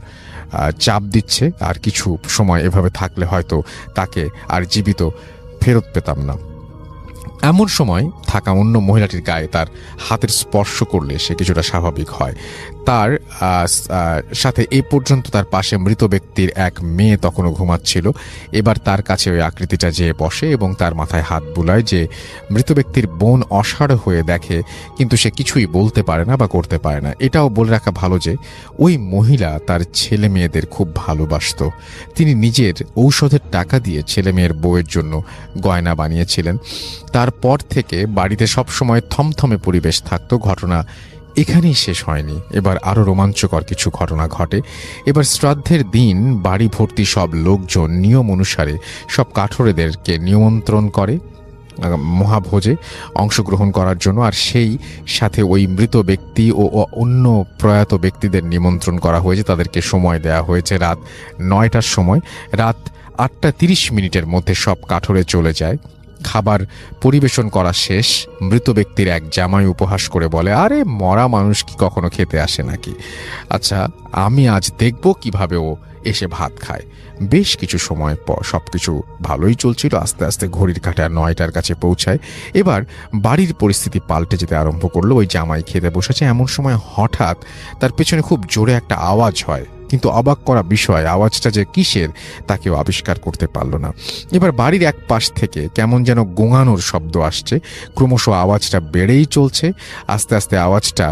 চাপ দিচ্ছে। আর কিছু সময় এভাবে থাকলে হয়তো তাকে আর জীবিত ফেরত পেতাম না। এমন সময় থাকা অন্য মহিলাটির গায়ে তার হাতের স্পর্শ করলে সে কিছুটা স্বাভাবিক হয়। তার সাথে এই পর্যন্ত তার পাশে মৃত ব্যক্তির এক মেয়ে তখনও ঘুমাচ্ছিল। এবার তার কাছে ওই আকৃতিটা যেয়ে বসে এবং তার মাথায় হাত বুলায়। যে মৃত ব্যক্তির বোন অসাড় হয়ে দেখে, কিন্তু সে কিছুই বলতে পারে না বা করতে পারে না। এটাও বলে রাখা ভালো যে ওই মহিলা তার ছেলে মেয়েদের খুব ভালোবাসত। তিনি নিজের ঔষধের টাকা দিয়ে ছেলে মেয়ের বউয়ের জন্য গয়না বানিয়েছিলেন। তারপর থেকে বাড়িতে সবসময় থমথমে পরিবেশ থাকতো। ঘটনা এখানেই শেষ হয়নি, এবার আরও রোমাঞ্চকর কিছু ঘটনা ঘটে। এবার শ্রাদ্ধের দিন বাড়ি ভর্তি সব লোকজন নিয়ম অনুসারে সব কাঠুরেদেরকে নিমন্ত্রণ করে মহাভোজে অংশগ্রহণ করার জন্য। আর সেই সাথে ওই মৃত ব্যক্তি ও অন্য প্রয়াত ব্যক্তিদের নিমন্ত্রণ করা হয়েছে। তাদেরকে সময় দেওয়া হয়েছে রাত 9টার সময়। রাত 8:30 মধ্যে সব কাঠুরে চলে যায়। খাবার পরিবেশন করা শেষ। মৃত ব্যক্তির এক জামাই উপহাস করে বলে, আরে মরা মানুষ কি কখনো খেতে আসে নাকি? আচ্ছা, আমি আজ দেখব কিভাবে ও এসে ভাত খায়। বেশ কিছু সময় পর সবকিছু ভালোই চলছিল। আস্তে আস্তে ঘড়ির কাঁটা 9টার কাছে পৌঁছায়। এবার বাড়ির পরিস্থিতি পাল্টে যেতে আরম্ভ করলো। ওই জামাই খেতে বসেছে, এমন সময় হঠাৎ তার পেছনে খুব জোরে একটা আওয়াজ হয়। কিন্তু অবাক করা বিষয়, আওয়াজটা যে কিসের তা কেউ আবিষ্কার করতে পারল না। এবার বাড়ির এক পাশ থেকে কেমন যেন গোঙানোর শব্দ আসছে। ক্রমশ আওয়াজটা বেড়েই চলছে। আস্তে আস্তে আওয়াজটা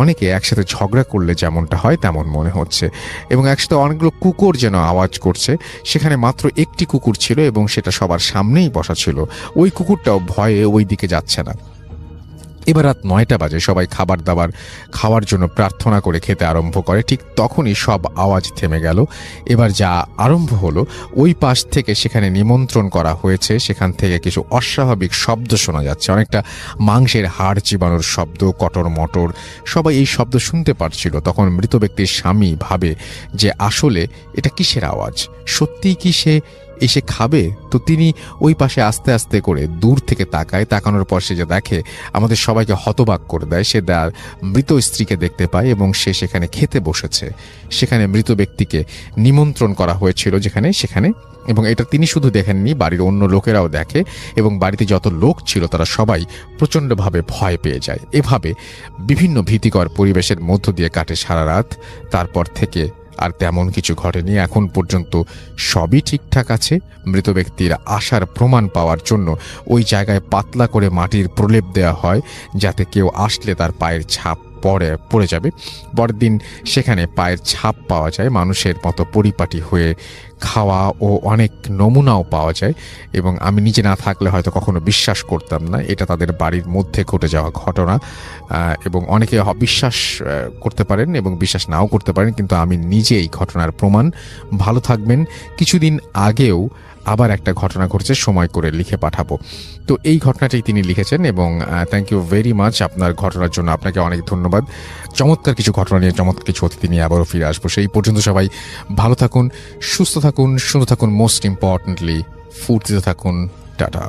অনেকে একসাথে ঝগড়া করলে যেমনটা হয় তেমন মনে হচ্ছে, এবং একসাথে অনেকগুলো কুকুর যেন আওয়াজ করছে। সেখানে মাত্র একটি কুকুর ছিল এবং সেটা সবার সামনেই বসা ছিল। ওই কুকুরটাও ভয়ে ওই দিকে যাচ্ছে না। এবার রাত 9টা বাজে। সবাই খাবার দাবার খাওয়ার জন্য প্রার্থনা করে খেতে আরম্ভ করে। ঠিক তখনই সব আওয়াজ থেমে গেল। এবার যা আরম্ভ হলো, ওই পাশ থেকে সেখানে নিমন্ত্রণ করা হয়েছে সেখান থেকে কিছু অস্বাভাবিক শব্দ শোনা যাচ্ছে। অনেকটা মাংসের হাড় চিবানোর শব্দ, কটর মটর। সবাই এই শব্দ শুনতে পারছিল। তখন মৃত ব্যক্তির স্বামী ভাবে যে আসলে এটা কিসের আওয়াজ, সত্যিই কি সে এসে খাবে? তো তিনি ওই পাশে আস্তে আস্তে করে দূর থেকে তাকায়। তাকানোর পর সে যে দেখে, আমাদের সবাইকে হতবাক করে দেয়। সে তার মৃত স্ত্রীকে দেখতে পায় এবং সে সেখানে খেতে বসেছে। সেখানে মৃত ব্যক্তিকে নিমন্ত্রণ করা হয়েছিল সেখানে, এবং এটা তিনি শুধু দেখেননি, বাড়ির অন্য লোকেরাও দেখে এবং বাড়িতে যত লোক ছিল তারা সবাই প্রচণ্ডভাবে ভয় পেয়ে যায়। এভাবে বিভিন্ন ভীতিকর পরিবেশের মধ্য দিয়ে কাটে সারা রাত। তারপর থেকে আর তেমন কিছু ঘটেনি। এখন পর্যন্ত সবই ঠিকঠাক আছে। মৃত ব্যক্তির আসার প্রমাণ পাওয়ার জন্য ওই জায়গায় পাতলা করে মাটির প্রলেপ দেওয়া হয়, যাতে কেউ আসলে তার পায়ের ছাপ পড়ে যাবে। পরের দিন সেখানে পায়ের ছাপ পাওয়া যায়, মানুষের মতো পরিপাটি হয়ে খাওয়া ও অনেক নমুনাও পাওয়া যায়। এবং আমি নিজে না থাকলে হয়তো কখনো বিশ্বাস করতাম না এটা তাদের বাড়ির মধ্যে ঘটে যাওয়া ঘটনা। এবং অনেকে বিশ্বাস করতে পারেন এবং বিশ্বাস নাও করতে পারেন, কিন্তু আমি নিজে এই ঘটনার প্রমাণ। ভালো থাকবেন। কিছুদিন আগেও আবার একটা ঘটনা ঘটেছে, সময় করে লিখে পাঠাবো। তো এই ঘটনাটাই তিনি লিখেছেন এবং থ্যাংক ইউ ভেরি মাচ আপনার ঘটনার জন্য। আপনাকে অনেক ধন্যবাদ। চমৎকার কিছু ঘটনা নিয়ে, চমৎকার কিছু অতিথি নিয়ে আবারও ফিরে আসবো। সেই পর্যন্ত সবাই ভালো থাকুন, সুস্থ থাকুন, সুন্দর থাকুন, মোস্ট ইম্পর্টেন্টলি ফুর্তিতে থাকুন। টাটা।